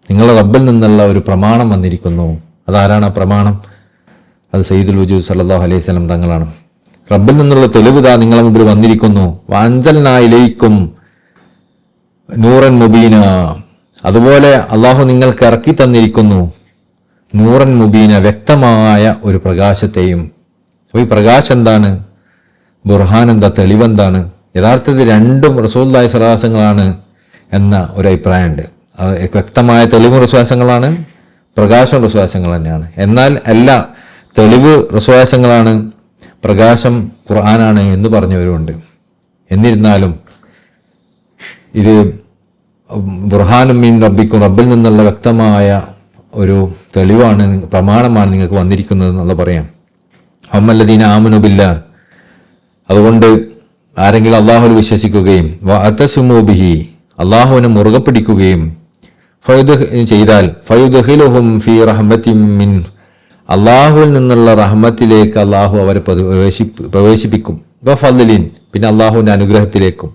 നിങ്ങളുടെ റബ്ബിൽ നിന്നുള്ള ഒരു പ്രമാണം വന്നിരിക്കുന്നു. അതാരാണ് ആ പ്രമാണം? അത് സയ്യിദുൽ വജൂദ് സല്ലല്ലാഹു അലൈഹി വസല്ലം തങ്ങളാണ്. റബ്ബിൽ നിന്നുള്ള തെളിവ് നിങ്ങളുടെ മുമ്പിൽ വന്നിരിക്കുന്നു. വഅൻസൽനാ ഇലൈക്കും നൂറൻ മുബീന, അതുപോലെ അള്ളാഹു നിങ്ങൾക്ക് ഇറക്കി തന്നിരിക്കുന്നു നൂറൻ മുബീന, വ്യക്തമായ ഒരു പ്രകാശത്തെയും. അപ്പോൾ ഈ പ്രകാശം എന്താണ്? ബുർഹാൻ എന്താ? തെളിവെന്താണ്? യഥാർത്ഥത്തിൽ രണ്ടും റസൂലുള്ളാഹി സ്വല്ലല്ലാഹു അലൈഹി വസല്ലങ്ങളാണ് എന്ന ഒരു അഭിപ്രായമുണ്ട്. വ്യക്തമായ തെളിവ് റസൂലുള്ളാഹികളാണ്, പ്രകാശം റസൂലുള്ളാഹികൾ തന്നെയാണ്. എന്നാൽ എല്ലാ തെളിവ് റസൂലുള്ളാഹികളാണ്, പ്രകാശം ഖുർആനാണ് എന്ന് പറഞ്ഞവരുമുണ്ട്. എന്നിരുന്നാലും ഇത് ബുർഹാനും മിൻ റബ്ബിക്കും, റബ്ബിൽ നിന്നുള്ള വ്യക്തമായ ഒരു തെളിവാണ്, പ്രമാണമാണ് നിങ്ങൾക്ക് വന്നിരിക്കുന്നത് എന്നുള്ള പറയാം. അമ്മല്ലദീന ആമനു ബില്ലാഹ്, അതുകൊണ്ട് ആരെങ്കിലും അള്ളാഹുവിൽ വിശ്വസിക്കുകയും വഅതസിമു ബിഹി, അള്ളാഹുവിനെ മുറുകെ പിടിക്കുകയും ചെയ്താൽ ഫയുദ്ഖിലുഹും ഫീ റഹ്മത്തിൻ മിൻ, അള്ളാഹുവിൽ നിന്നുള്ള റഹ്മത്തിലേക്ക് അള്ളാഹു അവരെ പ്രവേശിപ്പിക്കും. വഫദ്ലിൻ, പിന്നെ അള്ളാഹുവിൻ്റെ അനുഗ്രഹത്തിലേക്കും.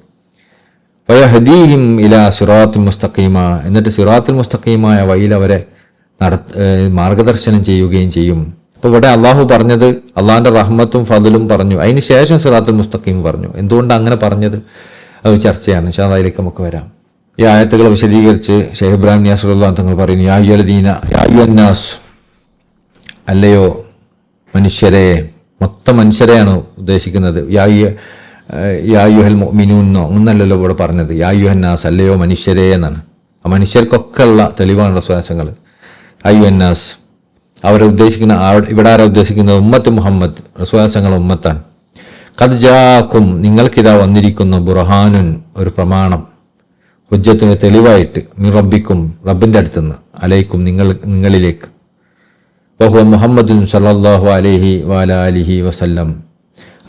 വയഹദീഹിം ഇലാ സിറാത്തുൽ മുസ്തഖീമ, എന്നിട്ട് സിറാത്തുൽ മുസ്തഖീമായ വഴിയിൽ അവരെ മാർഗദർശനം ചെയ്യുകയും ചെയ്യും. അപ്പോൾ ഇവിടെ അള്ളാഹു പറഞ്ഞത് അള്ളാഹിൻ്റെ റഹ്മത്തും ഫദ്ലും പറഞ്ഞു, അതിന് ശേഷം സിറാത്തുൽ മുസ്തഖീം പറഞ്ഞു. എന്തുകൊണ്ടാണ് അങ്ങനെ പറഞ്ഞത്? അത് ചർച്ചയാണ്. ഇൻഷാ അല്ലാഹ് അതിലേക്ക് നമുക്ക് വരാം. ഈ ആയത്തുകൾ വിശദീകരിച്ച് ഷെയ്ഖ് ഇബ്രാഹിം നിയാസ് റളിയല്ലാഹു തങ്ങൾ പറയുന്നു, യാ അയ്യുഹന്നാസ്, അല്ലയോ മനുഷ്യരെ, മൊത്തം മനുഷ്യരെയാണ് ഉദ്ദേശിക്കുന്നത്. യാ അയ്യുഹൽ മുഅ്മിനൂന്നോ ഒന്നല്ലല്ലോ ഇവിടെ പറഞ്ഞത്. യാ അയ്യുഹന്നാസ്, അല്ലയോ മനുഷ്യരെ എന്നാണ്. ആ മനുഷ്യർക്കൊക്കെ ഉള്ള തെളിവാണ് റസൂലുള്ളാഹികൾ. അയ്യുഹന്നാസ് അവരെ ഉദ്ദേശിക്കുന്ന, ഇവിടെ ആരാ ഉദ്ദേശിക്കുന്നത്? ഉമ്മത്ത് മുഹമ്മദ്, റസൂലുള്ളാഹികളുടെ ഉമ്മത്താണ്. ഖദ് ജാഅക്കും, നിങ്ങൾക്കിതാ വന്നിരിക്കുന്നു, ബുർഹാനുൻ, ഒരു പ്രമാണം, ഹുജ്ജത്തിന് തെളിവായിട്ട്, മിൻ റബ്ബിക്കും, റബ്ബിൻ്റെ അടുത്തുനിന്ന്, അലൈക്കും, നിങ്ങളിലേക്ക്, വഹുവ മുഹമ്മദുൻ സല്ലല്ലാഹു അലൈഹി വഅലാ ആലിഹി വസല്ലം,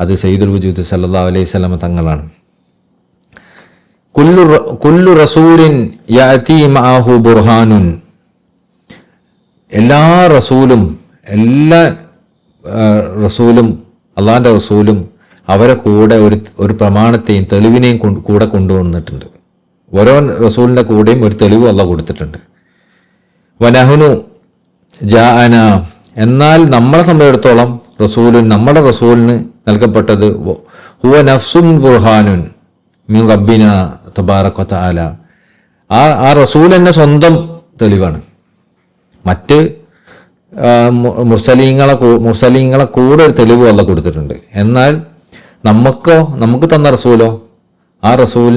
അത് സയ്യിദുൽ വജൂദ് സല്ലല്ലാഹു അലൈഹി വസല്ലം തങ്ങളാണ്. കുല്ലു റസൂലിൻ യഅതി മഅഹു ബുർഹാനുൻ, എല്ലാ റസൂലും അള്ളാഹിൻ്റെ റസൂലും അവരെ കൂടെ ഒരു പ്രമാണത്തെയും തെളിവിനെയും കൂടെ കൊണ്ടുവന്നിട്ടുണ്ട്. ഓരോ റസൂലിൻ്റെ കൂടെയും ഒരു തെളിവ് അള്ളാഹ് കൊടുത്തിട്ടുണ്ട്. വനഹ്നു ജാഅന, എന്നാൽ നമ്മളെ സംബന്ധിച്ചിടത്തോളം നമ്മുടെ റസൂലിന് നൽകപ്പെട്ടത് ഹുവ നഫ്സുൻ ബുർഹാനുൻ മിൻ റബ്ബിന തബാറക വതആല, ആ റസൂൽ തന്നെ സ്വന്തം തെളിവാണ്. മറ്റ് മുർസലീങ്ങളെ കൂടെ ഒരു തെളിവ് അള്ളാഹ് കൊടുത്തിട്ടുണ്ട്. എന്നാൽ നമുക്ക് തന്ന റസൂലോ, ആ റസൂൽ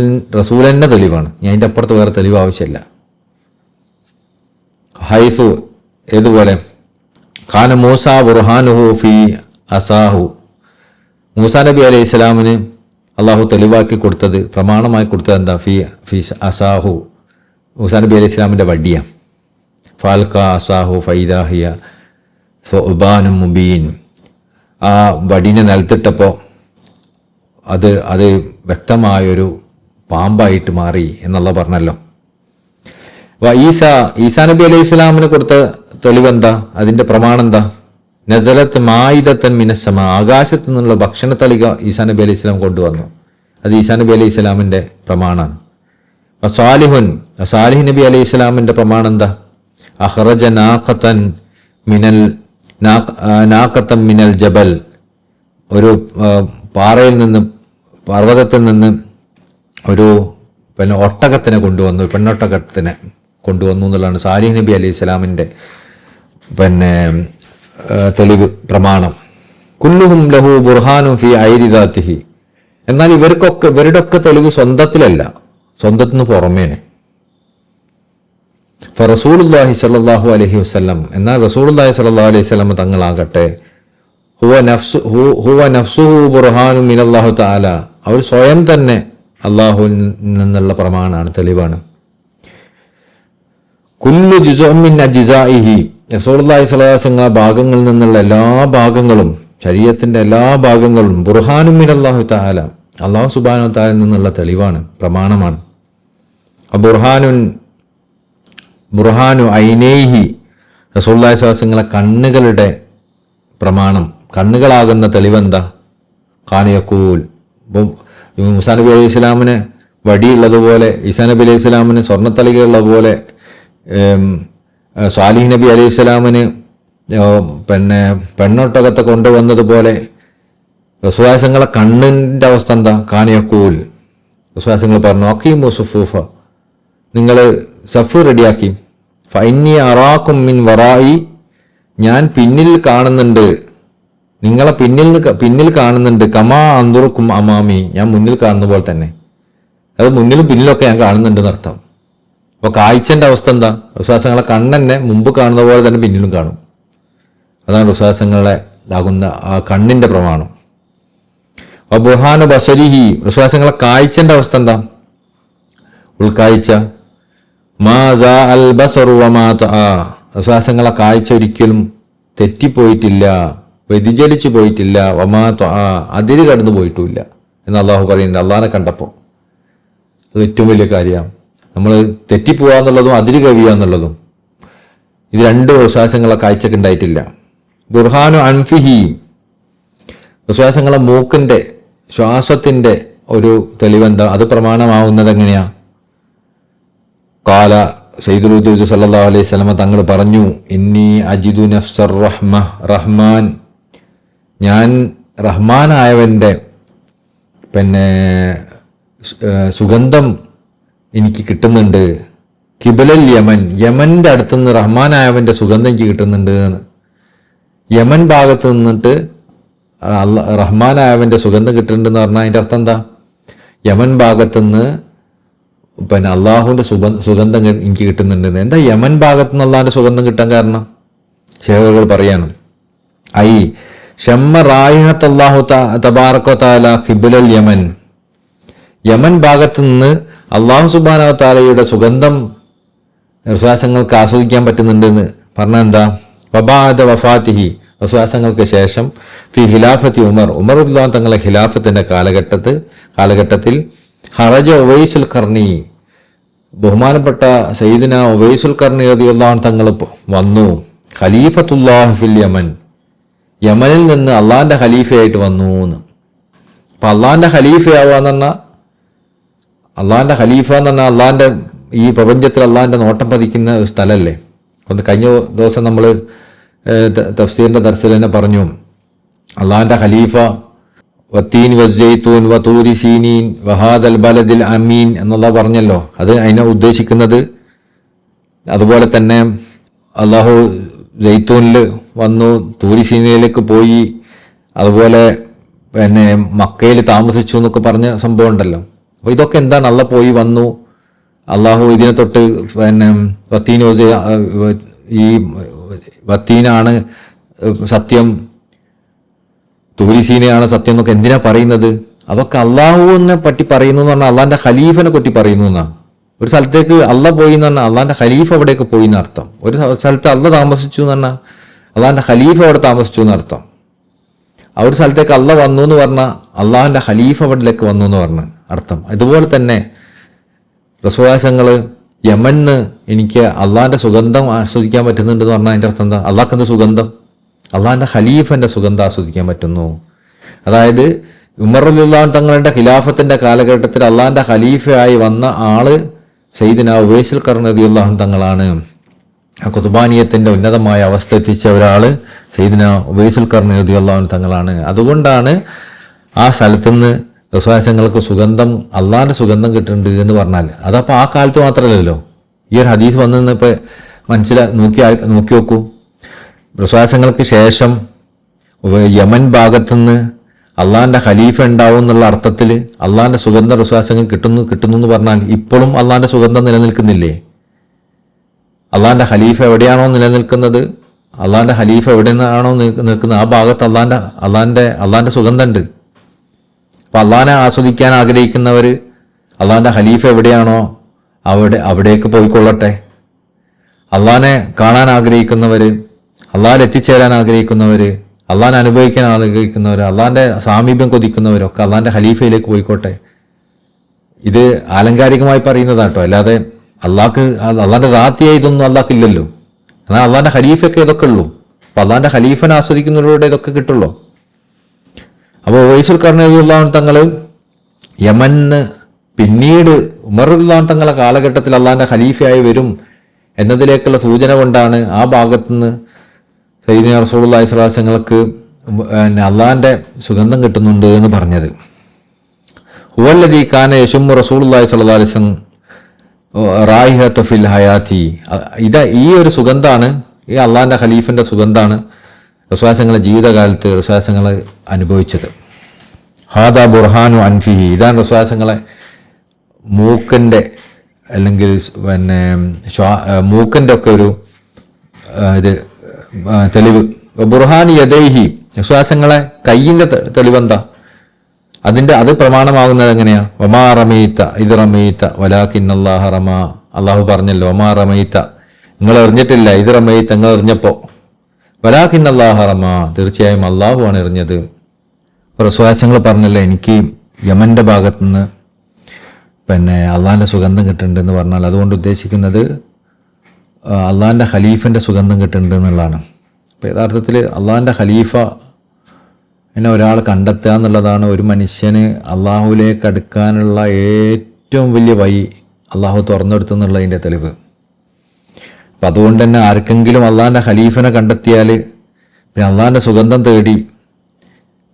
തന്നെ തെളിവാണ്. ഞാൻ അതിൻ്റെ അപ്പുറത്ത് വേറെ തെളിവ് ആവശ്യമില്ല. ഹൈസു ഏതുപോലെ ഖാന മൂസ ബുർഹാനുഹു ഫി അസാഹു, മൂസാ നബി അലൈഹി ഇസ്ലാമിന് അള്ളാഹു തെളിവാക്കി കൊടുത്തത്, പ്രമാണമായി കൊടുത്തത് എന്താ? ഫി അസാഹു, മൂസാ നബി അലൈഹി ഇസ്ലാമിൻ്റെ വടിയ. ഫാൽക്ക അസാഹു ഫൈദാഹിയ സൊബാനു മുബീൻ, ആ വടീനെ നിലത്തിട്ടപ്പോൾ അത് വ്യക്തമായൊരു പാമ്പായിട്ട് മാറി എന്നുള്ള പറഞ്ഞല്ലോ. ഈസാ നബി അലൈഹി ഇസ്ലാമിന് കൊടുത്ത തെളിവെന്താ? അതിൻ്റെ പ്രമാണം എന്താ? നസലത്ത് മായിദത്തൻ മിനസ്സമ, ആകാശത്തു നിന്നുള്ള ഭക്ഷണ തളിക ഈസാ നബി അലൈഹി ഇസ്ലാം കൊണ്ടുവന്നു. അത് ഈസാ നബി അലൈഹി ഇസ്ലാമിൻ്റെ പ്രമാണമാണ്. സാലിഹ് നബി അലൈഹി ഇസ്ലാമിൻ്റെ പ്രമാണം എന്താ? അഖ്റജ നാഖത്തൻ മിനൽ ജബൽ, ഒരു പാറയിൽ നിന്ന്, പർവ്വതത്തിൽ നിന്ന് ഒരു ഒട്ടകത്തിനെ കൊണ്ടുവന്നു, പെണ്ണൊട്ടകത്തിനെ കൊണ്ടുവന്നു എന്നുള്ളതാണ് സാലിഹ് നബി അലൈഹി ഇസ്ലാമിൻ്റെ തെളിവ് പ്രമാണം. കുല്ലുഹും ലഹു ബുർഹാനു ഫി ഐരിദാത്തിഹി, എന്നാൽ ഇവരുടെ ഒക്കെ തെളിവ് സ്വന്തത്തിലല്ല, സ്വന്തത്തിന് പുറമേണ്. റസൂലുള്ളാഹി സ്വല്ലല്ലാഹു അലൈഹി വസല്ലം, എന്നാൽ റസൂലുള്ളാഹി സ്വല്ലല്ലാഹു അലൈഹി വസല്ലം തങ്ങളാകട്ടെ ഹുവ നഫ്സുഹു ബുർഹാനു മിനല്ലാഹു തആല, അവർ സ്വയം തന്നെ അള്ളാഹുവിൽ നിന്നുള്ള പ്രമാണമാണ്, തെളിവാണ്. കുല്ലു ജുസുഅൻ മിൻ അജ്സാഇഹി, റസൂലുള്ളാഹി സ്വല്ലല്ലാഹു അലൈഹി വസല്ലം ഭാഗങ്ങളിൽ നിന്നുള്ള എല്ലാ ഭാഗങ്ങളും, ശരീഅത്തിന്റെ എല്ലാ ഭാഗങ്ങളും ബുർഹാനു മിനല്ലാഹു തആല, അള്ളാഹു സുബ്ഹാനഹു തആലയിൽ നിന്നുള്ള തെളിവാണ്, പ്രമാണമാണ്. ബുർഹാനു ഐനൈഹി, റസൂലുള്ളാഹി സ്വല്ലല്ലാഹു അലൈഹി വസല്ലം കണ്ണുകളുടെ പ്രമാണം, കണ്ണുകളാകുന്ന തെളിവെന്താ? ഖാനിയക്കൂൽ, മൂസാ നബി അലൈഹി ഇസ്ലാമിന് വടിയുള്ളതുപോലെ, ഈസാ നബി അലൈഹി ഇസ്ലാമിന് സ്വർണ്ണത്തളികയുള്ള പോലെ, സാലിഹ് നബി അലൈഹി ഇസ്ലാമിന് പെണ്ണൊട്ടകത്തെ കൊണ്ടുവന്നതുപോലെ റസൂലുള്ളാഹി സ്വല്ലല്ലാഹു അലൈഹി വസല്ലം കണ്ണിൻ്റെ അവസ്ഥ എന്താ? ഖാനിയക്കൂൽ, റസൂലുള്ളാഹി സ്വല്ലല്ലാഹു അലൈഹി വസല്ലം പറഞ്ഞു അഖീമു സുഫൂഫ, നിങ്ങൾ സഫ് റെഡിയാക്കി. ഫഇന്നി അറാക്കും മിൻ വറായി, ഞാൻ പിന്നിൽ കാണുന്നുണ്ട്, നിങ്ങളെ പിന്നിൽ കാണുന്നുണ്ട്. കമാ അന്തുറുക്കും അമാമി, ഞാൻ മുന്നിൽ കാണുന്ന പോലെ തന്നെ. അത് മുന്നിലും പിന്നിലൊക്കെ ഞാൻ കാണുന്നുണ്ട് എന്നർത്ഥം. അപ്പോൾ കാഴ്ചൻ്റെ അവസ്ഥ എന്താ? വിശ്വാസങ്ങളെ കണ്ണെന്നെ മുമ്പ് കാണുന്ന പോലെ തന്നെ പിന്നിലും കാണും. അതാണ് വിശ്വാസങ്ങളെ ആകുന്ന ആ കണ്ണിൻ്റെ പ്രമാണം. ബുർഹാന ബസരിഹി, വിശ്വാസങ്ങളെ കാഴ്ചൻ്റെ അവസ്ഥ എന്താ? ഉൾക്കാഴ്ച. മാ സാ അൽ ബസറു വമാ തആ, വിശ്വാസങ്ങളെ കാഴ്ച ഒരിക്കലും തെറ്റിപ്പോയിട്ടില്ല, വ്യതിചലിച്ചു പോയിട്ടില്ല. വമാ തആ, അതിര് കടന്നു പോയിട്ടുമില്ല എന്ന് അള്ളാഹു പറയുന്നുണ്ട്. അള്ളാഹിനെ കണ്ടപ്പോൾ അത് ഏറ്റവും വലിയ കാര്യമാണ്. നമ്മൾ തെറ്റിപ്പോവാന്നുള്ളതും അതിര് കവിയുക എന്നുള്ളതും, ഇത് രണ്ട് വിശ്വാസങ്ങളെ കാഴ്ചക്ക് ഉണ്ടായിട്ടില്ല. ബുർഹാനു അൻഫിഹി, വിശ്വാസങ്ങളെ മൂക്കിൻ്റെ ശ്വാസത്തിൻ്റെ ഒരു തെളിവെന്താ? അത് പ്രമാണമാവുന്നത് എങ്ങനെയാ? കാല സയ്യിദുൽ വജൂദ് സല്ലല്ലാഹു അലൈഹി വസല്ലം തങ്ങൾ പറഞ്ഞു, ഇന്നി അജിദു നഫ്സർ റഹ്മാൻ, ഞാൻ റഹ്മാനായവൻ്റെ സുഗന്ധം എനിക്ക് കിട്ടുന്നുണ്ട്. കിബലൽ യമൻ, യമൻ്റെ അടുത്തുനിന്ന് റഹ്മാനായവൻ്റെ സുഗന്ധം എനിക്ക് കിട്ടുന്നുണ്ട് എന്ന്. യമൻ ഭാഗത്ത് നിന്നിട്ട് റഹ്മാനായവൻ്റെ സുഗന്ധം കിട്ടുന്നുണ്ടെന്ന് പറഞ്ഞാൽ അതിൻ്റെ അർത്ഥം എന്താ? യമൻ ഭാഗത്തുനിന്ന് അള്ളാഹുവിൻ്റെ സുഗന്ധം എനിക്ക് കിട്ടുന്നുണ്ടെന്ന്. എന്താ യമൻ ഭാഗത്തു നിന്ന് അള്ളാഹിൻ്റെ സുഗന്ധം കിട്ടാൻ കാരണം? ശേഖകൾ പറയാണ്, ഐ ഷമ്മ റായിഹത്ത് അല്ലാഹു തബാറക വതആല ഖിബ്ലൽ യമൻ, യമൻ ഭാഗത്തു നിന്ന് അള്ളാഹു സുബ്ഹാനഹു വതആലയുടെ സുഗന്ധം വിശ്വാസങ്ങൾക്ക് ആസ്വദിക്കാൻ പറ്റുന്നുണ്ടെന്ന് പറഞ്ഞാൽ എന്താ? വബഅദ വഫാത്തിഹി, വിശ്വാസങ്ങൾക്ക് ശേഷം ഫി ഖിലാഫത്തി ഉമർ റളിയല്ലാഹു തങ്ങളുടെ ഖിലാഫത്തിൻ്റെ കാലഘട്ടത്തിൽ ഹറജ ഉവൈസുൽ ഖർണി, ബഹുമാനപ്പെട്ട സയ്യിദുന ഉവൈസുൽ ഖർണി റളിയല്ലാഹു തങ്ങൾ വന്നു. ഖലീഫത്തുല്ലാഹി ഫിൽ യമൻ, യമനിൽ നിന്ന് അള്ളാഹിൻ്റെ ഖലീഫയായിട്ട് വന്നു എന്ന്. അപ്പം അള്ളാഹിൻ്റെ ഖലീഫയാവാന്ന് പറഞ്ഞാൽ, അള്ളാഹിൻ്റെ ഖലീഫ എന്ന് പറഞ്ഞാൽ അള്ളാഹിൻ്റെ ഈ പ്രപഞ്ചത്തിൽ അള്ളാഹിൻ്റെ നോട്ടം പതിക്കുന്ന ഒരു സ്ഥലമല്ലേ. ഒന്ന് കഴിഞ്ഞ ദിവസം നമ്മൾ തഫ്സീറിൻ്റെ ദർസിൽ തന്നെ പറഞ്ഞു, അള്ളാഹിൻ്റെ ഖലീഫ വത്തീൻ വസ്സൈത്തൂൻ വതൂരി സീനീൻ വഹാദൽ ബലദിൽ അമീൻ എന്നുള്ള പറഞ്ഞല്ലോ. അത് അതിനെ ഉദ്ദേശിക്കുന്നത്, അതുപോലെ തന്നെ അള്ളാഹു ജയ്ത്തൂനിൽ വന്നു, തൂരി സീനയിലേക്ക് പോയി, അതുപോലെ മക്കയിൽ താമസിച്ചു എന്നൊക്കെ പറഞ്ഞ സംഭവം ഉണ്ടല്ലോ. അപ്പോൾ ഇതൊക്കെ എന്താണ്? അള്ളാഹ് പോയി വന്നു, അള്ളാഹു ഇതിനെ തൊട്ട് വത്തീൻ ഈ വത്തീനാണ് സത്യം, തൂരിസീനയാണ് സത്യം എന്നൊക്കെ എന്തിനാ പറയുന്നത്? അതൊക്കെ അള്ളാഹുവിനെ പറ്റി പറയുന്നു എന്ന് പറഞ്ഞാൽ അള്ളാഹിന്റെ ഖലീഫിനെ പറ്റി പറയുന്നു എന്നാ. ഒരു സ്ഥലത്തേക്ക് അള്ള പോയി എന്ന് പറഞ്ഞാൽ അള്ളാഹിന്റെ ഖലീഫ അവിടേക്ക് പോയി എന്നർത്ഥം. ഒരു സ്ഥലത്ത് അള്ള താമസിച്ചു എന്ന് പറഞ്ഞാൽ അള്ളാഹിന്റെ ഖലീഫ അവിടെ താമസിച്ചു എന്നർത്ഥം. ആ ഒരു സ്ഥലത്തേക്ക് അള്ള വന്നു എന്ന് പറഞ്ഞാൽ അള്ളാഹിന്റെ ഖലീഫ അവിടേക്ക് വന്നു എന്ന് പറഞ്ഞ അർത്ഥം. ഇതുപോലെ തന്നെ റസൂലുള്ളാഹിങ്ങൾ യമന്ന് എനിക്ക് അള്ളാഹിന്റെ സുഗന്ധം ആസ്വദിക്കാൻ പറ്റുന്നുണ്ടെന്ന് പറഞ്ഞാൽ അതിൻ്റെ അർത്ഥം എന്താ? അള്ളാഹ്ക്ക് എന്ത് സുഗന്ധം? അള്ളാഹിന്റെ ഖലീഫന്റെ സുഗന്ധം ആസ്വദിക്കാൻ പറ്റുന്നു. അതായത് ഉമർ റളിയല്ലാഹു തങ്ങളുടെ ഖിലാഫത്തിന്റെ കാലഘട്ടത്തിൽ അള്ളാഹിന്റെ ഖലീഫയായി വന്ന ആള് സയ്യിദുനാ ഉവൈസുൽ ഖർനി റളിയല്ലാഹു തങ്ങളാണ്. ഖുതുബാനിയത്തിന്റെ ഉന്നതമായ അവസ്ഥ എത്തിച്ച ഒരാള് സയ്യിദുനാ ഉവൈസുൽ ഖർനി റളിയല്ലാഹു തങ്ങളാണ്. അതുകൊണ്ടാണ് ആ സ്ഥലത്തുനിന്ന് റസൂലുള്ളാഹിങ്ങൾക്ക് സുഗന്ധം, അള്ളാഹിന്റെ സുഗന്ധം കിട്ടുന്നുണ്ട് എന്ന് പറഞ്ഞാൽ അതപ്പോൾ ആ കാലത്ത് മാത്രമല്ലല്ലോ. ഈ ഒരു ഹദീസ് വന്നു ഇപ്പോൾ നോക്കി നോക്കൂ. റസൂലുള്ളാഹിങ്ങൾക്ക് ശേഷം യമൻ ഭാഗത്തുനിന്ന് അള്ളാഹിന്റെ ഖലീഫ ഉണ്ടാവും എന്നുള്ള അർത്ഥത്തിൽ അള്ളാഹിന്റെ സുഗന്ധം റസൂലുള്ളാഹിക്ക് കിട്ടുന്നു എന്ന് പറഞ്ഞാൽ ഇപ്പോഴും അള്ളാഹിന്റെ സുഗന്ധം നിലനിൽക്കുന്നില്ലേ? അള്ളാഹിന്റെ ഖലീഫ എവിടെയാണോ നിലനിൽക്കുന്നത്, അള്ളാഹിന്റെ ഖലീഫ എവിടെ നിന്നാണോ നിൽക്കുന്നത്, ആ ഭാഗത്ത് അള്ളാഹിന്റെ സുഗന്ധമുണ്ട്. അപ്പം അള്ളാഹിനെ ആസ്വദിക്കാൻ ആഗ്രഹിക്കുന്നവർ അള്ളാഹിന്റെ ഖലീഫ എവിടെയാണോ അവിടേക്ക് പോയിക്കൊള്ളട്ടെ. അള്ളാഹിനെ കാണാൻ ആഗ്രഹിക്കുന്നവർ, അള്ളാഹിൽ എത്തിച്ചേരാൻ ആഗ്രഹിക്കുന്നവർ, അള്ളാഹിനെ അനുഭവിക്കാൻ ആഗ്രഹിക്കുന്നവർ, അള്ളാഹിന്റെ സാമീപ്യം കൊതിക്കുന്നവരൊക്കെ അള്ളാഹിന്റെ ഖലീഫയിലേക്ക് പോയിക്കോട്ടെ. ഇത് ആലങ്കാരികമായി പറയുന്നതാട്ടോ, അല്ലാതെ അള്ളാഹിന്റെ റാത്തിയായി ഇതൊന്നും അള്ളാഹ്ക്ക് ഇല്ലല്ലോ. എന്നാൽ അള്ളാഹിന്റെ ഖലീഫയൊക്കെ ഇതൊക്കെ ഉള്ളൂ. അപ്പം അള്ളാഹിന്റെ ഖലീഫനെ ആസ്വദിക്കുന്നവരുടെ ഇതൊക്കെ കിട്ടുള്ളൂ. അപ്പോൾ ഉവൈസുൽ ഖർനി റളിയല്ലാഹു തങ്ങൾ യമന് പിന്നീട് ഉമർ റളിയല്ലാഹു തങ്ങളുടെ കാലഘട്ടത്തിൽ അള്ളാഹിന്റെ ഖലീഫയായി വരും എന്നതിലേക്കുള്ള സൂചന കൊണ്ടാണ് ആ ഭാഗത്തുനിന്ന് സയ്യിദുനാ റസൂലുള്ളാഹി സ്വല്ലല്ലാഹു അലൈഹി വസല്ലമക്ക് അള്ളാഹിന്റെ സുഗന്ധം കിട്ടുന്നുണ്ട് എന്ന് പറഞ്ഞത്. ഹുവല്ലദീ കാന യശുമ്മു റസൂലുള്ളാഹി സ്വല്ലല്ലാഹു അലൈഹി വസല്ലം റായിഹത ഫിൽ ഹയാത്തി. ഈ ഒരു സുഗന്ധാണ്, ഈ അള്ളാഹിന്റെ ഖലീഫിന്റെ സുഗന്ധാണ് റസൂലുള്ളാഹിയുടെ ജീവിതകാലത്ത് റസൂലുള്ളാഹി അനുഭവിച്ചത്. ഹാദാ ബുർഹാനു അൻഫിഹി. ഇതാണ് റസൂലുള്ളാഹി മൂക്കിൻ്റെ അല്ലെങ്കിൽ മൂക്കിൻ്റെ ഒക്കെ ഒരു ഇത് തെളിവ്. ബുർഹാൻ യദൈഹി, റസൂലുള്ളാഹി കയ്യിൻ്റെ തെളിവെന്താ? അത് പ്രമാണമാകുന്നത് എങ്ങനെയാ? വമാ റമീത ഇത് റമീത വലാകിന്നല്ലാഹ റമാ. അള്ളാഹു പറഞ്ഞല്ലോ വമാ റമീത, നിങ്ങൾ എറിഞ്ഞിട്ടില്ല, ഇത് റമീത, നിങ്ങൾ എറിഞ്ഞപ്പോൾ, വലാകിന്നല്ലാഹ റമാ, തീർച്ചയായും അള്ളാഹു ആണ് എറിഞ്ഞത്. റസൂലുള്ളാഹി പറഞ്ഞല്ലോ എനിക്ക് യമന്റെ ഭാഗത്തുനിന്ന് അള്ളാഹിന്റെ സുഗന്ധം കിട്ടുന്നുണ്ടെന്ന് പറഞ്ഞാൽ അതുകൊണ്ട് ഉദ്ദേശിക്കുന്നത് അള്ളാഹിന്റെ ഖലീഫിന്റെ സുഗന്ധം കിട്ടുന്നുണ്ട് എന്നുള്ളതാണ്. അപ്പോൾ യഥാർത്ഥത്തിൽ അള്ളാഹിന്റെ ഖലീഫ എന്നെ ഒരാൾ കണ്ടെത്തുക എന്നുള്ളതാണ് ഒരു മനുഷ്യന് അള്ളാഹുവിലേക്ക് അടുക്കാനുള്ള ഏറ്റവും വലിയ വഴി അള്ളാഹു തുറന്നെടുത്തു എന്നുള്ളതിൻ്റെ തെളിവ്. അപ്പം അതുകൊണ്ട് തന്നെ ആർക്കെങ്കിലും അള്ളാഹിന്റെ ഖലീഫിനെ കണ്ടെത്തിയാൽ പിന്നെ അള്ളാഹിന്റെ സുഗന്ധം തേടി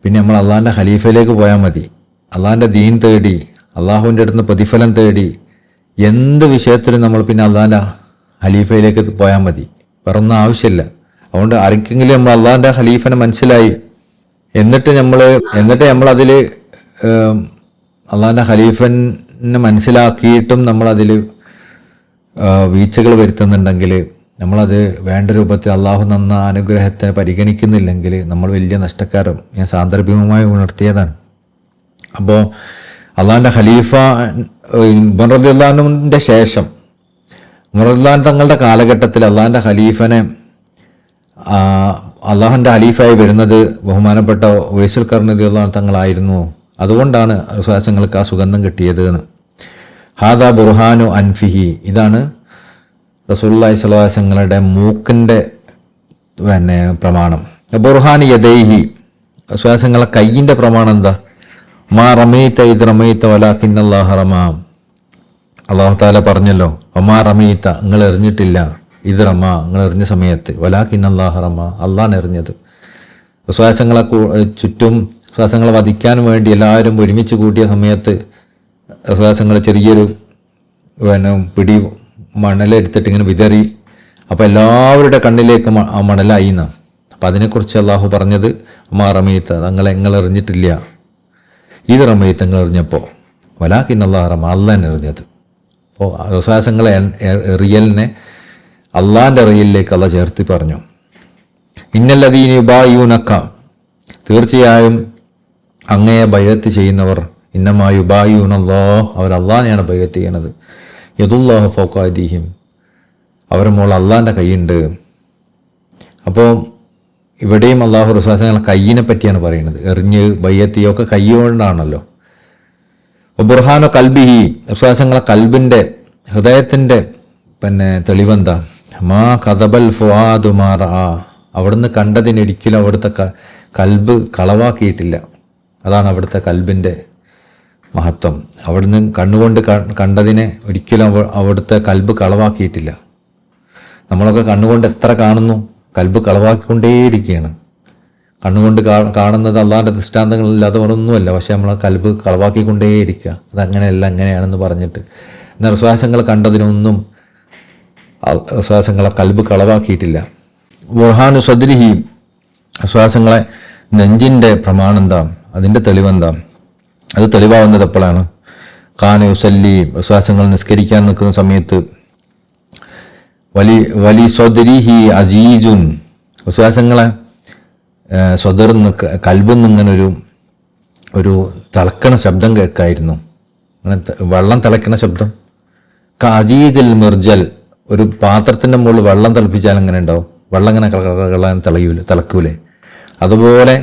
പിന്നെ നമ്മൾ അള്ളാഹിന്റെ ഖലീഫയിലേക്ക് പോയാൽ മതി. അള്ളാഹിന്റെ ദീൻ തേടി അള്ളാഹുവിൻ്റെ അടുത്ത് പ്രതിഫലം തേടി എന്ത് വിഷയത്തിലും നമ്മൾ പിന്നെ അള്ളാഹിന്റെ ഖലീഫയിലേക്ക് പോയാൽ മതി, വേറൊന്നും ആവശ്യമില്ല. അതുകൊണ്ട് ആർക്കെങ്കിലും നമ്മൾ അള്ളാഹിന്റെ ഖലീഫനെ മനസ്സിലായി എന്നിട്ട് നമ്മളതിൽ അള്ളാഹിന്റെ ഖലീഫനെ മനസ്സിലാക്കിയിട്ടും നമ്മളതിൽ വീഴ്ചകൾ വരുത്തുന്നുണ്ടെങ്കിൽ, നമ്മളത് വേണ്ട രൂപത്തിൽ അള്ളാഹു തന്ന അനുഗ്രഹത്തെ പരിഗണിക്കുന്നില്ലെങ്കിൽ നമ്മൾ വലിയ നഷ്ടക്കാരും. ഞാൻ സാന്ദർഭികമായി ഉണർത്തിയതാണ്. അപ്പോൾ അള്ളാഹിന്റെ ഖലീഫ ഉമർ റളിയല്ലാഹു അൻഹുവിൻ്റെ ശേഷം ഉമർ റളിയല്ലാഹു അൻഹു തങ്ങളുടെ കാലഘട്ടത്തിൽ അള്ളാഹിന്റെ ഖലീഫനെ അള്ളാഹുവിൻ്റെ ഖലീഫായി വരുന്നത് ബഹുമാനപ്പെട്ട ഉവൈസുൽ ഖർനി റളിയല്ലാഹു അൻഹു തങ്ങളായിരുന്നു. അതുകൊണ്ടാണ് റസൂലുള്ളാഹിക്ക് ആ സുഗന്ധം കിട്ടിയത് എന്ന്. ഹാദാ ബുർഹാനു അൻഫിഹി. ഇതാണ് റസൂലുള്ളാഹി സ്വല്ലല്ലാഹു അലൈഹി വസല്ലമയുടെ മൂക്കിൻ്റെ പ്രമാണം. ബുർഹാൻ യദൈഹി, റസൂലുള്ളാഹിയുടെ കയ്യിൻ്റെ പ്രമാണം എന്താ? മാ റമീത ഇത് റമീത വലാകിന്നല്ലാഹ റമാ. അല്ലാഹു തആല പറഞ്ഞല്ലോ വമാ റമീത, നിങ്ങൾ എറിഞ്ഞിട്ടില്ല, ഇത് റമാ, നിങ്ങൾ എറിഞ്ഞ സമയത്ത്, വലാകിന്നല്ലാഹ റമാ, അള്ളാഹാണ് എറിഞ്ഞത്. റസൂലുള്ളാഹിയെ ചുറ്റും റസൂലുള്ളാഹിയെ വധിക്കാൻ വേണ്ടി എല്ലാവരും ഒരുമിച്ച് കൂട്ടിയ സമയത്ത് റസൂലുള്ളാഹി ചെറിയൊരു പിടി മണലെടുത്തിട്ട് ഇങ്ങനെ വിതറി. അപ്പോൾ എല്ലാവരുടെ കണ്ണിലേക്ക് ആ മണലായി എന്നാണ്. അപ്പം അതിനെക്കുറിച്ച് അള്ളാഹു പറഞ്ഞത് വമാ റമീത, നിങ്ങൾ എറിഞ്ഞിട്ടില്ല, ഇത് റമീത, നിങ്ങൾ എറിഞ്ഞപ്പോൾ, വലാകിന്നല്ലാഹ റമാ, അള്ളാഹാണ് എറിഞ്ഞത്. അപ്പോൾ റസൂലുള്ളാഹി എറിയലിനെ അള്ളാന്റെ റയിലേക്ക് അള്ള ചേർത്തി പറഞ്ഞു. ഇന്നല്ലദീന യുബായിഊനക, തീർച്ചയായും അങ്ങയെ ബൈഅത്ത് ചെയ്യുന്നവർ, ഇന്നമാ യുബായിഊനല്ലാഹ്, അവർ അള്ളാനെയാണ് ബൈഅത്ത് ചെയ്യണത്. യദുല്ലാഹു ഫൗക അയ്ദീഹിം, അവരുടെ മുകളിൽ അള്ളാന്റെ കൈയുണ്ട്. അപ്പോൾ ഇവിടെയും അള്ളാഹു റസൂലുള്ളാഹിന്റെ കയ്യിനെ പറ്റിയാണ് പറയുന്നത്. എറിഞ്ഞ് ബൈഅത്തിയൊക്കെ കൈ കൊണ്ടാണല്ലോ. ബുർഹാനു കൽബിഹി, റസൂലുള്ളാഹിന്റെ കൽബിന്റെ, ഹൃദയത്തിന്റെ തെളിവെന്താ? മാ കദബൽ ഫുആദു മാ റആ, അവിടുന്ന് കണ്ടതിനൊരിക്കലും അവിടുത്തെ കൽബ് കളവാക്കിയിട്ടില്ല. അതാണ് അവിടുത്തെ കൽബിന്റെ മഹത്വം. അവിടുന്ന് കണ്ണുകൊണ്ട് കണ്ടതിനെ ഒരിക്കലും അവിടുത്തെ കൽബ് കളവാക്കിയിട്ടില്ല. നമ്മളൊക്കെ കണ്ണുകൊണ്ട് എത്ര കാണുന്നു, കൽബ് കളവാക്കിക്കൊണ്ടേയിരിക്കുകയാണ്. കണ്ണുകൊണ്ട് കാണുന്നത് അള്ളാഹിൻ്റെ ദൃഷ്ടാന്തങ്ങളില്ലാതെ ഒന്നുമല്ല, പക്ഷെ നമ്മളെ കൽബ് കളവാക്കിക്കൊണ്ടേയിരിക്കുക. അതങ്ങനെയല്ല, അങ്ങനെയാണെന്ന് പറഞ്ഞിട്ട്. എന്നാൽ വിശ്വാസങ്ങൾ കണ്ടതിനൊന്നും വിശ്വാസങ്ങളെ കൽബ് കളവാക്കിയിട്ടില്ല. ബുർഹാനു സദ്രിഹി, വിശ്വാസങ്ങളെ നെഞ്ചിൻ്റെ പ്രമാണം എന്താ, അതിൻ്റെ തെളിവെന്താ? അത് തെളിവാവുന്നത് എപ്പോഴാണ്? ഖാന യുസല്ലി, വിശ്വാസങ്ങൾ നിസ്കരിക്കാൻ നിൽക്കുന്ന സമയത്ത് വലി സ്വദരിഹി അസീജുൻ, വിശ്വാസങ്ങളെ സ്വദർന്ന് കൽബിന്ന് ഇങ്ങനെ ഒരു തിളക്കണ ശബ്ദം കേൾക്കായിരുന്നു. അങ്ങനെ വെള്ളം തിളക്കണ ശബ്ദം. അജീദിൽ മിർജൽ, ഒരു പാത്രത്തിൻ്റെ മുകളിൽ വെള്ളം തിളപ്പിച്ചാൽ എങ്ങനെ ഉണ്ടാവും? വെള്ളം ഇങ്ങനെ തിളക്കൂലേ? അതുപോലെ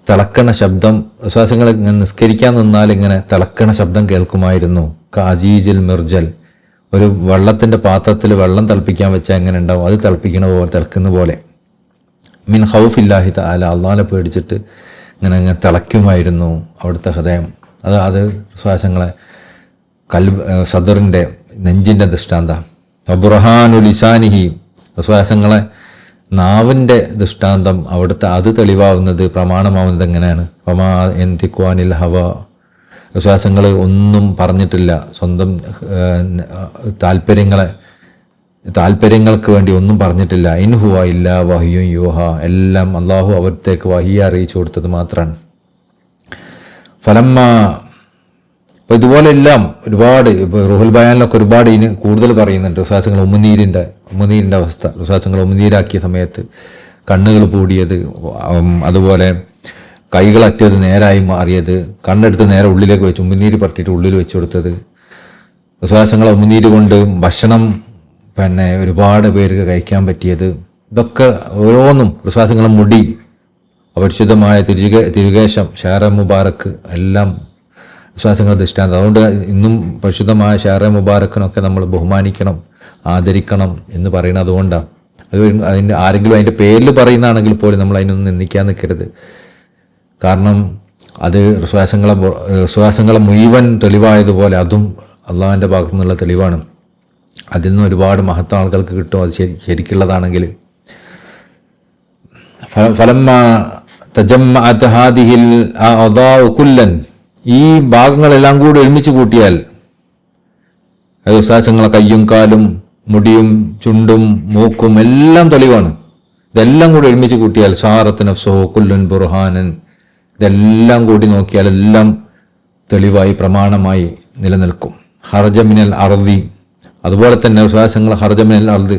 തിളക്കണ ശബ്ദം, വിശ്വാസങ്ങൾ നിസ്കരിക്കാൻ നിന്നാൽ ഇങ്ങനെ തിളക്കണ ശബ്ദം കേൾക്കുമായിരുന്നു. അജീജിൽ മിർജൽ, ഒരു വെള്ളത്തിൻ്റെ പാത്രത്തിൽ വെള്ളം തിളപ്പിക്കാൻ വെച്ചാൽ എങ്ങനെ ഉണ്ടാവും? അത് തിളക്കുന്ന പോലെ. മിൻ ഖൗഫില്ലാഹി തആല, അള്ളാഹനെ പേടിച്ചിട്ട് ഇങ്ങനെ തിളയ്ക്കുമായിരുന്നു അവിടുത്തെ ഹൃദയം. അത് വിശ്വാസങ്ങളെ സദറിൻ്റെ നെഞ്ചിൻ്റെ ദൃഷ്ടാന്ത. ബുർഹാനു ലിസാനിഹി, വിശ്വാസങ്ങളെ നാവിൻ്റെ ദൃഷ്ടാന്തം, അവിടുത്തെ അത് തെളിവാവുന്നത്, പ്രമാണമാവുന്നത് എങ്ങനെയാണ്? വമാ യൻതിഖു അനിൽ ഹവ, വിശ്വാസങ്ങൾ ഒന്നും പറഞ്ഞിട്ടില്ല, സ്വന്തം താല്പര്യങ്ങൾക്ക് വേണ്ടി ഒന്നും പറഞ്ഞിട്ടില്ല. ഇൻ ഹുവ ഇല്ലാ വഹ്യുൻ യൂഹ, എല്ലാം അള്ളാഹു അവിടത്തേക്ക് വഹിയ അറിയിച്ചു കൊടുത്തത് മാത്രമാണ്. ഫലമ്മ, അപ്പോൾ ഇതുപോലെ എല്ലാം ഒരുപാട്, ഇപ്പോൾ റുഹുൽ ബയാനിലൊക്കെ ഒരുപാട് ഇതിന് കൂടുതൽ പറയുന്നുണ്ട്. വിശ്വാസങ്ങൾ ഉമിനീരിൻ്റെ അവസ്ഥ, വിശ്വാസങ്ങൾ ഉമിനീരാക്കിയ സമയത്ത് കണ്ണുകൾ പൂടിയത്, അതുപോലെ കൈകളറ്റത് നേരായി മാറിയത്, കണ്ണെടുത്ത് നേരെ ഉള്ളിലേക്ക് വെച്ച് ഉമിനീര് പറ്റിയിട്ട് ഉള്ളിൽ വെച്ച് കൊടുത്തത്, വിശ്വാസങ്ങളെ ഉമിനീര് കൊണ്ട് ഭക്ഷണം ഒരുപാട് പേർക്ക് കഴിക്കാൻ പറ്റിയത്, ഇതൊക്കെ ഓരോന്നും വിശ്വാസങ്ങളെ മുടി, പരിശുദ്ധമായ തിരുകേശം, ഷാറെ മുബാറക്ക്, എല്ലാം വിശ്വാസങ്ങളുടെ ദൃഷ്ടാന്തം. അതുകൊണ്ട് ഇന്നും പരിശുദ്ധമായ ഷാറെ മുബാറക്കിനൊക്കെ നമ്മൾ ബഹുമാനിക്കണം, ആദരിക്കണം എന്ന് പറയുന്നത് അതുകൊണ്ടാണ്. അതിൻ്റെ ആരെങ്കിലും അതിൻ്റെ പേരിൽ പറയുന്നതാണെങ്കിൽ പോലും നമ്മൾ അതിനൊന്നും നിന്ദിക്കാൻ നിൽക്കരുത്. കാരണം അത് വിശ്വാസങ്ങളെ മുഴുവൻ തെളിവായതുപോലെ അതും അള്ളാഹുവിൻ്റെ ഭാഗത്തു നിന്നുള്ള തെളിവാണ്. അതിൽ നിന്ന് ഒരുപാട് മഹത്വം ആളുകൾക്ക് കിട്ടും, അത് ശരിക്കുള്ളതാണെങ്കിൽ. ഫലമ്മ തജമ്മഅത് ഹാദിഹിൽ അഅദാഉ കുല്ലൻ, ഈ ഭാഗങ്ങളെല്ലാം കൂടി ഒരുമിച്ച് കൂട്ടിയാൽ, വിശ്വാസങ്ങളെ കയ്യും കാലും മുടിയും ചുണ്ടും മൂക്കും എല്ലാം തെളിവാണ്. ഇതെല്ലാം കൂടി ഒരുമിച്ച് കൂട്ടിയാൽ സാറത്ത് നഫ്സുഹു കുല്ലുൻ ബുർഹാനൻ, ഇതെല്ലാം കൂടി നോക്കിയാൽ എല്ലാം തെളിവായി പ്രമാണമായി നിലനിൽക്കും. ഹർജ മിനൽ അർദി, അതുപോലെ തന്നെ വിശ്വാസങ്ങൾ ഹർജ മിനൽ അർദ്,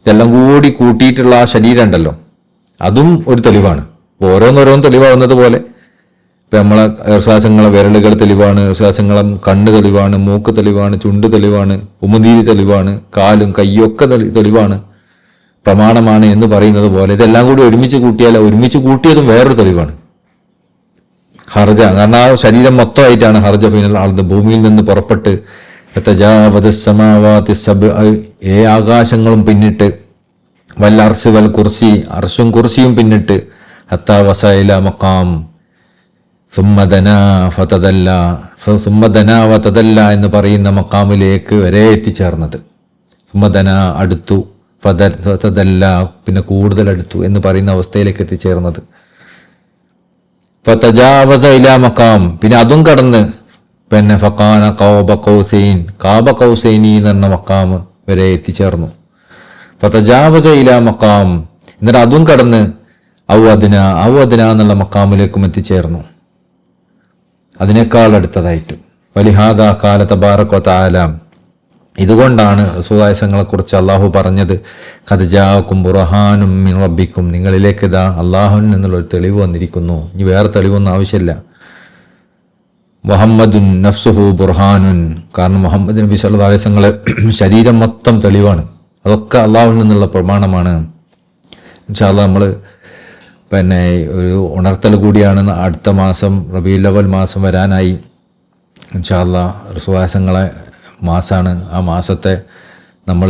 ഇതെല്ലാം കൂടി കൂട്ടിയിട്ടുള്ള ആ ശരീരം ഉണ്ടല്ലോ, അതും ഒരു തെളിവാണ്. ഓരോന്നോരോന്ന് തെളിവാകുന്നത് പോലെ ഇപ്പം നമ്മളെ വിശ്വാസങ്ങളെ വിരലുകൾ തെളിവാണ്, വിശ്വാസങ്ങളെ കണ്ണ് തെളിവാണ്, മൂക്ക് തെളിവാണ്, ചുണ്ട് തെളിവാണ്, ഉമിനീര് തെളിവാണ്, കാലും കയ്യും ഒക്കെ തെളിവാണ്, പ്രമാണമാണ് എന്ന് പറയുന്നത് പോലെ ഇതെല്ലാം കൂടി ഒരുമിച്ച് കൂട്ടിയാൽ ഒരുമിച്ച് കൂട്ടിയതും വേറൊരു തെളിവാണ്. ഹർജ, കാരണം ആ ശരീരം മൊത്തമായിട്ടാണ് ഹർജ ഫിനൽ അർദ്, ഭൂമിയിൽ നിന്ന് പുറപ്പെട്ട് ആകാശങ്ങളും പിന്നിട്ട്, വൽ അർശ് വൽ കുർസി, അർശും കുർസിയും പിന്നിട്ട്, ഹത്താ വസഇല മഖാം സുമ്മദനാ വതദല്ല എന്ന് പറയുന്ന മഖാമിലേക്ക് വരെ എത്തിച്ചേർന്നത്. സുമ്മദനാ, അടുത്തു, ഫതദല്ല, പിന്നെ കൂടുതൽ അടുത്തു എന്ന് പറയുന്ന അവസ്ഥയിലേക്ക് എത്തിച്ചേർന്നത്. ഫതജാവസ ഇലാ മഖാം, പിന്നെ അതും കടന്ന് പിന്നെ ഫഖാന ഖാബ ഖൗസൈനി എന്ന മഖാം വരെ എത്തിച്ചേർന്നു. ഫതജാവസ ഇലാ മഖാം, എന്നിട്ട് അതും കടന്ന് ഔ അദ്ന എന്നുള്ള മഖാമിലേക്കും എത്തിച്ചേർന്നു, അതിനേക്കാൾ അടുത്തതായിട്ട്. വലിഹാദ ഖാല തബാറക വതആല, ഇതുകൊണ്ടാണ് റസൂലുള്ളാഹിങ്ങളെക്കുറിച്ച് അള്ളാഹു പറഞ്ഞത്, ഖദ് ജാഅക്കും ബുർഹാനും മിൻ റബ്ബിക്കും, നിങ്ങളിലേക്ക് ഇതാ അള്ളാഹുവിൽ നിന്നുള്ളൊരു തെളിവ് വന്നിരിക്കുന്നു, ഇനി വേറെ തെളിവൊന്നും ആവശ്യമില്ല. മുഹമ്മദുൻ നഫ്സുഹു ബുർഹാനുൻ, കാരണം മുഹമ്മദ് നബി സല്ലല്ലാഹു അലൈഹി വസല്ലം ശരീരം മൊത്തം തെളിവാണ്, അതൊക്കെ അള്ളാഹുവിൽ നിന്നുള്ള പ്രമാണമാണ്. ഇൻഷാ അല്ലാഹ് നമ്മൾ ഒരു ഉണർത്തൽ കൂടിയാണ്. അടുത്ത മാസം റബീഉൽ അവ്വൽ മാസം വരാനായി. ഇൻഷാ അല്ലാഹ് റസൂലുള്ളാഹിങ്ങളെ മാസമാണ്. ആ മാസത്തെ നമ്മൾ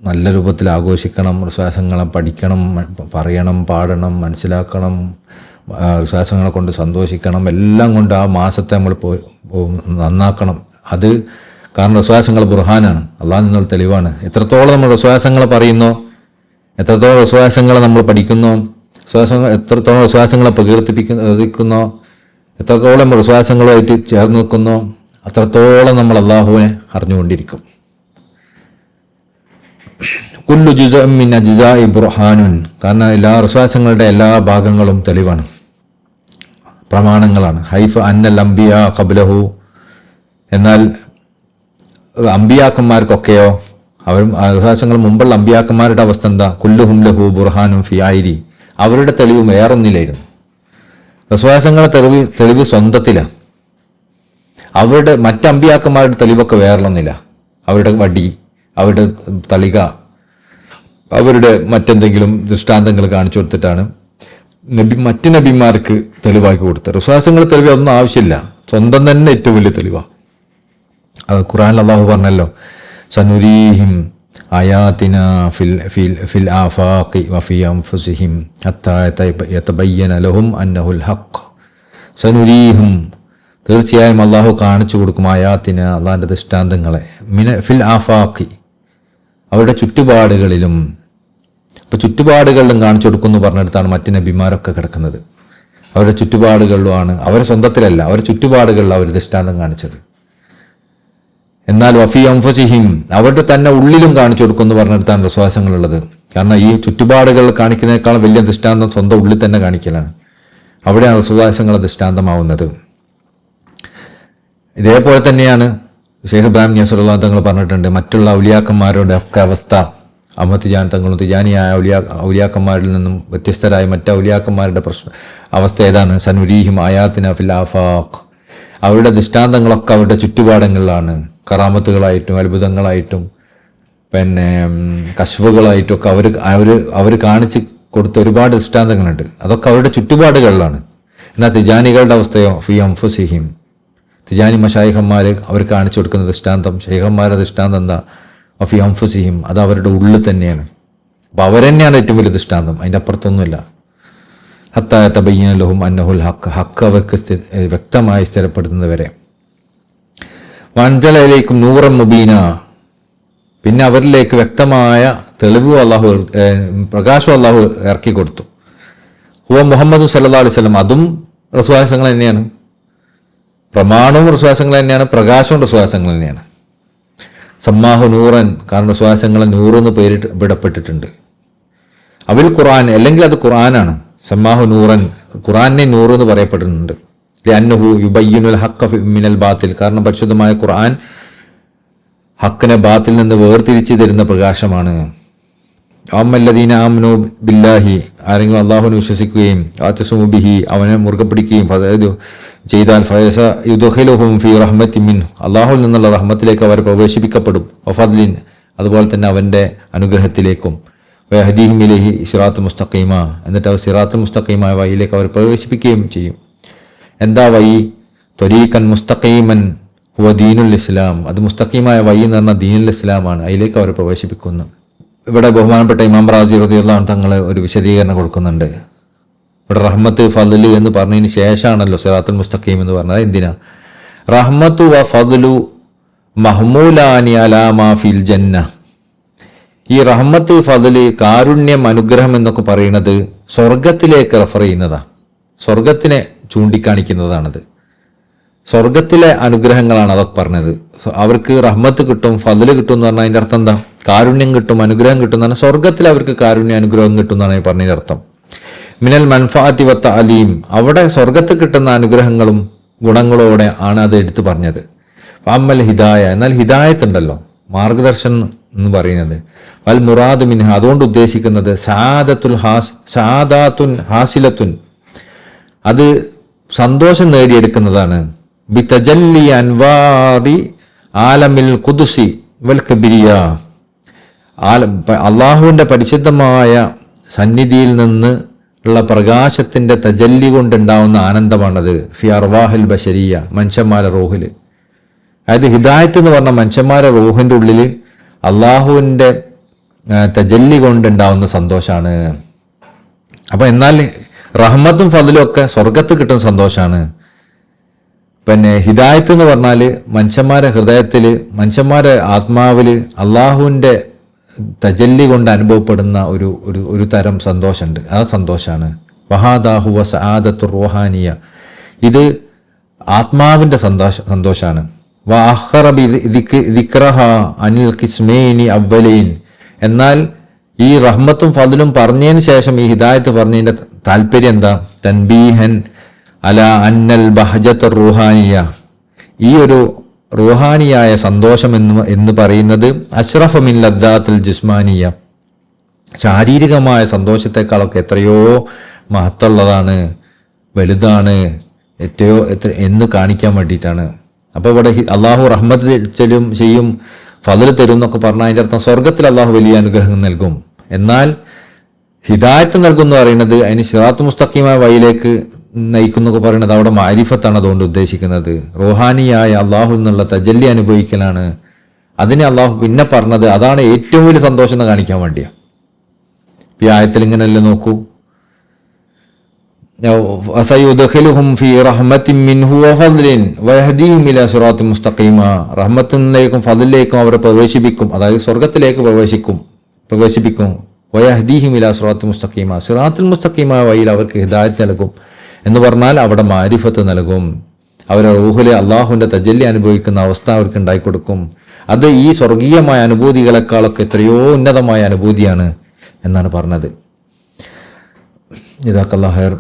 നല്ല രൂപത്തിൽ ആഘോഷിക്കണം. റസൂലുള്ളാഹിങ്ങളെ പഠിക്കണം, പറയണം, പാടണം, മനസ്സിലാക്കണം, റസൂലുള്ളാഹിങ്ങളെ കൊണ്ട് സന്തോഷിക്കണം. എല്ലാം കൊണ്ട് ആ മാസത്തെ നമ്മൾ നന്നാക്കണം. അത് കാരണം റസൂലുള്ളാഹിങ്ങൾ ബുർഹാനാണ്, അള്ളാഹുവിൽ നിന്നുള്ള തെളിവാണ്. എത്രത്തോളം നമ്മൾ റസൂലുള്ളാഹിങ്ങളെ പറയുന്നോ, എത്രത്തോളം റസൂലുള്ളാഹിങ്ങളെ നമ്മൾ പഠിക്കുന്നോ, എത്രത്തോളം റസൂലുള്ളാഹിങ്ങളെ പ്രകീർത്തിക്കുന്നോ, എത്രത്തോളം റസൂലുള്ളാഹിങ്ങളുമായിട്ട് ചേർന്ന് നിൽക്കുന്നോ, അത്രത്തോളം നമ്മൾ അള്ളാഹുവിനെ അറിഞ്ഞുകൊണ്ടിരിക്കും. കുല്ലു ജുസ്ഉം മിൻ അജ്സാഇ ബുർഹാനുൻ, കാരണം എല്ലാ റസൂലുള്ളാഹിങ്ങളുടെ എല്ലാ ഭാഗങ്ങളും തെളിവാണ്, പ്രമാണങ്ങളാണ്. ഹൈഫ അന്നൽ അംബിയാ ഖബ്ലഹു, എന്നാൽ അമ്പിയാക്കന്മാർക്കൊക്കെയോ റസൂലുള്ളാഹിങ്ങൾ മുമ്പുള്ള അമ്പിയാക്കന്മാരുടെ അവസ്ഥ എന്താ? കുല്ലുഹും ലഹു ബുർഹാനും ഫി ആയിരി, അവരുടെ തെളിവ് വേറൊന്നില്ലായിരുന്നു. റസൂലുള്ളാഹിങ്ങളുടെ തെളിവ് സ്വന്തത്തിലാണ്. അവരുടെ മറ്റമ്പിയാക്കന്മാരുടെ തെളിവൊക്കെ വേറൊന്നില്ല. അവരുടെ വടി, അവരുടെ തളിക, അവരുടെ മറ്റെന്തെങ്കിലും ദൃഷ്ടാന്തങ്ങൾ കാണിച്ചു കൊടുത്തിട്ടാണ് മറ്റ് നബിമാർക്ക് തെളിവാക്കി കൊടുത്തത്. റസൂലുള്ളാഹിങ്ങളുടെ തെളിവ് ഒന്നും ആവശ്യമില്ല, സ്വന്തം തന്നെ ഏറ്റവും വലിയ തെളിവാണ്. അത് ഖുർആനിൽ അല്ലാഹു പറഞ്ഞല്ലോ, സനുരീഹിം ആയാതിന ഫിൽ ആഫാഖി വഫി അൻഫുസിഹിം ഹത്താ യതബയ്യന ലഹും അന്നഹുൽ ഹഖ്. സനുരീഹിം, തീർച്ചയായും അള്ളാഹു കാണിച്ചു കൊടുക്കും, ആയാത്തിന് അള്ളാഹിൻ്റെ ദൃഷ്ടാന്തങ്ങളെ, ഫിൽ ആഫാഖി, അവരുടെ ചുറ്റുപാടുകളിലും. ഇപ്പോൾ ചുറ്റുപാടുകളിലും കാണിച്ചു കൊടുക്കുമെന്ന് പറഞ്ഞെടുത്താണ് മറ്റ് നബിമാരൊക്കെ കിടക്കുന്നത്. അവരുടെ ചുറ്റുപാടുകളിലുമാണ്, അവരുടെ സ്വന്തത്തിലല്ല, അവരുടെ ചുറ്റുപാടുകളിലാണ് അവർ ദൃഷ്ടാന്തം കാണിച്ചത്. എന്നാൽ വഫി അൻഫുസിഹിം, അവരുടെ തന്നെ ഉള്ളിലും കാണിച്ചു കൊടുക്കുമെന്ന് പറഞ്ഞെടുത്താണ് റസൂലുള്ളാഹിങ്ങളുള്ളത്. കാരണം ഈ ചുറ്റുപാടുകൾ കാണിക്കുന്നതിനേക്കാളും വലിയ ദൃഷ്ടാന്തം സ്വന്തം ഉള്ളിൽ തന്നെ കാണിക്കലാണ്. അവിടെയാണ് റസൂലുള്ളാഹിങ്ങളുടെ ദൃഷ്ടാന്തമാവുന്നത്. ഇതേപോലെ തന്നെയാണ് ഷെയ്ഖ് ഇബ്രാഹിം നിയാസ് റളിയല്ലാഹു തങ്ങൾ പറഞ്ഞിട്ടുണ്ട്, മറ്റുള്ള ഔലിയാക്കന്മാരുടെ ഒക്കെ അവസ്ഥ, അഹ്മദ് തിജാനി തങ്ങളും തിജാനിയായ ഔലിയാക്കന്മാരിൽ നിന്നും വ്യത്യസ്തരായ മറ്റ് ഔലിയാക്കന്മാരുടെ അവസ്ഥ ഏതാണ്? സനുരീഹിം ആയാത്തിന ഫിൽ ആഫാഖ്, അവരുടെ ദൃഷ്ടാന്തങ്ങളൊക്കെ അവരുടെ ചുറ്റുപാടങ്ങളിലാണ്. കറാമത്തുകളായിട്ടും അത്ഭുതങ്ങളായിട്ടും കശ്ഫുകളായിട്ടും ഒക്കെ അവർ കാണിച്ച് കൊടുത്ത ഒരുപാട് ദൃഷ്ടാന്തങ്ങളുണ്ട്. അതൊക്കെ അവരുടെ ചുറ്റുപാടുകളിലാണ്. എന്നാൽ തിജാനികളുടെ അവസ്ഥയോ ഫി അൻഫുസിഹിം, തിജാനി മശായിഖന്മാർ അവർ കാണിച്ചു കൊടുക്കുന്ന ദൃഷ്ടാന്തം, ഷെയ്ഖന്മാരുടെ ദൃഷ്ടാന്തം എന്താ? വഫി അൻഫുസിഹിം, അത് അവരുടെ ഉള്ളിൽ തന്നെയാണ്. അപ്പോൾ അവർ തന്നെയാണ് ഏറ്റവും വലിയ ദൃഷ്ടാന്തം, അതിൻ്റെ അപ്പുറത്തൊന്നുമില്ല. ഹത്താ യതബയ്യന ലഹും അന്നഹുൽ ഹഖ്, ഹക്ക് അവർക്ക് വ്യക്തമായി സ്ഥിരപ്പെടുത്തുന്നവരെ. വൻജലയിലേക്കും നൂറൻ മുബീന, പിന്നെ അവരിലേക്ക് വ്യക്തമായ തെളിവ് അള്ളാഹു, പ്രകാശം അള്ളാഹു ഇറക്കി കൊടുത്തു. ഹുവ മുഹമ്മദ് സല്ലല്ലാഹു അലൈഹി വസല്ലം, അതും റസൂലുള്ളാഹിങ്ങൾ തന്നെയാണ്. പ്രമാണവും റസൂലുള്ളാഹിങ്ങൾ തന്നെയാണ്, പ്രകാശവും റസൂലുള്ളാഹിങ്ങൾ തന്നെയാണ്. സമ്മാഹു നൂറൻ, കാരണം റസൂലുള്ളാഹിങ്ങളെ നൂറ് എന്ന് പേരിടപ്പെട്ടിട്ടുണ്ട്. അവിൽ ഖുർആൻ, അല്ലെങ്കിൽ അത് ഖുർആനാണ്. സമ്മാഹു നൂറൻ, ഖുർആനെ നൂറ് എന്ന് പറയപ്പെട്ടിട്ടുണ്ട്. ലിഅന്നഹു യുബയ്യിനുൽ ഹഖ്ഖ മിനൽ ബാത്തിൽ, കാരണം പരിശുദ്ധമായ ഖുർആൻ ഹക്കിനെ ബാത്തിൽ നിന്ന് വേർതിരിച്ച് തരുന്ന പ്രകാശമാണ്. അമ്മല്ലദീന ആമനു ബില്ലാഹി, ആരെങ്കിലും അള്ളാഹുവിനെ വിശ്വസിക്കുകയും വതസമു ബിഹി, അവനെ മുറുകെ പിടിക്കുകയും ചെയ്താൽ ഫയസ യുദ്ഖിലുഹും ഫീ റഹ്മത്തിൻ മിൻഹു, അള്ളാഹുവിൽ നിന്നുള്ള റഹ്മത്തിലേക്ക് അവർ പ്രവേശിപ്പിക്കപ്പെടും. വഫദ്ലിൻ, അതുപോലെ തന്നെ അവൻ്റെ അനുഗ്രഹത്തിലേക്കും. വയഹ്ദീഹിം ഇലൈഹി സിറാത്തുൽ മുസ്തഖീമ, എന്നിട്ട് അവർ സിറാത്തുൽ മുസ്തഖീമായ വഴിയിലേക്ക് അവർ പ്രവേശിപ്പിക്കുകയും ചെയ്യും. എന്താ വഴി? ത്വരീഖൻ മുസ്തഖീമൻ ഹുവ ദീനുൽ ഇസ്ലാം, അത് മുസ്തഖീമായ വഴി എന്ന് പറഞ്ഞാൽ ദീനുൽ ഇസ്ലാമാണ്. അതിലേക്ക് അവർ പ്രവേശിപ്പിക്കുന്നു. ഇവിടെ ബഹുമാനപ്പെട്ട ഇമാം റാസി റളിയല്ലാഹു അൻഹു തങ്ങൾ ഒരു വിശദീകരണം കൊടുക്കുന്നുണ്ട്. ഇവിടെ റഹ്മത്ത് ഫദ്ല് എന്ന് പറഞ്ഞതിന് ശേഷമാണല്ലോ സിറാത്തുൽ മുസ്തഖീം എന്ന് പറഞ്ഞത്. എന്തിനാ? റഹ്മത്തു വ ഫദ്ലു മഹ്മൂലാനി അലാ മാ ഫിൽ ജന്ന. ഈ റഹ്മത്ത്, ഫദ്ല്, കാരുണ്യം, അനുഗ്രഹം എന്നൊക്കെ പറയുന്നത് സ്വർഗത്തിലേക്ക് റെഫർ ചെയ്യുന്നതാണ്, സ്വർഗത്തിനെ ചൂണ്ടിക്കാണിക്കുന്നതാണത്. സ്വർഗത്തിലെ അനുഗ്രഹങ്ങളാണ് അതൊക്കെ പറഞ്ഞത്. അവർക്ക് റഹ്മത്ത് കിട്ടും, ഫദ്ല് കിട്ടും എന്ന് പറഞ്ഞാൽ അതിൻ്റെ അർത്ഥം എന്താ? കാരുണ്യം കിട്ടും, അനുഗ്രഹം കിട്ടും എന്നാണ്. സ്വർഗത്തിൽ അവർക്ക് കാരുണ്യ അനുഗ്രഹം കിട്ടും എന്നാണ് ഈ പറഞ്ഞതിൻ്റെ അർത്ഥം. മിനൽ മൻഫഅത്തി വ തഅലീം, അവിടെ സ്വർഗത്തിൽ കിട്ടുന്ന അനുഗ്രഹങ്ങളും ഗുണങ്ങളോടെ ആണ് അത് എടുത്തു പറഞ്ഞത്. അമ്മൽ ഹിദായ, എന്നാൽ ഹിദായത്ത് ഉണ്ടല്ലോ, മാർഗദർശനം എന്ന് പറയുന്നത്. വൽ മുറാദ് മിൻഹ, അതുകൊണ്ട് ഉദ്ദേശിക്കുന്നത് സആദാത്തുൻ ഹാസിലത്തുൻ, അത് സന്തോഷം നേടിയെടുക്കുന്നതാണ്. ബി തജല്ലി അൻവാറി ആലമിൽ ഖുദുസി വൽ കബിരിയ, അള്ളാഹുവിൻ്റെ പരിശുദ്ധമായ സന്നിധിയിൽ നിന്ന് ഉള്ള പ്രകാശത്തിൻ്റെ തജല്ലി കൊണ്ടുണ്ടാവുന്ന ആനന്ദമാണത്. ഫി അർവാഹിൽ ബശരിയ, മനുഷ്യന്മാരെ റൂഹിൽ. അതായത് ഹിദായത്ത് എന്ന് പറഞ്ഞ മനുഷ്യന്മാരെ റൂഹിൻ്റെ ഉള്ളിൽ അള്ളാഹുവിൻ്റെ തജല്ലി കൊണ്ടുണ്ടാവുന്ന സന്തോഷമാണ്. അപ്പം എന്നാൽ റഹ്മത്തും ഫضലും ഒക്കെ സ്വർഗത്ത് കിട്ടുന്ന സന്തോഷമാണ്. പിന്നെ ഹിദായത്ത് എന്ന് പറഞ്ഞാൽ മനുഷ്യന്മാരെ ഹൃദയത്തിൽ, മനുഷ്യന്മാരെ ആത്മാവിൽ അള്ളാഹുവിൻ്റെ തജല്ലി കൊണ്ട് അനുഭവപ്പെടുന്ന ഒരു തരം സന്തോഷമുണ്ട്. ആ സന്തോഷമാണ് വഹാദാഹു വ സആദത്തു റൂഹാനിയ, ഇത് ആത്മാവിൻ്റെ സന്തോഷമാണ്. വ അഖറ ദിക്റഹ അനിൽ ഖിസ്മൈനി അവ്വലൈൻ, എന്നാൽ ഈ റഹ്മത്തും ഫضലും പറഞ്ഞതിന് ശേഷം ഈ ഹിദായത്ത് പറഞ്ഞതിൻ്റെ താല്പര്യം എന്താ? തൻബീഹൻ അല അന്നൽ ബഹജത്ത് റൂഹാനിയ, ഈ ഒരു റൂഹാനിയായ സന്തോഷം എന്ന് പറയുന്നത് അഷ്റഫ മിൻ ലദ്ദാത്തുൽ ജിസ്മാനിയ, ശാരീരികമായ സന്തോഷത്തെക്കാളൊക്കെ എത്രയോ മഹത്തുള്ളതാണ്, വലുതാണ്, എന്ന് കാണിക്കാൻ വേണ്ടിയിട്ടാണ്. അപ്പോൾ ഇവിടെ അള്ളാഹു റഹ്മത്ത് ചെയ്യും ഫضൽ തരും എന്നൊക്കെ പറഞ്ഞാൽ അതിൻ്റെ അർത്ഥം സ്വർഗത്തിൽ അള്ളാഹു വലിയ അനുഗ്രഹം നൽകും. എന്നാൽ ഹിദായത്ത് നൽകും എന്ന് പറയുന്നത് അതിന് സിറാത്ത് മുസ്തഖീമായ വഴിയിലേക്ക് നയിക്കുന്നൊക്കെ പറയുന്നത് അവിടെ മാരിഫത്താണ് അതുകൊണ്ട് ഉദ്ദേശിക്കുന്നത്. റൂഹാനിയായ അള്ളാഹു എന്നുള്ള തജല്ലി അനുഭവിക്കലാണ്. അതിനെ അള്ളാഹു പിന്നെ പറഞ്ഞത് അതാണ് ഏറ്റവും വലിയ സന്തോഷം എന്ന് കാണിക്കാൻ വേണ്ടിയാണ്. ഈ ആയത്തിൽ ഇങ്ങനെയല്ലേ നോക്കൂ, വസയുദ്ഖിലുഹും ഫീ റഹ്മത്തിൻ മിൻഹു വഫദ്ലിൻ വയഹ്ദീഹിം ഇലാ സിറാത്തിൻ മുസ്തഖീമ, റഹ്മത്തിലേക്കും ഫദ്ലിലേക്കും അവരെ പ്രവേശിപ്പിക്കും, അതായത് സ്വർഗത്തിലേക്ക് പ്രവേശിപ്പിക്കും. വയഹ്ദീഹിം ഇലാ സിറാത്തിൻ മുസ്തഖീമ, സിറാത്തുൽ മുസ്തഖീമായ വഴിയിൽ അവർക്ക് ഹിദായത്ത് നൽകും എന്ന് പറഞ്ഞാൽ അവിടെ മാരിഫത്ത് നൽകും. അവരെ റൂഹിലെ അള്ളാഹുവിൻ്റെ തജല്ലി അനുഭവിക്കുന്ന അവസ്ഥ അവർക്ക് ഉണ്ടായിക്കൊടുക്കും. അത് ഈ സ്വർഗീയമായ അനുഭൂതികളെക്കാളൊക്കെ എത്രയോ ഉന്നതമായ അനുഭൂതിയാണ് എന്നാണ് പറഞ്ഞത്. ജസാക്കല്ലാഹു ഖൈർ.